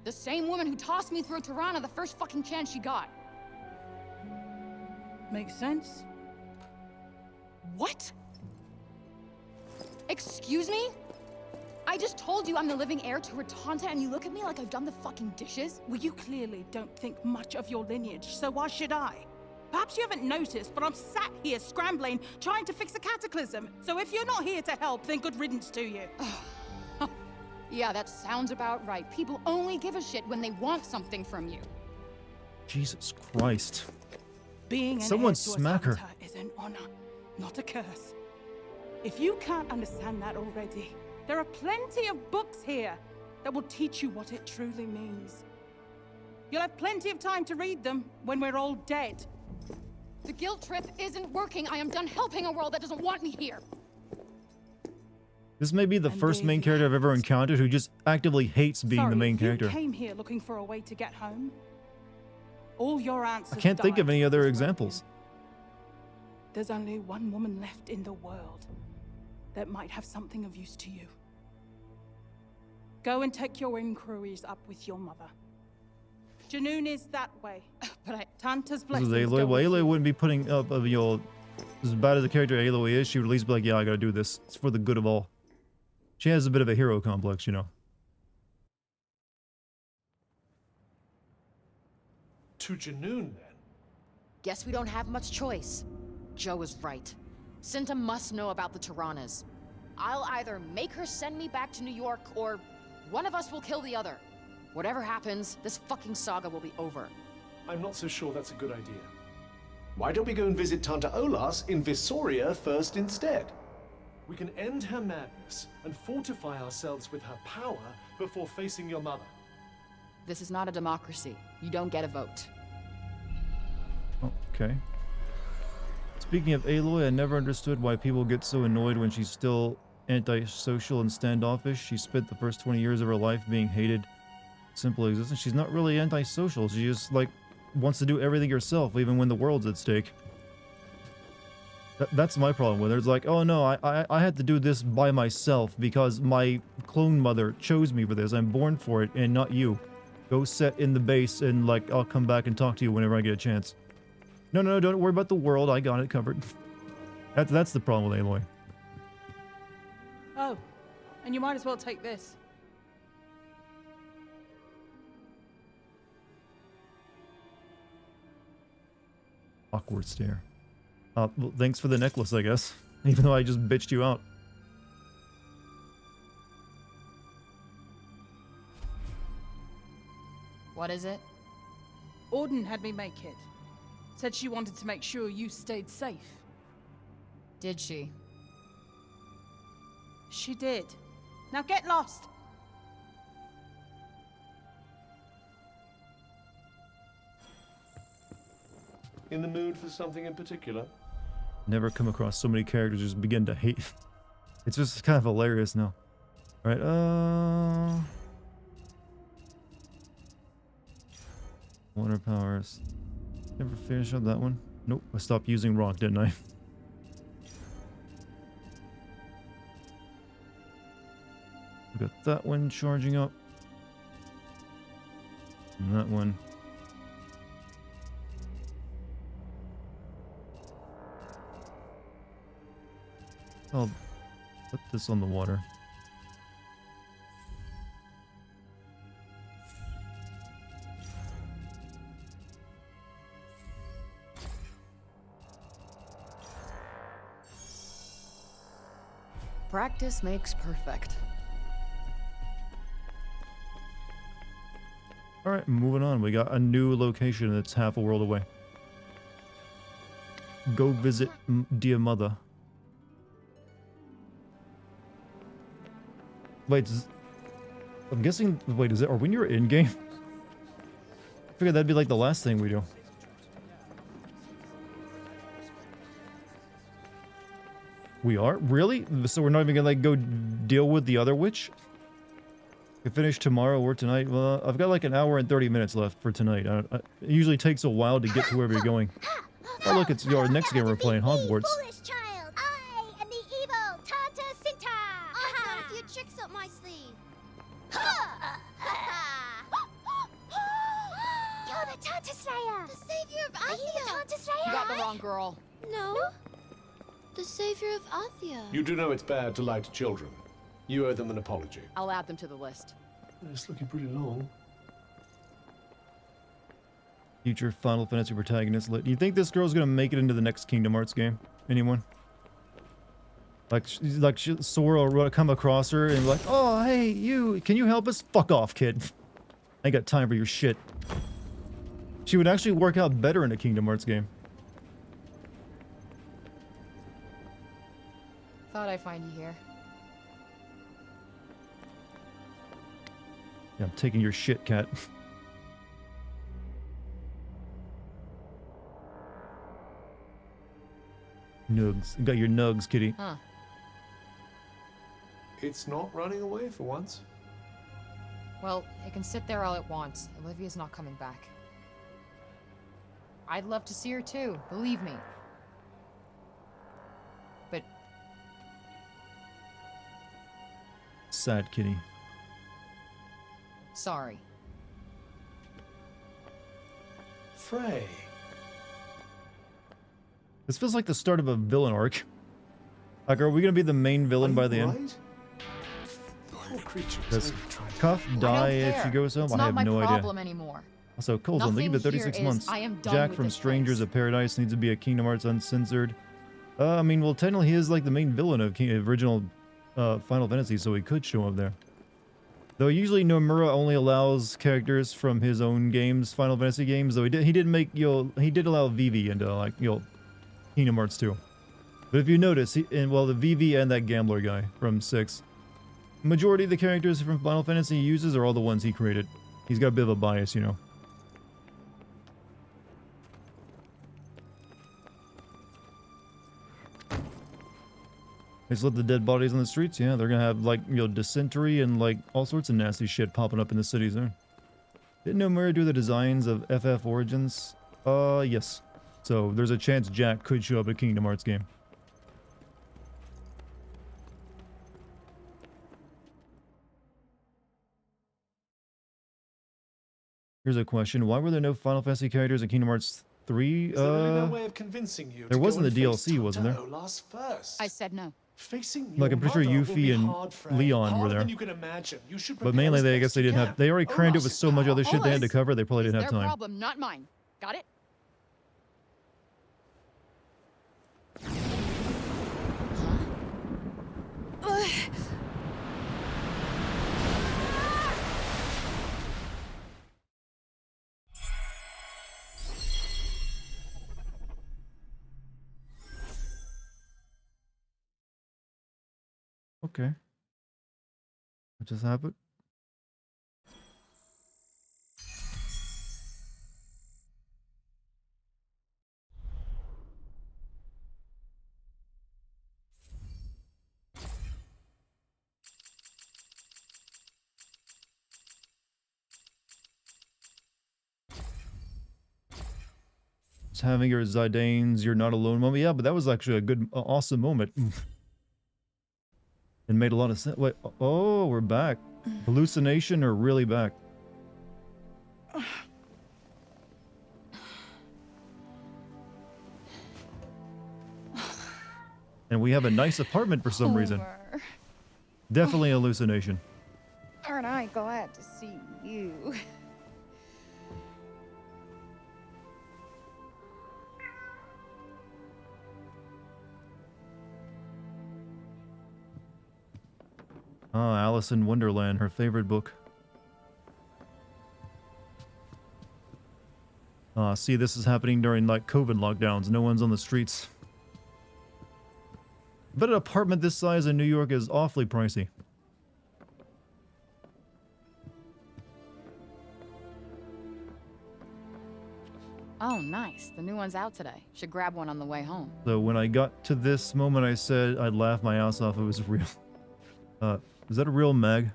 The same woman who tossed me through Tirana the first fucking chance she got. Makes sense. What? Excuse me? I just told you I'm the living heir to her Tanta and you look at me like I've done the fucking dishes? Well, you clearly don't think much of your lineage, so why should I? Perhaps you haven't noticed, but I'm sat here scrambling, trying to fix a cataclysm. So if you're not here to help, then good riddance to you. Yeah, that sounds about right. People only give a shit when they want something from you. Jesus Christ. Being an Someone heir to smack a her. Tanta is an honor, not a curse. If you can't understand that already, there are plenty of books here that will teach you what it truly means. You'll have plenty of time to read them when we're all dead. The guilt trip isn't working. I am done helping a world that doesn't want me here. This may be the first main character I've ever encountered who just actively hates being the main character. You came here looking for a way to get home. All your answers I can't think of any other examples. There's only one woman left in the world that might have something of use to you. Go and take your inquiries up with your mother. Janoon is that way, but Tanta's This blessings is Aloy. go Well, with Aloy you. wouldn't be putting up, you know, as bad as the character Aloy is, she would at least be like, yeah, I gotta do this. It's for the good of all. She has a bit of a hero complex, you know. To Janoon, then? Guess we don't have much choice. Joe is right. Cinta must know about the Tiranas. I'll either make her send me back to New York, or one of us will kill the other. Whatever happens, this fucking saga will be over. I'm not so sure that's a good idea. Why don't we go and visit Tanta Olas in Visoria first instead? We can end her madness and fortify ourselves with her power before facing your mother. This is not a democracy. You don't get a vote. Oh, okay. Speaking of Aloy, I never understood why people get so annoyed when she's still antisocial and standoffish. She spent the first 20 years of her life being hated. Simple existence. She's not really antisocial. She just, like, wants to do everything herself, even when the world's at stake. That's my problem with her. It's like, oh no, I had to do this by myself because my clone mother chose me for this. I'm born for it, and not you. Go set in the base, and, like, I'll come back and talk to you whenever I get a chance. No, no, don't worry about the world. I got it covered. That's the problem with Aloy. Oh, and you might as well take this. Awkward stare. Well, thanks for the necklace, I guess. Even though I just bitched you out. What is it? Auden had me make it. Said she wanted to make sure you stayed safe. Did she? She did. Now get lost! In the mood for something in particular? Never come across so many characters just begin to hate. It's just kind of hilarious now. Alright, water powers. Never finished up that one. Nope, I stopped using rock, didn't I? We got that one charging up. And that one. I'll put this on the water. Practice makes perfect. Alright, moving on. We got a new location that's half a world away. Go visit dear mother. Wait, I'm guessing... Wait, is it... Are we near in-game? I figured that'd be like the last thing we do. We are? Really? So we're not even gonna, like, go deal with the other witch? We finish tomorrow or tonight? Well, I've got like an hour and 30 minutes left for tonight. It usually takes a while to get to where we're going. Oh look, it's your next game we're playing, Hogwarts. Foolish child! I am the evil Tanta Cinta! I've got a few tricks up my sleeve. You're the Tanta Slayer! The savior of Athia! Are you the Tanta Slayer? You got the wrong girl. No. The savior of Athia. You do know it's bad to lie to children. You owe them an apology. I'll add them to the list. It's looking pretty long. Future Final Fantasy protagonist lit. You think this girl's gonna make it into the next Kingdom Hearts game? Anyone? Like Sora will come across her and be like, oh, hey, you, can you help us? Fuck off, kid. I ain't got time for your shit. She would actually work out better in a Kingdom Hearts game. Thought I'd find you here. Yeah, I'm taking your shit, cat. Nugs. You got your nugs, kitty. Huh. It's not running away for once. Well, it can sit there all it wants. Olivia's not coming back. I'd love to see her too, believe me. But... Sad kitty. sorry. Frey. This feels like the start of a villain arc. Like, are we gonna be the main villain by the end? Does Cuff die if she goes home? I have no idea. Anymore. Also, Cole's on leave at 36 months. Jack from Strangers of Paradise needs to be a Kingdom Hearts Uncensored. I mean, well, technically he is like the main villain of original Final Fantasy, so he could show up there. Though usually Nomura only allows characters from his own games, Final Fantasy games. Though he did make he did allow Vivi into like Kingdom Hearts 2. But if you notice, the Vivi and that gambler guy from 6, majority of the characters from Final Fantasy he uses are all the ones he created. He's got a bit of a bias, you know. They just let the dead bodies on the streets. Yeah, they're gonna have like dysentery and like all sorts of nasty shit popping up in the city soon. Didn't Nomura do the designs of FF Origins? Yes. So there's a chance Jack could show up at a Kingdom Hearts game. Here's a question: why were there no Final Fantasy characters in Kingdom Hearts 3? Is there really no way of convincing you there to wasn't go the and face DLC, wasn't there? Totoro last first? I said no. Facing Like, I'm pretty sure your mother will be Yuffie and hard, Frey. Leon were Harder there. than you can imagine. You should But prepare mainly, as I best guess they you didn't can. have. They already crammed it with so much other shit they had to cover. They probably didn't have Their time. problem, not mine. Got it? Okay. What just happened? It's having your Zidane's "You're Not Alone" moment. Yeah, but that was actually a good, awesome moment. It made a lot of sense. Wait, oh, we're back. Hallucination or really back? And we have a nice apartment for some reason. Definitely hallucination. Aren't I glad to see you? Ah, Alice in Wonderland, her favorite book. See, this is happening during, like, COVID lockdowns. No one's on the streets. But an apartment this size in New York is awfully pricey. Oh, nice. The new one's out today. Should grab one on the way home. So when I got to this moment, I said I'd laugh my ass off if it was real. Is that a real mag?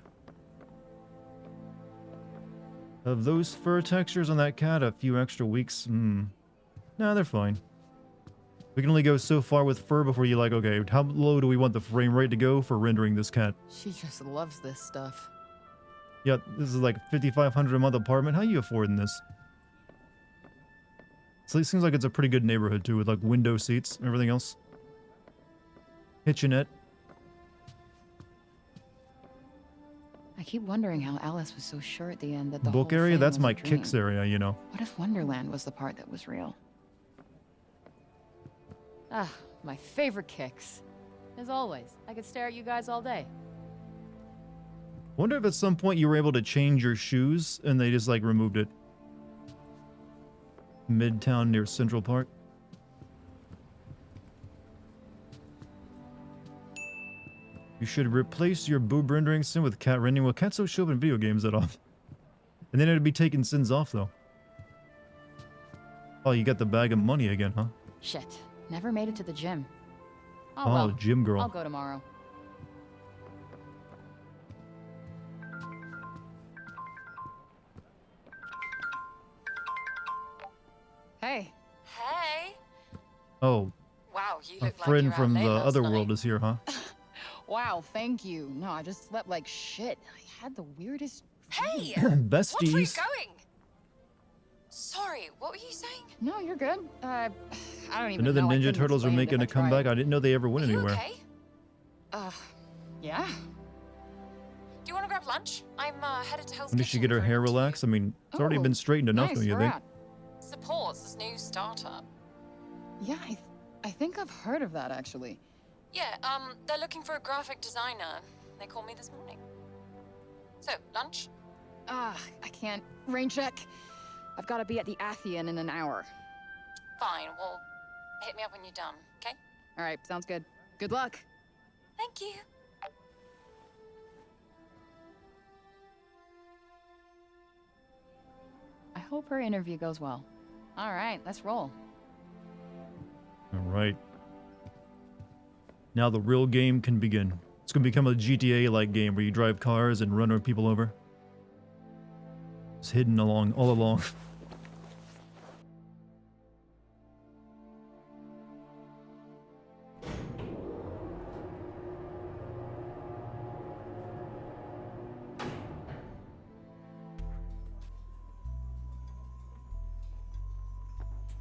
Of those fur textures on that cat, a few extra weeks, nah, they're fine. We can only go so far with fur before you're like, okay, how low do we want the frame rate to go for rendering this cat? She just loves this stuff. Yeah, this is like $5,500 a month apartment. How are you affording this? So it seems like it's a pretty good neighborhood too, with like window seats and everything else. Kitchenette. I keep wondering how Alice was so sure at the end that the Book whole area? thing That's was a my dream. kicks area, you know. What if Wonderland was the part that was real? Ah, my favorite kicks. As always, I could stare at you guys all day. Wonder if at some point you were able to change your shoes and they just like removed it. Midtown near Central Park. You should replace your boob rendering sin with cat rendering. Well, cats don't show up in video games that often. And then it'd be taking sins off though. Oh, you got the bag of money again, huh? Shit, never made it to the gym. Oh, well, gym girl. I'll go tomorrow. Hey. Hey. Oh, Wow, you a look like friend you were from out the late last other night. world is here, huh? Wow, thank you. No, I just slept like shit. I had the weirdest. Hey! Besties. Watch where you're going! Sorry, what were you saying? No, you're good. I don't even I know the know. I Ninja couldn't Turtles are explain it making if a I tried. comeback. I didn't know they ever went Are you anywhere. okay? Yeah. Do you want to grab lunch? I'm headed to Hell's When did she Kitchen get her for an hair interview. relaxed? I mean, it's already Oh, been straightened enough, nice, don't you where think? at? Supports this new startup. Yeah, I think I've heard of that actually. Yeah, they're looking for a graphic designer. They called me this morning. So, lunch? I can't. Rain check. I've got to be at the Athian in an hour. Fine, well, hit me up when you're done, okay? All right, sounds good. Good luck. Thank you. I hope her interview goes well. All right, let's roll. All right. Now the real game can begin. It's going to become a GTA-like game where you drive cars and run people over. It's hidden all along.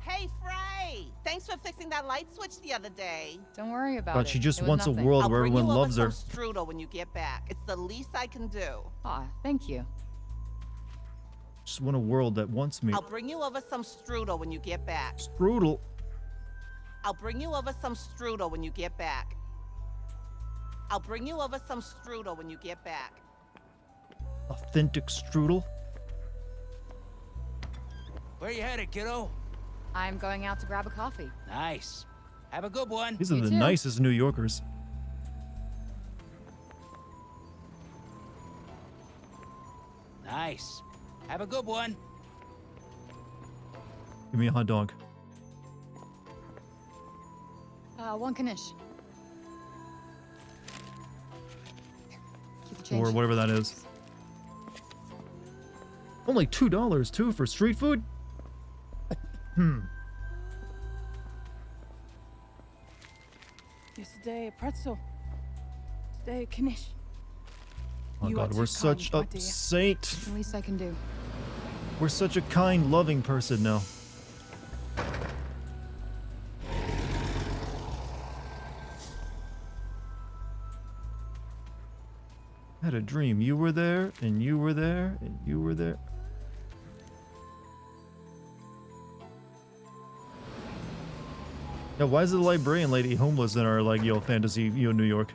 Hey, Frey! Thanks for fixing that light switch the other day. Don't worry about God, it. she just It was wants a nothing. world I'll where bring everyone you loves over her. some strudel when you get back. It's the least I can do. Aw, thank you. Just want a world that wants me. I'll bring you over some strudel when you get back. Strudel. I'll bring you over some strudel when you get back. I'll bring you over some strudel when you get back. Authentic strudel. Where you headed, kiddo? I'm going out to grab a coffee. Nice. Have a good one. These are You the too. nicest New Yorkers. Nice. Have a good one. Give me a hot dog. One Kanish. Keep the change. Or whatever that is. Only $2 too for street food? Yesterday a pretzel. Today a Kanish. Oh You god, are we're too such kind, a my dear. saint. The least I can do. We're such a kind, loving person now. I had a dream. You were there, and you were there, and you were there. Yeah, why is the librarian lady homeless in our, like, fantasy, New York?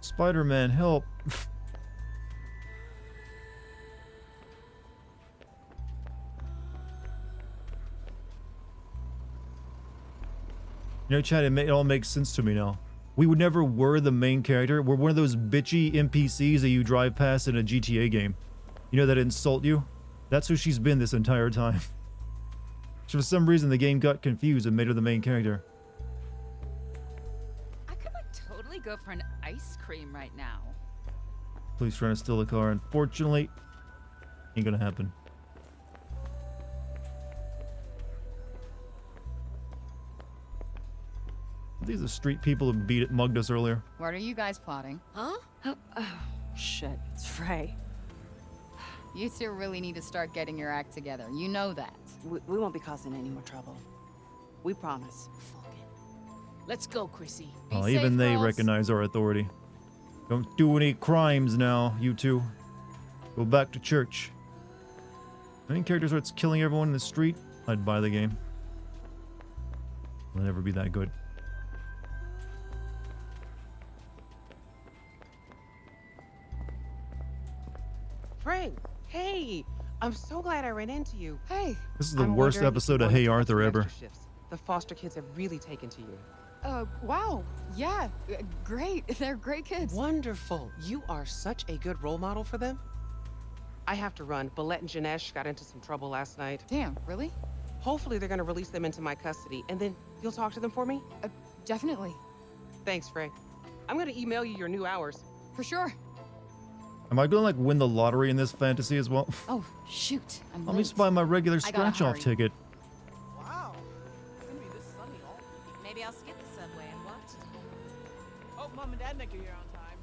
Spider-Man, help. You know, Chad, it all makes sense to me now. We would never were the main character. We're one of those bitchy NPCs that you drive past in a GTA game. You know, that insult you? That's who she's been this entire time. For some reason, the game got confused and made her the main character. I could like totally go for an ice cream right now. Police trying to steal the car. Unfortunately, ain't gonna happen. These are street people who mugged us earlier. What are you guys plotting? Huh? Oh, shit. It's Frey. You two really need to start getting your act together. You know that. We won't be causing any more trouble. We promise. Let's go, Chrissy. Be Oh, even safe, they girls. recognize our authority. Don't do any crimes now, you two. Go back to church. Main character starts killing everyone in the street, I'd buy the game. It'll never be that good. Frank, hey! I'm so glad I ran into you. Hey. This is the I'm worst wondering if episode you of wanted Hey to cut Arthur some ever. extra shifts. The foster kids have really taken to you. Wow. Yeah. Great. They're great kids. Wonderful. You are such a good role model for them. I have to run. Balette and Janesh got into some trouble last night. Damn, really? Hopefully they're going to release them into my custody, and then you'll talk to them for me? Definitely. Thanks, Frey. I'm going to email you your new hours. For sure. Am I gonna like win the lottery in this fantasy as well? Oh, shoot. I'm Let me late. just buy my regular I gotta scratch-off hurry. ticket. Wow. It's gonna be this sunny all week. Maybe I'll skip the subway and watch. Hope Mom and Dad make it here on time.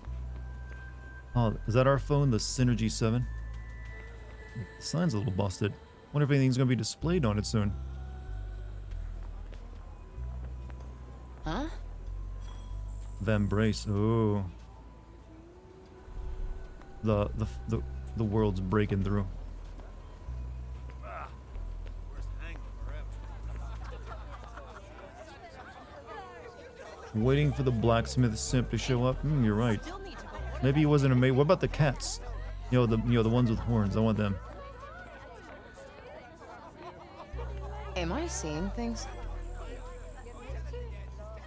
Oh, is that our phone, the Synergy 7? The sign's a little busted. Wonder if anything's gonna be displayed on it soon. Huh? Vambrace. Oh. The world's breaking through. Waiting for the blacksmith simp to show up. You're right. Maybe he wasn't a mate. What about the cats? The ones with horns. I want them. Am I seeing things?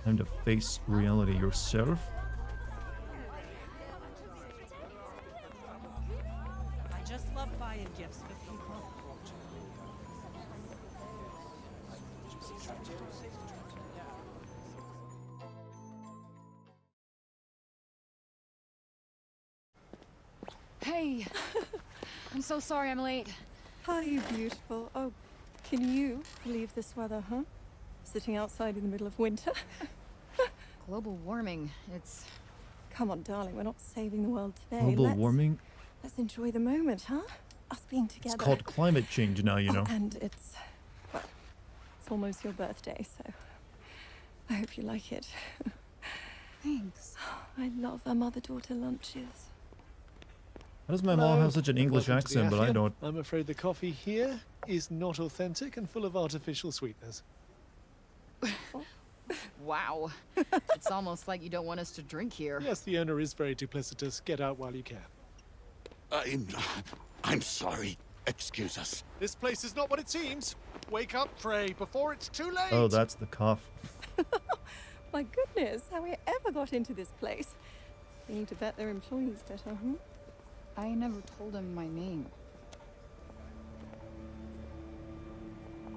Time to face reality yourself. I just love buying gifts for people. Hey. I'm so sorry I'm late. Hi, you beautiful. Oh, can you believe this weather, huh? Sitting outside in the middle of winter. Global warming. It's... Come on, darling. We're not saving the world today. Global warming? Let's enjoy the moment, huh? Us being together. It's called climate change now, you know. Oh, and it's almost your birthday, so I hope you like it. Thanks. I love our mother-daughter lunches. How does my mom have such an English Welcome to the accent, but I Affian. don't? I'm afraid the coffee here is not authentic and full of artificial sweeteners. Wow. It's almost like you don't want us to drink here. Yes, the owner is very duplicitous. Get out while you can. I'm sorry. excuse us. This place is not what it seems. Wake up, Frey, before it's too late. Oh, that's the cough. My goodness, how we ever got into this place. They need to vet their employees better, huh? I never told him my name.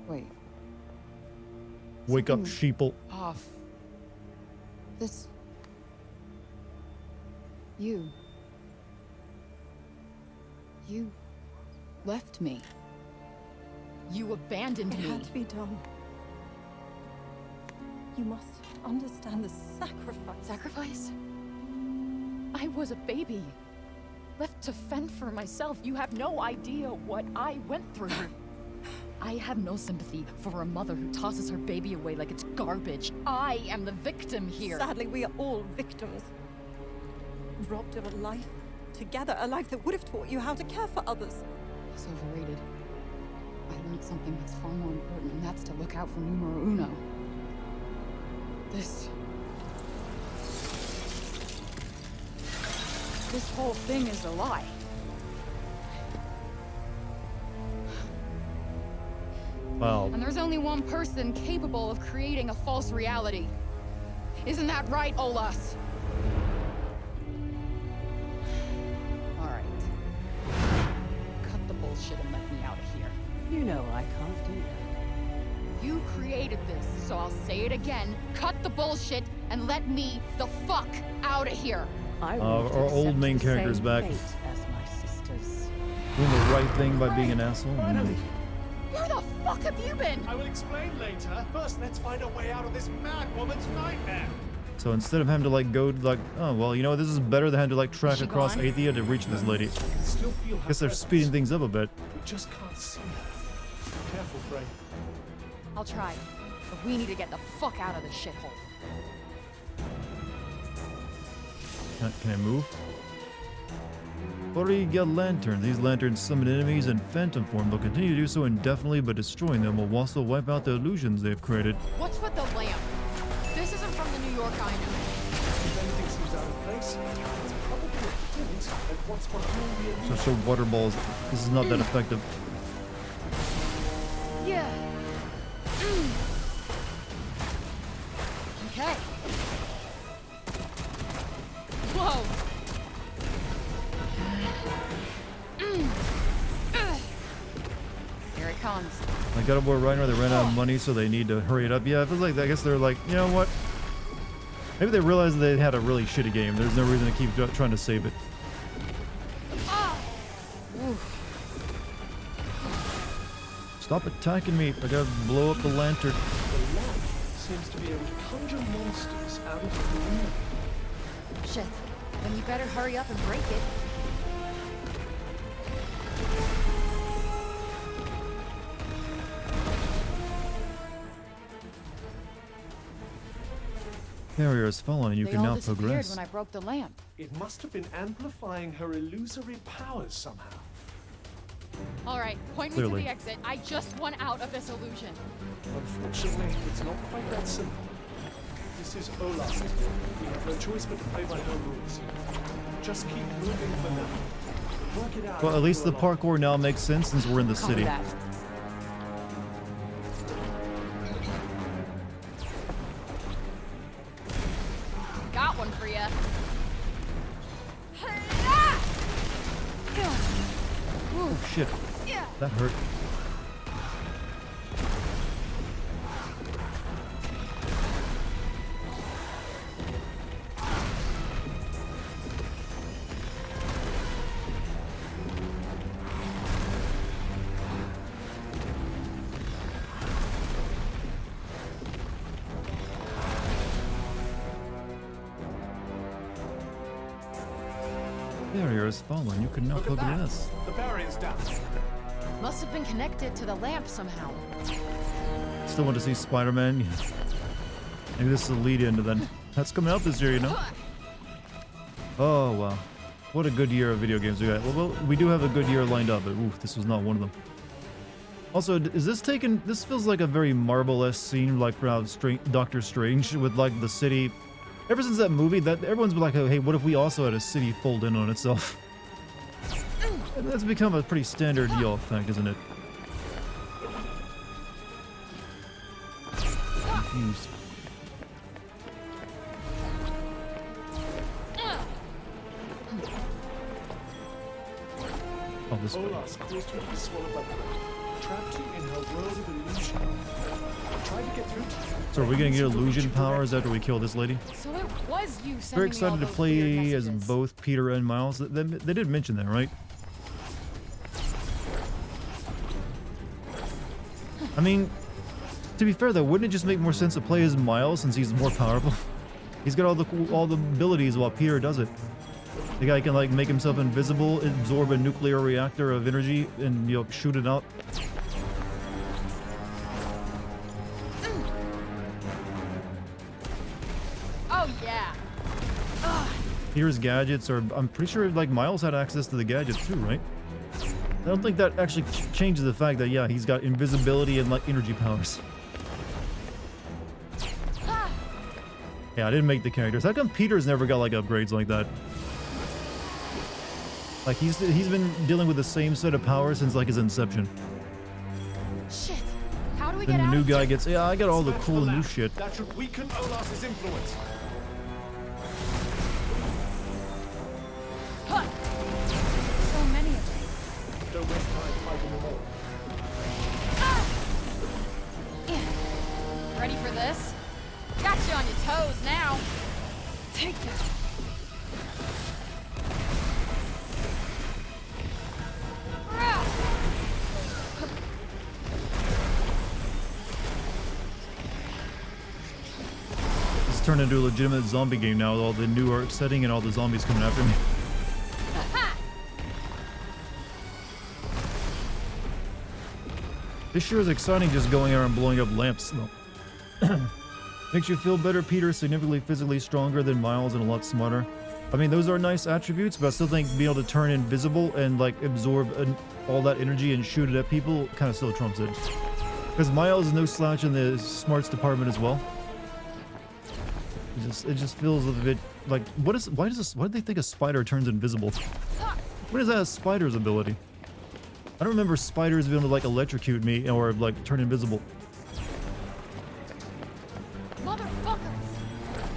Wait. Wake up, Something sheeple. Off. This... You left me. You abandoned me. It had to be done. You must understand the sacrifice. Sacrifice? I was a baby. Left to fend for myself. You have no idea what I went through. I have no sympathy for a mother who tosses her baby away like it's garbage. I am the victim here. Sadly, we are all victims. Robbed of a life together, a life that would have taught you how to care for others. It's overrated. I learned something that's far more important, and that's to look out for numero uno. This whole thing is a lie. Wow. And there's only one person capable of creating a false reality. Isn't that right, Olas? Alright. Cut the bullshit and let me out of here. You know I can't do that. You created this, so I'll say it again. Cut the bullshit and let me the fuck out of here. Our old main character's back. As my sisters. Doing the right thing by being an asshole. Finally. Where the fuck have you been? I will explain later. First, let's find a way out of this mad woman's nightmare. So instead of having to like go to like, oh well, you know, this is better than having to like track across gone? Athia to reach this lady. I can still feel her Guess they're presence. speeding things up a bit. We just can't see her. Careful, Frey. I'll try, but we need to get the fuck out of this shithole. Can I move? Already got lanterns. These lanterns summon enemies in phantom form. They'll continue to do so indefinitely, but destroying them will also wipe out the illusions they've created. What's with the lamp? This isn't from the New York I know. If anything seems out of place, it's probably a hint at what's behind the So water balls. This is not that effective. Yeah. Okay. Whoa. Here it comes. I got aboard Reiner. They ran out of money, so they need to hurry it up. Yeah, it feels like I guess they're like, you know what? Maybe they realized they had a really shitty game. There's no reason to keep trying to save it. Stop attacking me! I gotta blow up the lantern. The lamp seems to be able to conjure monsters out of the room. Shit. Then you better hurry up and break it. Barrier is fallen. You They can all now disappeared progress. when I broke the lamp. It must have been amplifying her illusory powers somehow. All right, point me to the exit. I just want out of this illusion. Unfortunately, it's not quite that simple. This is Olaf's world. We have no choice but to play by her rules. Just keep moving for now. Work it out. Well, at least the parkour now makes sense since we're in the city. Got one for ya. Oh shit. That hurt. Barrier is fallen. You can now progress. The barrier's down. Must have been connected to the lamp somehow. Still want to see Spider-Man. Maybe this is a lead into then. That's coming out this year, you know. Oh wow, what a good year of video games we got. Well, we do have a good year lined up, but oof, this was not one of them. Also, is this taken? This feels like a very Marvel-esque scene, like from Doctor Strange, with like the city. Ever since that movie, that everyone's been like, oh, hey, what if we also had a city fold in on itself? And that's become a pretty standard Yale effect, isn't it? Confused. Oh, this way. Olas caused you to be swallowed by the rat, trapped you in her world of illusion. Tried to get through to you. So are we gonna get illusion powers after we kill this lady? So it was you sending Very me all excited to those weird play as messages. both Peter and Miles. They did mention that, right? I mean, to be fair though, wouldn't it just make more sense to play as Miles since he's more powerful? He's got all the abilities while Peter does it. The guy can like make himself invisible, absorb a nuclear reactor of energy, and shoot it out. Oh yeah. Ugh. Peter's gadgets are, I'm pretty sure like Miles had access to the gadgets too, right? I don't think that actually changes the fact that, yeah, he's got invisibility and like energy powers. Yeah, I didn't make the characters. How come Peter's never got like upgrades like that? Like he's been dealing with the same set of powers since like his inception. Shit. How do we Then get the out? new guy gets, yeah, I got all the Smash cool new lamp. shit. That should weaken Olas's influence. Huh. So many of them. Don't waste time fighting them all. Ready for this? Got you on your toes now. Take that. It's turned into a legitimate zombie game now with all the new art setting and all the zombies coming after me. This sure is exciting just going around blowing up lamps though. Makes you feel better. Peter significantly physically stronger than Miles and a lot smarter. I mean, those are nice attributes, but I still think being able to turn invisible and like absorb all that energy and shoot it at people kind of still trumps it. Because Miles is no slouch in the smarts department as well. It just feels a bit like why do they think a spider turns invisible? What is that a spider's ability? I don't remember spiders being able to like electrocute me or like turn invisible. Motherfucker!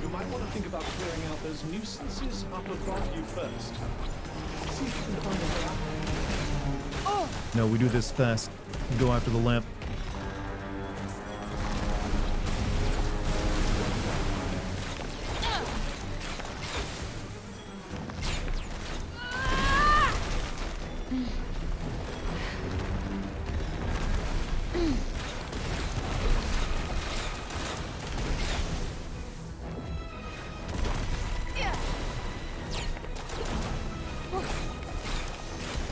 You might want to think about clearing out those nuisances up above you first. See if you can find a way out. Oh! No, we do this fast. Go after the lamp.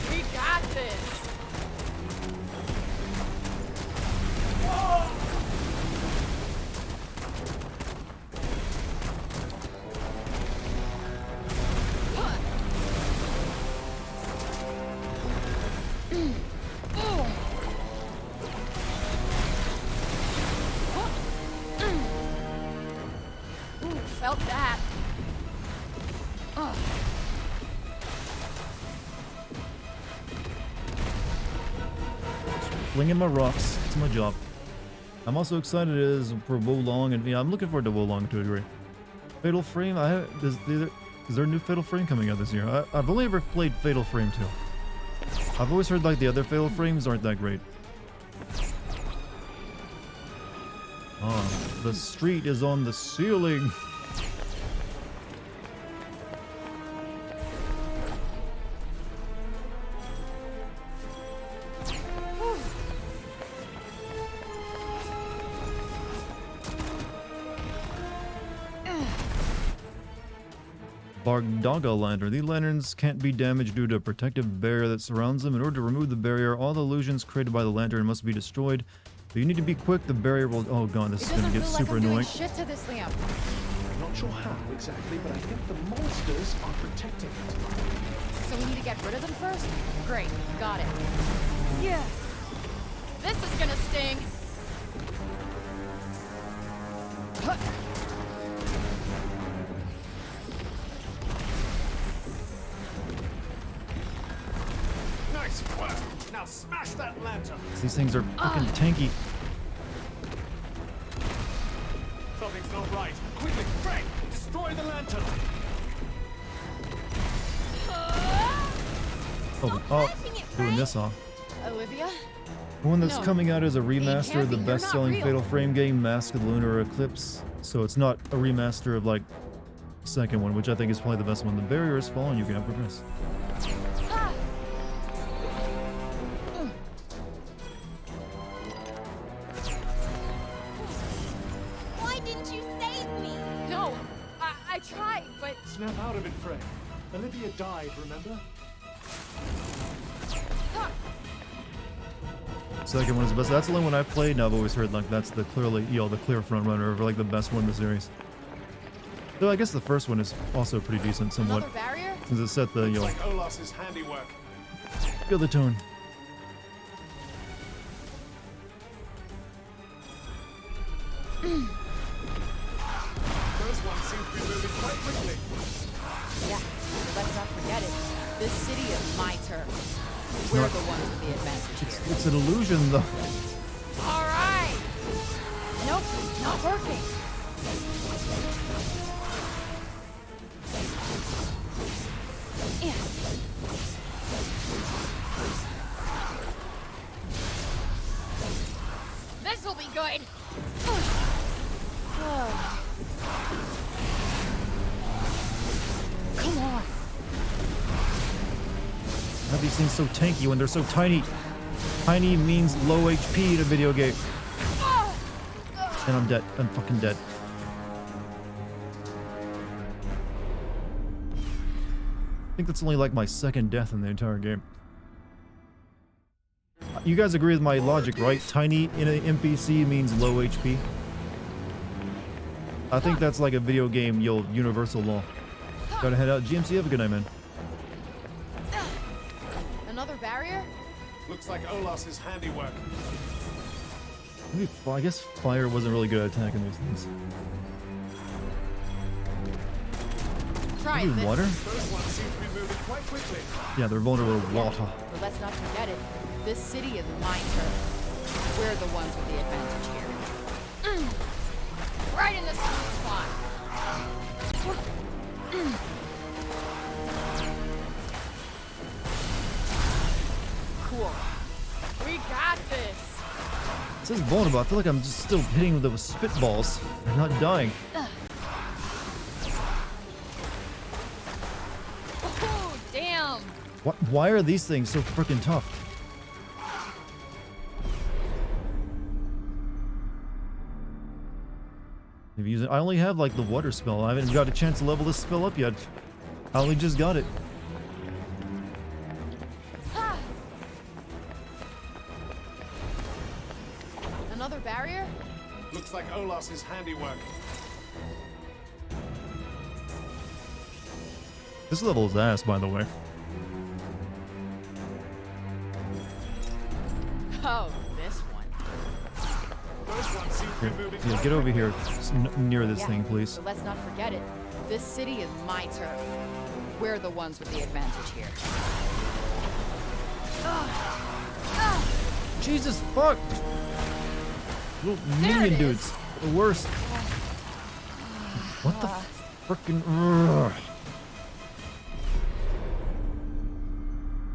We got this. Ooh, felt that. Ugh. Flinging my rocks. It's my job. I'm also excited as for Wolong, and yeah, I'm looking forward to Wolong to a degree. Fatal Frame. Is there a new Fatal Frame coming out this year? I've only ever played Fatal Frame 2. I've always heard like the other Fatal Frames aren't that great. Oh, the street is on the ceiling. Bardaga Lantern. These lanterns can't be damaged due to a protective barrier that surrounds them. In order to remove the barrier, all the illusions created by the lantern must be destroyed. But you need to be quick. The barrier will... Oh god, this is going to get super annoying. Shit to this lamp. I'm not sure how exactly, but I think the monsters are protecting it. So we need to get rid of them first? Great, got it. Yeah. This is gonna sting. Huh. Nice work. Now smash that lantern. These things are fucking tanky. Something's not right. Quickly, Frank, destroy the lantern. Oh, doing this, huh? Olivia? One that's No, coming out as a remaster can't of the be. You're not best-selling real. Fatal Frame game, Mask of the Lunar Eclipse. So it's not a remaster of, like, the second one, which I think is probably the best one. The barrier is fallen, you can progress. Why didn't you save me? No, I tried, but Snap out of it, Frank. Olivia died, remember? Second one is the best. That's the only one I've played, and I've always heard, like, that's the clearly, the clear front runner of, like, the best one in the series. Though I guess the first one is also pretty decent, somewhat. another barrier? Since it set the, It's like Olas's handiwork. feel the tone. Those ones seem to be moving quite quickly. Yeah, but let's not forget it. This city is my turf. It's We're not- the ones with the advantage here. It's an illusion, though. All right. Nope, not working. Yeah. This'll be good. Come on. How are these things so tanky when they're so tiny? Tiny means low HP in a video game. And I'm dead. I'm fucking dead. I think that's only like my second death in the entire game. You guys agree with my logic, right? Tiny in an NPC means low HP. I think that's like a video game, universal law. Gotta head out. GMC, have a good night, man. Another barrier? Looks like Olas's handiwork. Maybe, well, I guess fire wasn't really good at attacking these things. Try Maybe this. water? Those ones seem to be moving quite quickly. Yeah, they're vulnerable to water. But let's not forget it. This city is my turf. We're the ones with the advantage here. Right in the sweet spot. Cool. We got this. It says vulnerable. I feel like I'm just still hitting with those spitballs. They're not dying. Oh, damn. Why are these things so freaking tough? I only have like the water spell. I haven't got a chance to level this spell up yet. I only just got it. Another barrier? Looks like Olas's handiwork. This level is ass, by the way. Oh, this one. Those ones seem to be moving Yeah, quite get over quickly. here near this thing, please. But let's not forget it. This city is my turf. We're the ones with the advantage here. Jesus fuck! Little minion dudes. The worst. What the frickin'... Ugh.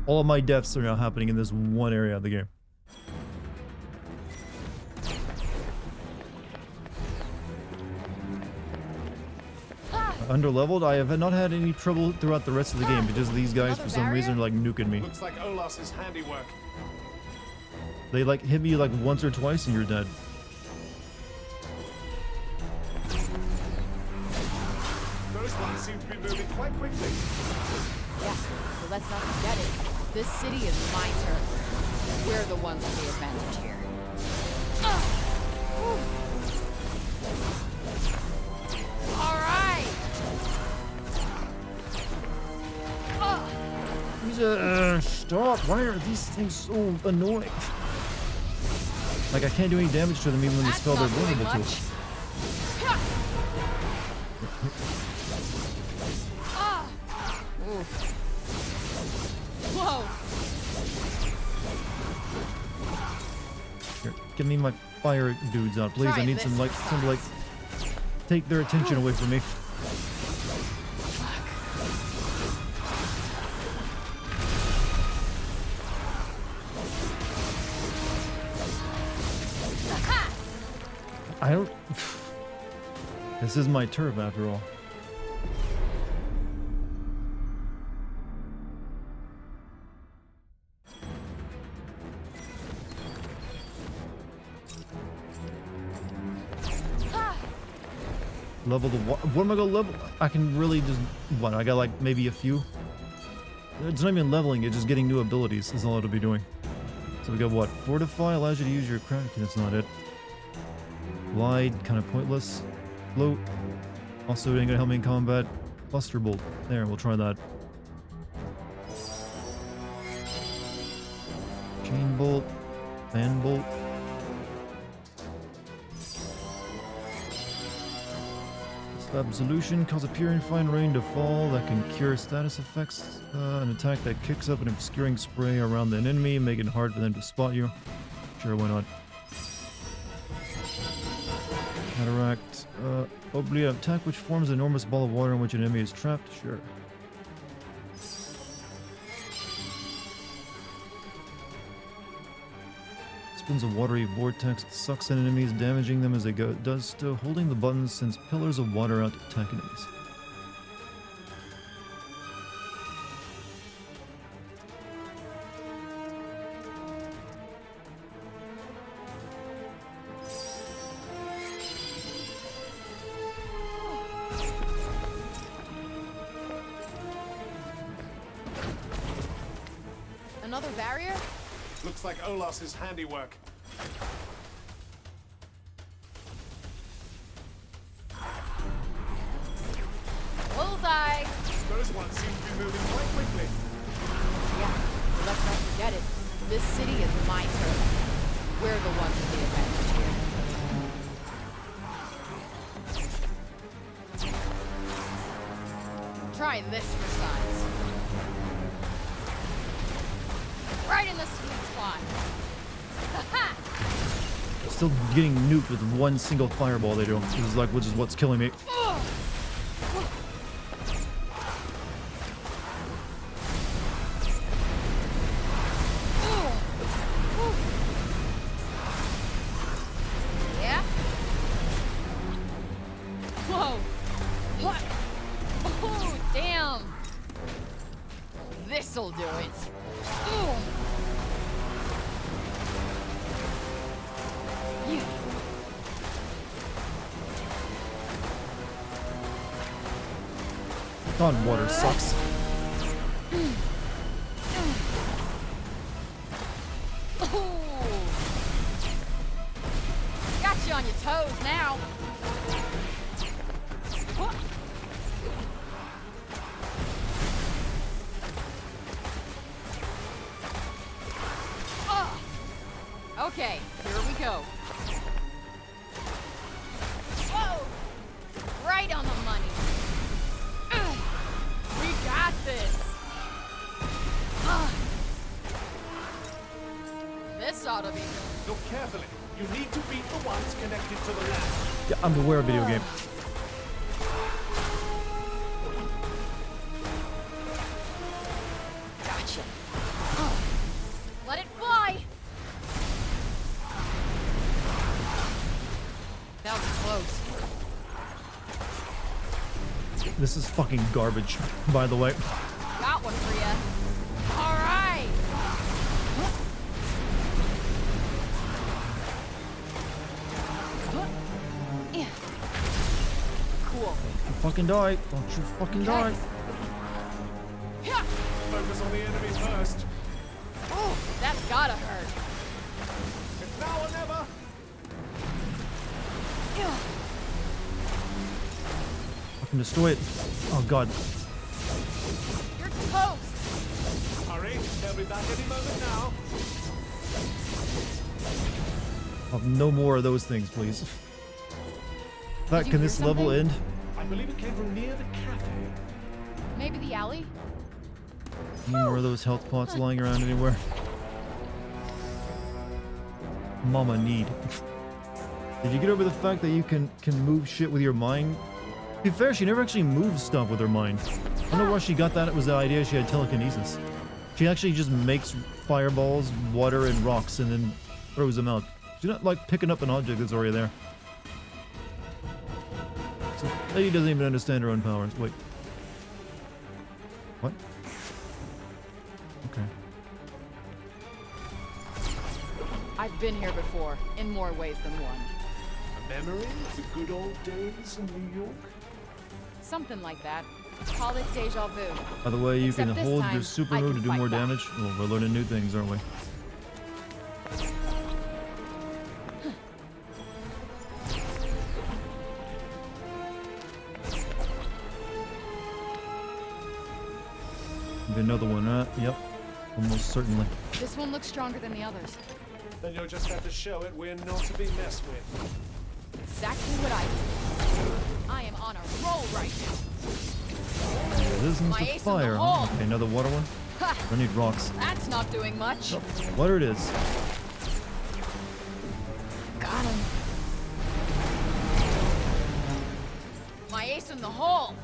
All of my deaths are now happening in this one area of the game. Underleveled, I have not had any trouble throughout the rest of the game, but just these guys for some reason are like nuking me. Looks like Olas's handiwork. They like hit me like once or twice and you're dead. Those ones seem to be moving quite quickly. Yeah, but let's not forget it. This city is my turf. We're the ones with the advantage here. All right. Stop! Why are these things so annoying? Like I can't do any damage to them even when they spell they're vulnerable to it. Whoa. Get me my fire dudes out, please. I need some like take their attention away from me. I don't. This is my turf after all. Level the what am I gonna level? I can really just what? I got like maybe a few. It's not even leveling, it's just getting new abilities is all it'll be doing. So we got what? Fortify allows you to use your crown. Okay, that's not it. Glide, kind of pointless. Float. Also ain't gonna help me in combat. Buster Bolt. There, we'll try that. Chain Bolt. Fan Bolt. Absolution, cause a purifying rain to fall that can cure status effects. An attack that kicks up an obscuring spray around the enemy, making it hard for them to spot you. Sure, why not? Cataract. Oblique attack which forms an enormous ball of water in which an enemy is trapped. Sure. Spins a watery vortex that sucks in enemies, damaging them as they go. It does still holding the buttons sends pillars of water out to attack enemies. Another barrier? Looks like Olas's handiwork. Bullseye! Those ones seem to be moving quite quickly. Yeah, but let's not forget it. This city is my turf. We're the ones with the advantage here. Try this for size. Right in the sweet spot. Still getting nuked with one single fireball they do. Which is what's killing me. Yeah? Whoa. What? Oh, damn. This'll do it. Ooh. God, water sucks. Got you on your toes now. Okay, here we go. Whoa! Right on the money. We got this. This ought to be good. Look carefully. You need to beat the ones connected to the lab. Yeah, I'm aware of video game. Gotcha. Let it fly. That was close. This is fucking garbage, by the way. Got one for ya. All right. Yeah. Cool. You fucking die. Don't you fucking die. Yeah. Focus on the enemy first. Oh, that's gotta hurt. It's now or never. Yeah. Fucking destroy it. Oh god. You're toast. Hurry, they'll be back any moment now. Oh, no more of those things, please. That, can this level end? I believe it came from near the cafe. Maybe the alley? Any more of those health pots lying around anywhere? Mama need. Did you get over the fact that you can move shit with your mind? To be fair, she never actually moved stuff with her mind. I don't know where she got that. It was the idea she had telekinesis. She actually just makes fireballs, water, and rocks and then throws them out. She's not like picking up an object that's already there. So, lady doesn't even understand her own powers. Wait. What? Okay. I've been here before, in more ways than one. A memory of the good old days in New York? Something like that. Call it deja vu. By the way, you Except can this hold time, your super I move can to do fight more back. damage. Well, we're learning new things, aren't we? Maybe another one, yep. Almost certainly. This one looks stronger than the others. Then you'll just have to show it we're not to be messed with. Exactly what I do. I am on a roll right now. Resistance My to ace in the fire, huh? hole. Okay, another water one. Ha! I need rocks. That's not doing much. Water it is. Got him. My ace in the hole.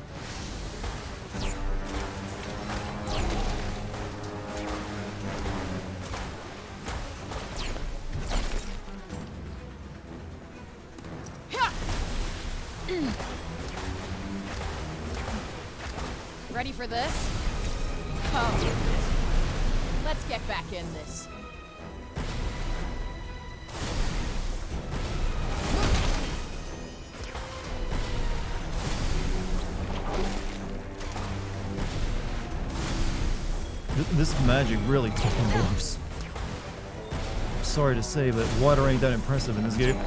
Ready for this? Oh. Let's get back in this. This magic really fucking blows. Sorry to say, but water ain't that impressive in this game.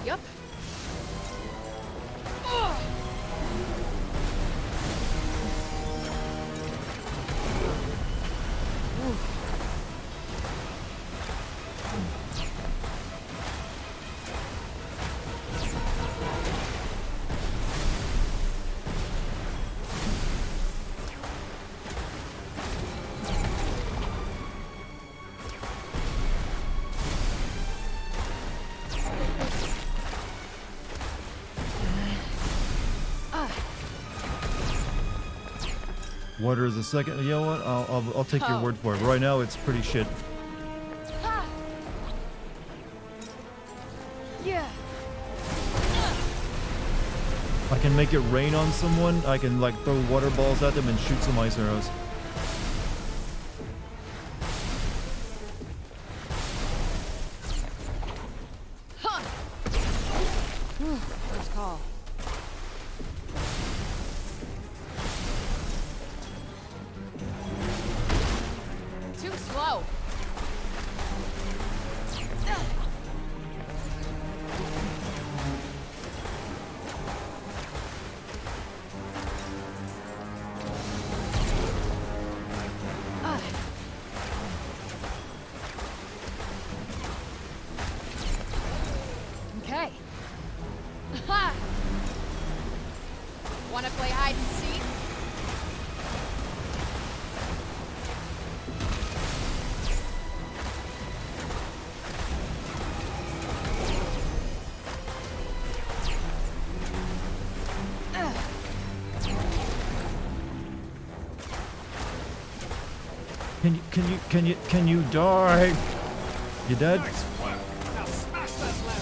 Yep. Water is the second. You know what? I'll take your word for it. Right now, it's pretty shit. Yeah. I can make it rain on someone. I can like throw water balls at them and shoot some ice arrows. First call. Too slow. Okay. Ha! Wanna play hide and seek? Can you die? You dead? Nice work. Now smash that lamp.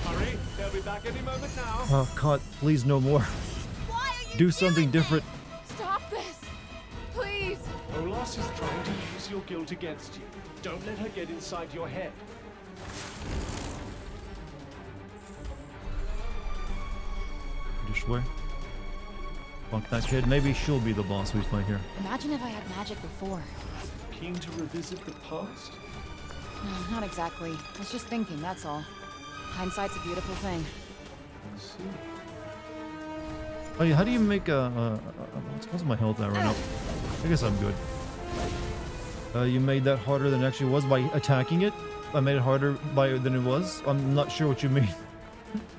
Hurry, they'll be back any moment now. Oh God, please no more. Do something different. Stop this! Please! Olas is trying to use your guilt against you. Don't let her get inside your head. Just swear. Fuck that kid. Maybe she'll be the boss we fight here. Imagine if I had magic before. Keen to revisit the past? No, not exactly. I was just thinking, that's all. Hindsight's a beautiful thing. I see. Oh yeah, how do you make what's my health at right now? I guess I'm good. You made that harder than it actually was by attacking it? I made it harder than it was? I'm not sure what you mean.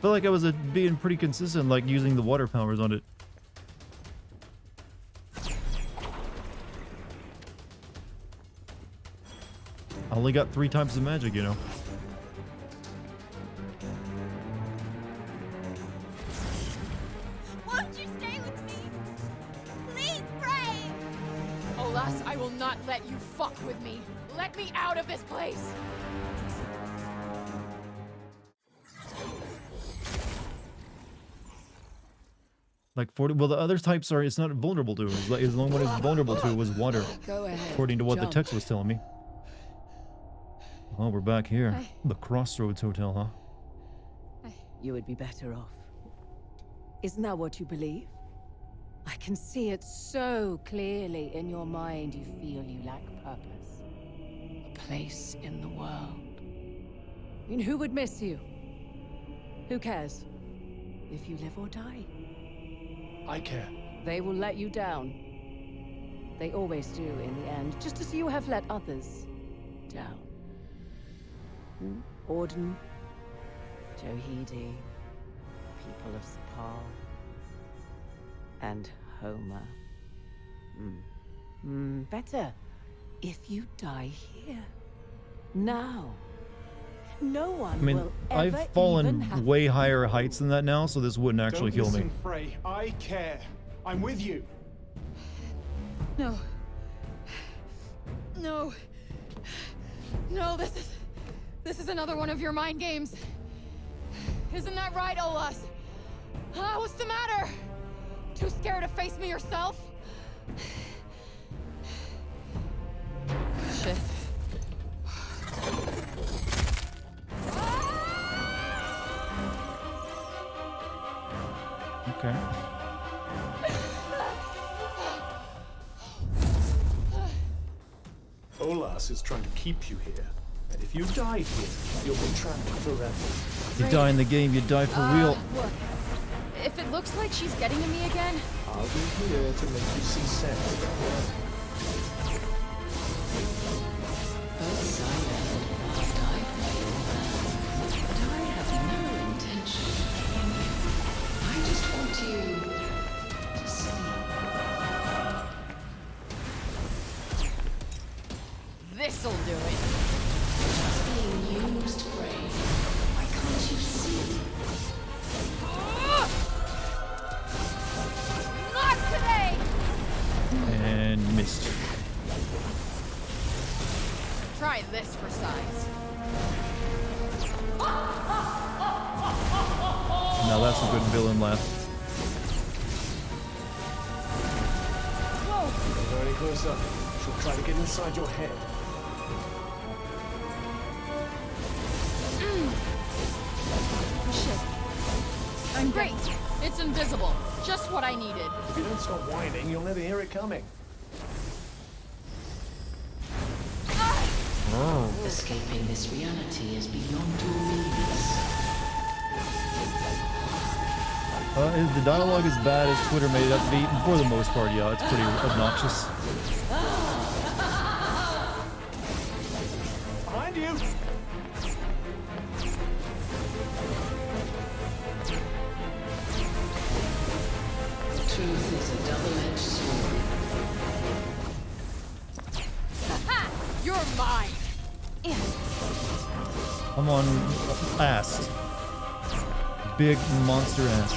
Felt like I was being pretty consistent, like using the water powers on it. I only got 3 times the magic, you know. Won't you stay with me? Please, Brave! Olas, I will not let you fuck with me. Let me out of this place. Like 40. Well, the other types are. It's not vulnerable to. It's like, the only one it's vulnerable to was water. Go ahead. According to what jump. the text was telling me. Oh, we're back here. The Crossroads Hotel, huh? You would be better off. Isn't that what you believe? I can see it so clearly in your mind. You feel you lack purpose. A place in the world. I mean, who would miss you? Who cares? If you live or die. I care. They will let you down. They always do in the end, just as you have let others down. Auden, Johidi, people of Sepal, and Homer. Better if you die here. Now. No one I mean, will ever I've even fallen have way higher heights than that now, so this wouldn't actually Don't kill me. listen, Frey. I care. I'm with you. No. No. No, this is another one of your mind games. Isn't that right, Olas? What's the matter? Too scared to face me yourself? Shit. Okay. Olas is trying to keep you here. And if you die here, you'll be trapped forever. You die in the game, you die for real. Look, if it looks like she's getting to me again, I'll be here to make you see sense. Both Simon and Bob died by your hand, but I have no intention of killing you. I just want you to sleep. this'll do it. Just being used, Brave. Why can't you see? Not today! And missed. Try this for size. Now that's a good villain laugh. Whoa! Don't go any closer. She'll try to get inside your head. Shit. I'm great. It's invisible. Just what I needed. If you don't stop whining, you'll never hear it coming. Oh. Escaping this reality is beyond your means. The dialogue is bad as Twitter made it up to be. For the most part, yeah, it's pretty obnoxious. Behind you! Truth is a double-edged sword. Ha! You're mine! I'm on ass. Big monster ass.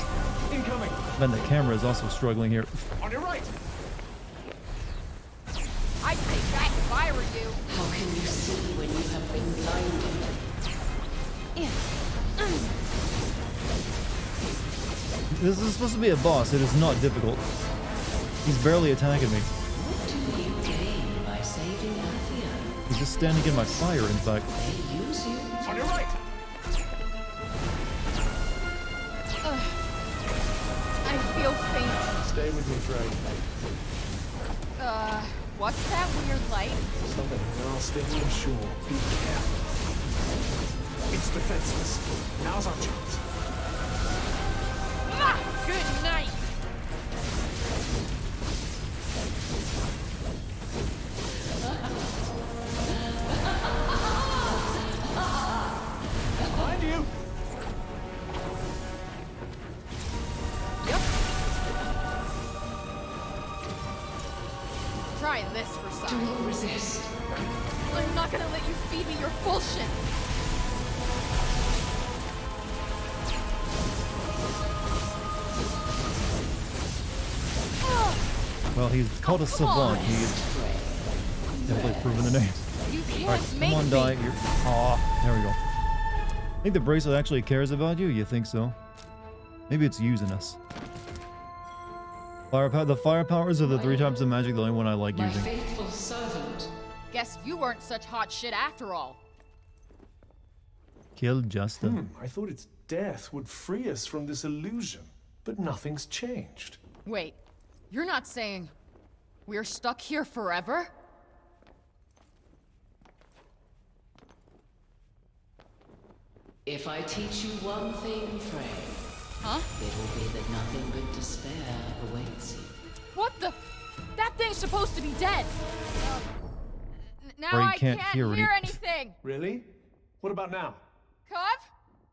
Incoming! Then the camera is also struggling here. On your right! I'd take that if I were you. How can you see when you have been blinded? This is supposed to be a boss. It is not difficult. He's barely attacking me. What do you gain by saving Althea? He's just standing in my fire, in fact. They use you. On your right! I feel faint. Stay with me, Frey. What's that weird light? Something nasty, I'm sure. Be careful. It's defenseless. Now's our chance. Good night! Behind you! for size. Do not resist. I'm not gonna let you feed me your bullshit. Well, he's called a savant. He's definitely proven the name. You can't Alright, make come on, me. die. There we go. I think the bracelet actually cares about you. You think so? Maybe it's using us. The fire powers of the 3 times the magic, the only one I like My using. faithful servant. Guess you weren't such hot shit after all. Kill Justin. I thought its death would free us from this illusion, but nothing's changed. Wait, you're not saying we're stuck here forever? If I teach you one thing, Frey, Huh? it will be that nothing but despair awaits you. What the? That thing's supposed to be dead. Now Or you I can't can't hear hear any- anything. Really? What about now? Cov?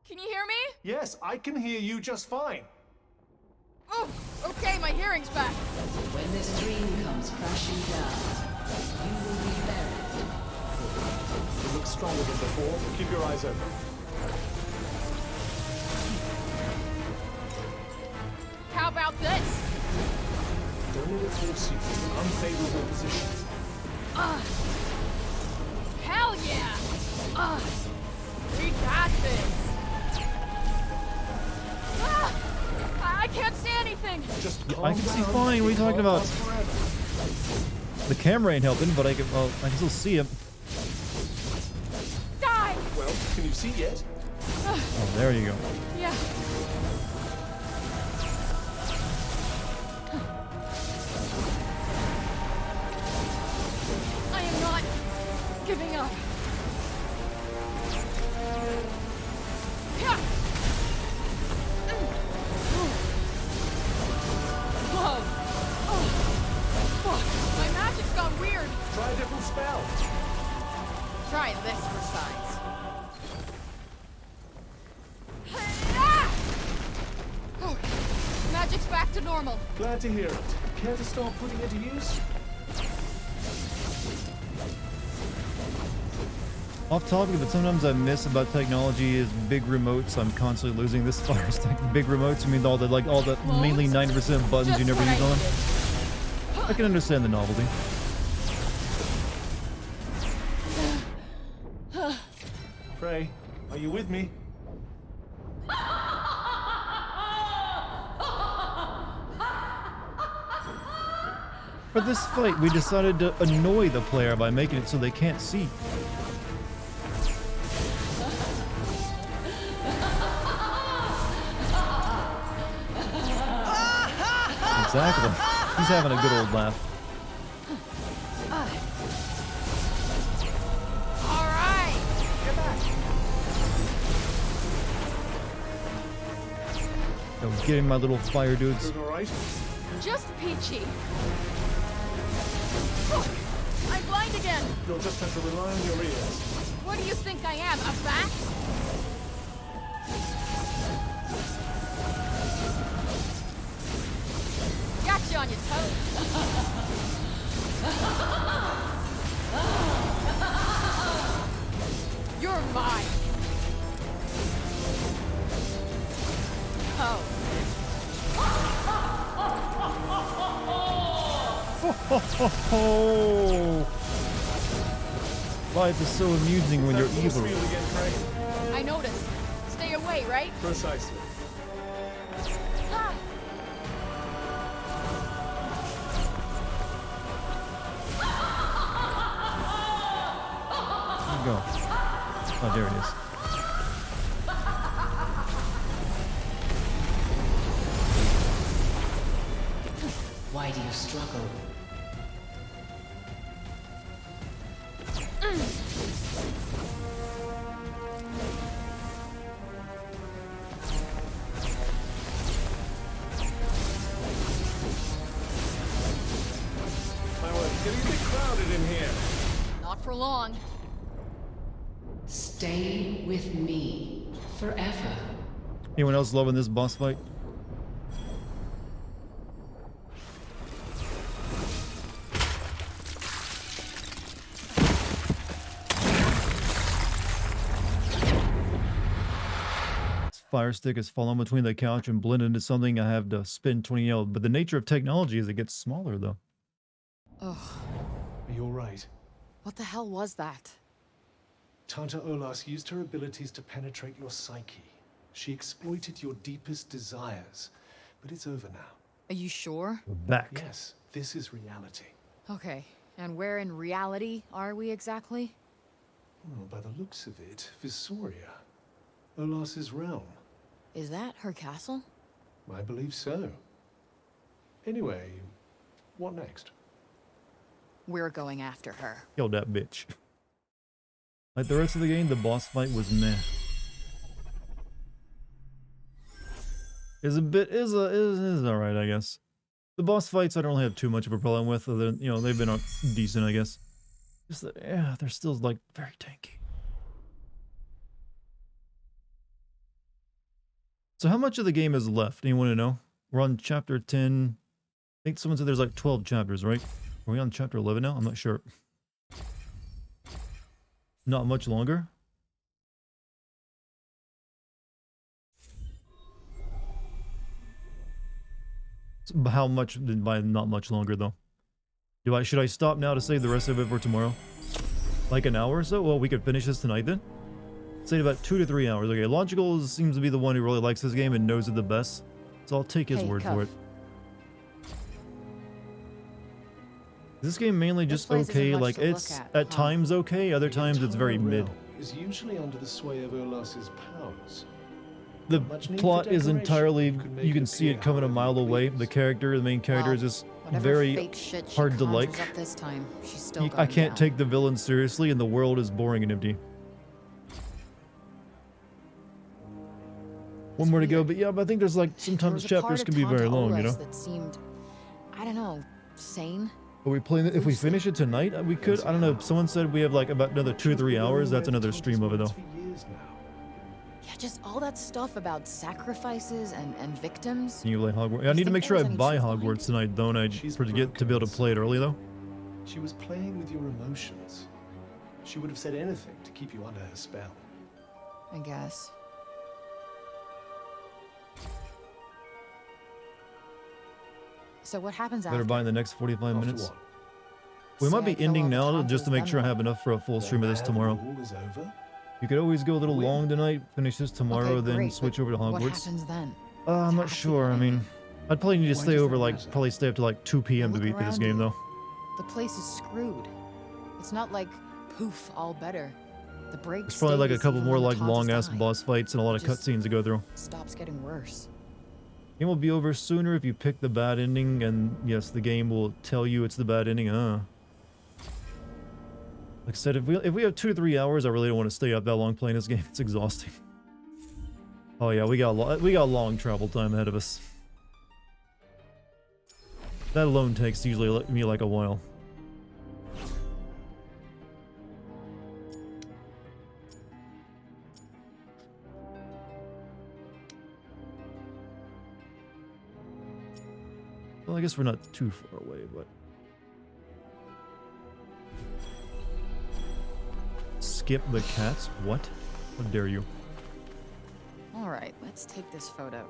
Can you hear me? Yes, I can hear you just fine. Oh, okay, my hearing's back. When this dream comes crashing down, you will be buried. You look stronger than before. Keep your eyes open. How about this? Don't let it force you into unfavorable positions. Hell yeah! We got this. I can't see anything. Just I can see fine. What are you talking about? The camera ain't helping, but I can still see him. Die! Well, can you see yet? Oh, there you go. Yeah. I am not giving up. Yeah. Whoa. Oh. Fuck. My magic's gone weird. Try a different spell. Try this for size. Oh, magic's back to normal. Glad to hear it. Care to start putting it to use? Off topic, but sometimes I miss about technology is big remotes. I'm constantly losing this fire stick. Big remotes, I mean all the mainly 90% buttons you never use on them. I can understand the novelty. Frey, are you with me? For this fight, we decided to annoy the player by making it so they can't see. Exactly. He's having a good old laugh. All right. Get back. Yo, getting my little fire dudes. All right. Just peachy. Oh, I'm blind again. You'll just have to rely on your ears. What do you think I am, a bat? Got you on your toes. You're mine. Oh. Life is so amusing when you're evil. I noticed. Stay away, right? Precisely. Ah. Where'd it go? Oh, there it is. Why do you struggle? My word, it's getting a bit crowded in here. Not for long. Stay with me forever. Anyone else loving this boss fight? Fire Stick has fallen between the couch and blended into something I have to spin 20 out. But the nature of technology is it gets smaller, though. Ugh. Are you alright? What the hell was that? Tanta Olas used her abilities to penetrate your psyche. She exploited your deepest desires. But it's over now. Are you sure? We're back. Yes, this is reality. Okay, and where in reality are we exactly? Well, by the looks of it, Visoria. Olas's realm. Is that her castle? I believe so. Anyway, what next? We're going after her. Killed that bitch. Like the rest of the game, the boss fight was meh. Is alright, I guess. The boss fights I don't really have too much of a problem with, other than, you know, they've been decent, I guess. Just that, yeah, they're still like very tanky. So how much of the game is left? Anyone to know? We're on chapter 10. I think someone said there's like 12 chapters, right? Are we on chapter 11 now? I'm not sure. Not much longer. How much by not much longer though? Should I stop now to save the rest of it for tomorrow? Like an hour or so? Well, we could finish this tonight then. Say about 2 to 3 hours. Okay, Logical seems to be the one who really likes this game and knows it the best. So I'll take his word for it. This game mainly just okay, like it's at times okay, other times it's very mid. Is usually under the sway of Olas's powers. The plot is entirely, you can see it coming a mile away. The main character is just very hard to like. This time, she's still I can't take the villain seriously and the world is boring and empty. One more to go, but yeah, but I think there's like, sometimes chapters can be very long, you know? That seemed, I don't know, sane. Are we playing it? If we finish it tonight, we could. I don't know. Someone said we have like about another 2 or 3 hours. That's another stream of it though. Yeah, just all that stuff about sacrifices and victims. Can you play Hogwarts? I need to make sure I buy Hogwarts tonight, don't I? Forget to be able to play it early though. She was playing with your emotions. She would have said anything to keep you under her spell. I guess. So what happens after? Better buy in the next 45 minutes. We might be ending now just to make sure I have enough for a full stream of this tomorrow. You could always go a little long tonight, finish this tomorrow, then switch over to Hogwarts. What happens then? I'm not sure. I mean, I'd probably need to stay over probably stay up to like 2 p.m. to beat this game though. The place is screwed. It's not like poof, all better. The break. There's probably like a couple more like long ass boss fights and a lot of cutscenes to go through. Stops getting worse. Game will be over sooner if you pick the bad ending, and yes, the game will tell you it's the bad ending. Like I said, if we have 2 to 3 hours, I really don't want to stay up that long playing this game. It's exhausting. Oh yeah, we got a long travel time ahead of us. That alone takes usually me like a while. Well, I guess we're not too far away, but... Skip the cats? What? How dare you? Alright, let's take this photo.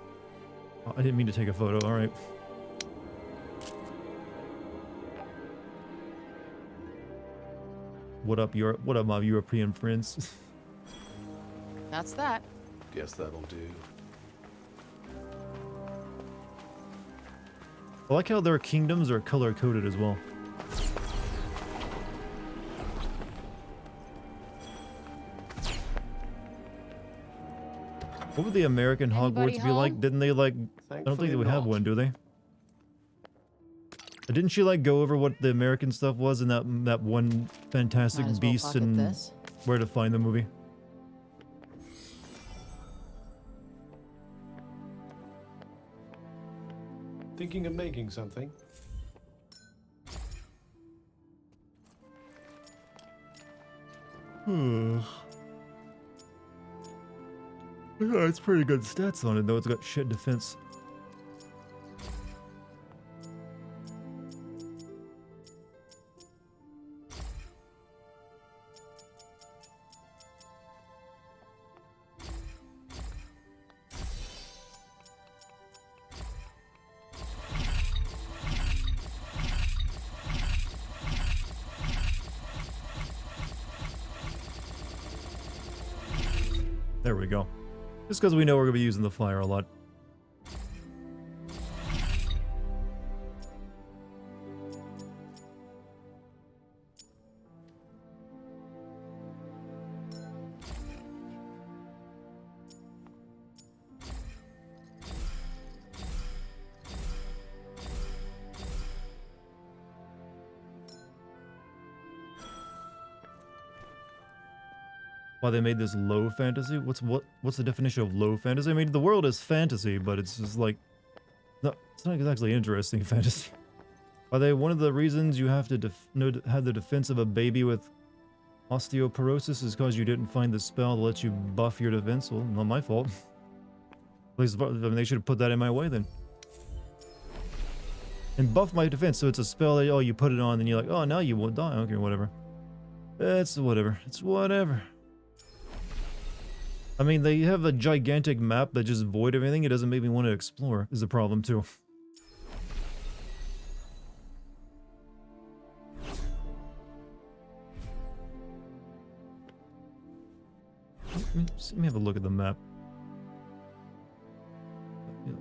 Oh, I didn't mean to take a photo, alright. What up, my European friends? That's that. Guess that'll do. I like how their kingdoms are color-coded as well. What would the American Hogwarts be like? Didn't they like... I don't think they would have one, do they? Didn't she like go over what the American stuff was in that one Fantastic Beasts and Where to Find the movie? Thinking of making something? It's pretty good stats on it, though. It's got shit defense. There we go. Just because we know we're going to be using the fire a lot. Why they made this low fantasy? What's the definition of low fantasy? I mean, the world is fantasy, but it's just like, no, it's not exactly interesting fantasy. Are they one of the reasons you have to have the defense of a baby with osteoporosis is because you didn't find the spell to let you buff your defense? Well, not my fault. At least, I mean, they should have put that in my way then. And buff my defense, so it's a spell that, oh, you put it on, and you're like, oh, now you won't die. Okay, whatever. It's whatever. It's whatever. I mean, they have a gigantic map that just void everything. It doesn't make me want to explore, is the problem, too. Let me have a look at the map.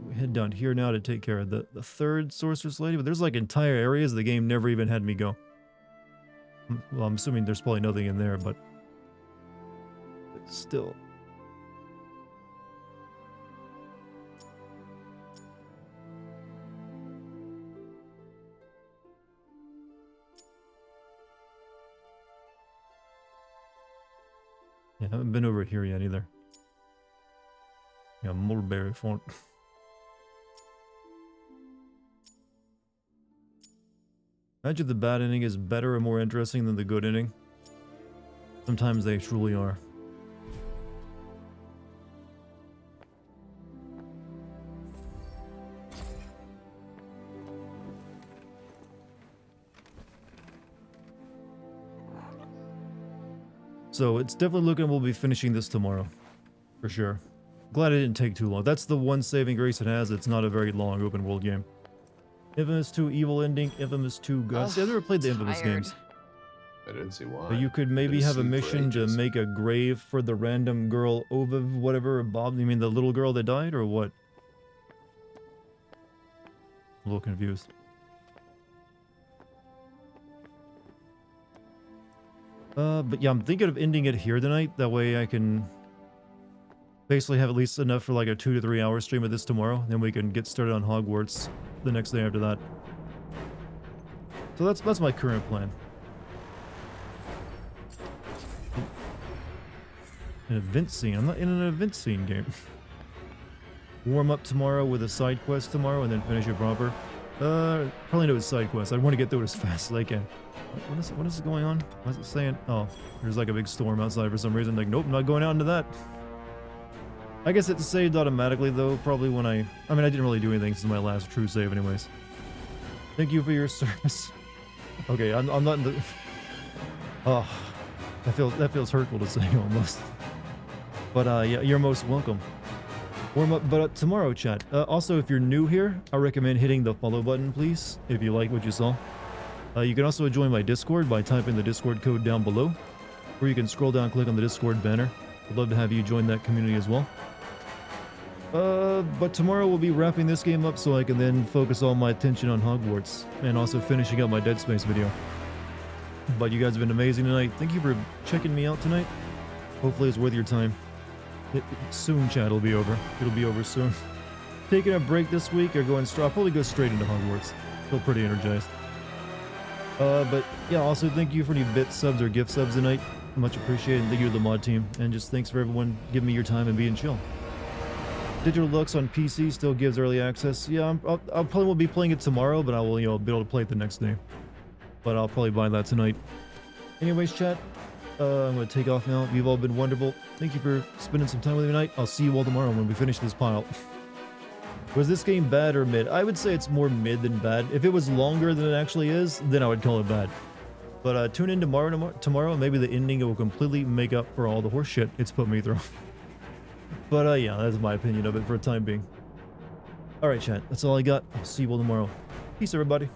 We head down here now to take care of the third sorceress lady, but there's like entire areas the game never even had me go. Well, I'm assuming there's probably nothing in there, but still. Yeah, I haven't been over here yet either. Yeah, mulberry font. Imagine the bad ending is better or more interesting than the good ending. Sometimes they truly are. So it's definitely looking we'll be finishing this tomorrow. For sure. Glad it didn't take too long. That's the one saving grace it has. It's not a very long open world game. Infamous 2 evil ending, Infamous 2 Gus. I've never played the Infamous games. I didn't see why. But you could maybe have a mission to make a grave for the random girl Ova, whatever, Bob. You mean the little girl that died, or what? I'm a little confused. But yeah, I'm thinking of ending it here tonight. That way I can basically have at least enough for like a 2 to 3 hour stream of this tomorrow. Then we can get started on Hogwarts the next day after that. So that's my current plan. An event scene. I'm not in an event scene game. Warm up tomorrow with a side quest tomorrow and then finish it proper. Probably no side quest. I want to get through it as fast as I can. What is going on? What's it saying? Oh, there's like a big storm outside for some reason. Like, nope, not going out into that. I guess it's saved automatically though, probably when I mean, I didn't really do anything since my last true save anyways. Thank you for your service. Okay, I'm not in the... Oh, that feels hurtful to say almost. But yeah, you're most welcome. Warm up, but tomorrow, chat. Also, if you're new here, I recommend hitting the follow button, please, if you like what you saw. You can also join my Discord by typing the Discord code down below, or you can scroll down and click on the Discord banner. I'd love to have you join that community as well. But tomorrow we'll be wrapping this game up so I can then focus all my attention on Hogwarts, and also finishing up my Dead Space video. But you guys have been amazing tonight. Thank you for checking me out tonight. Hopefully it's worth your time. Soon, chat, will be over. It'll be over soon. Taking a break this week or going straight. I'll probably go straight into Hogwarts. Feel pretty energized. But yeah, also thank you for any bit subs or gift subs tonight. Much appreciated. Thank you to the mod team. And just thanks for everyone giving me your time and being chill. Digital Lux on PC still gives early access. Yeah, I'll probably won't be playing it tomorrow, but I will, be able to play it the next day. But I'll probably buy that tonight. Anyways, chat, I'm going to take off now. You've all been wonderful. Thank you for spending some time with me tonight. I'll see you all tomorrow when we finish this pile. Was this game bad or mid? I would say it's more mid than bad. If it was longer than it actually is, then I would call it bad. But tune in tomorrow, and maybe the ending will completely make up for all the horse shit it's put me through. But yeah, that's my opinion of it for the time being. Alright, chat, that's all I got. I'll see you all tomorrow. Peace, everybody.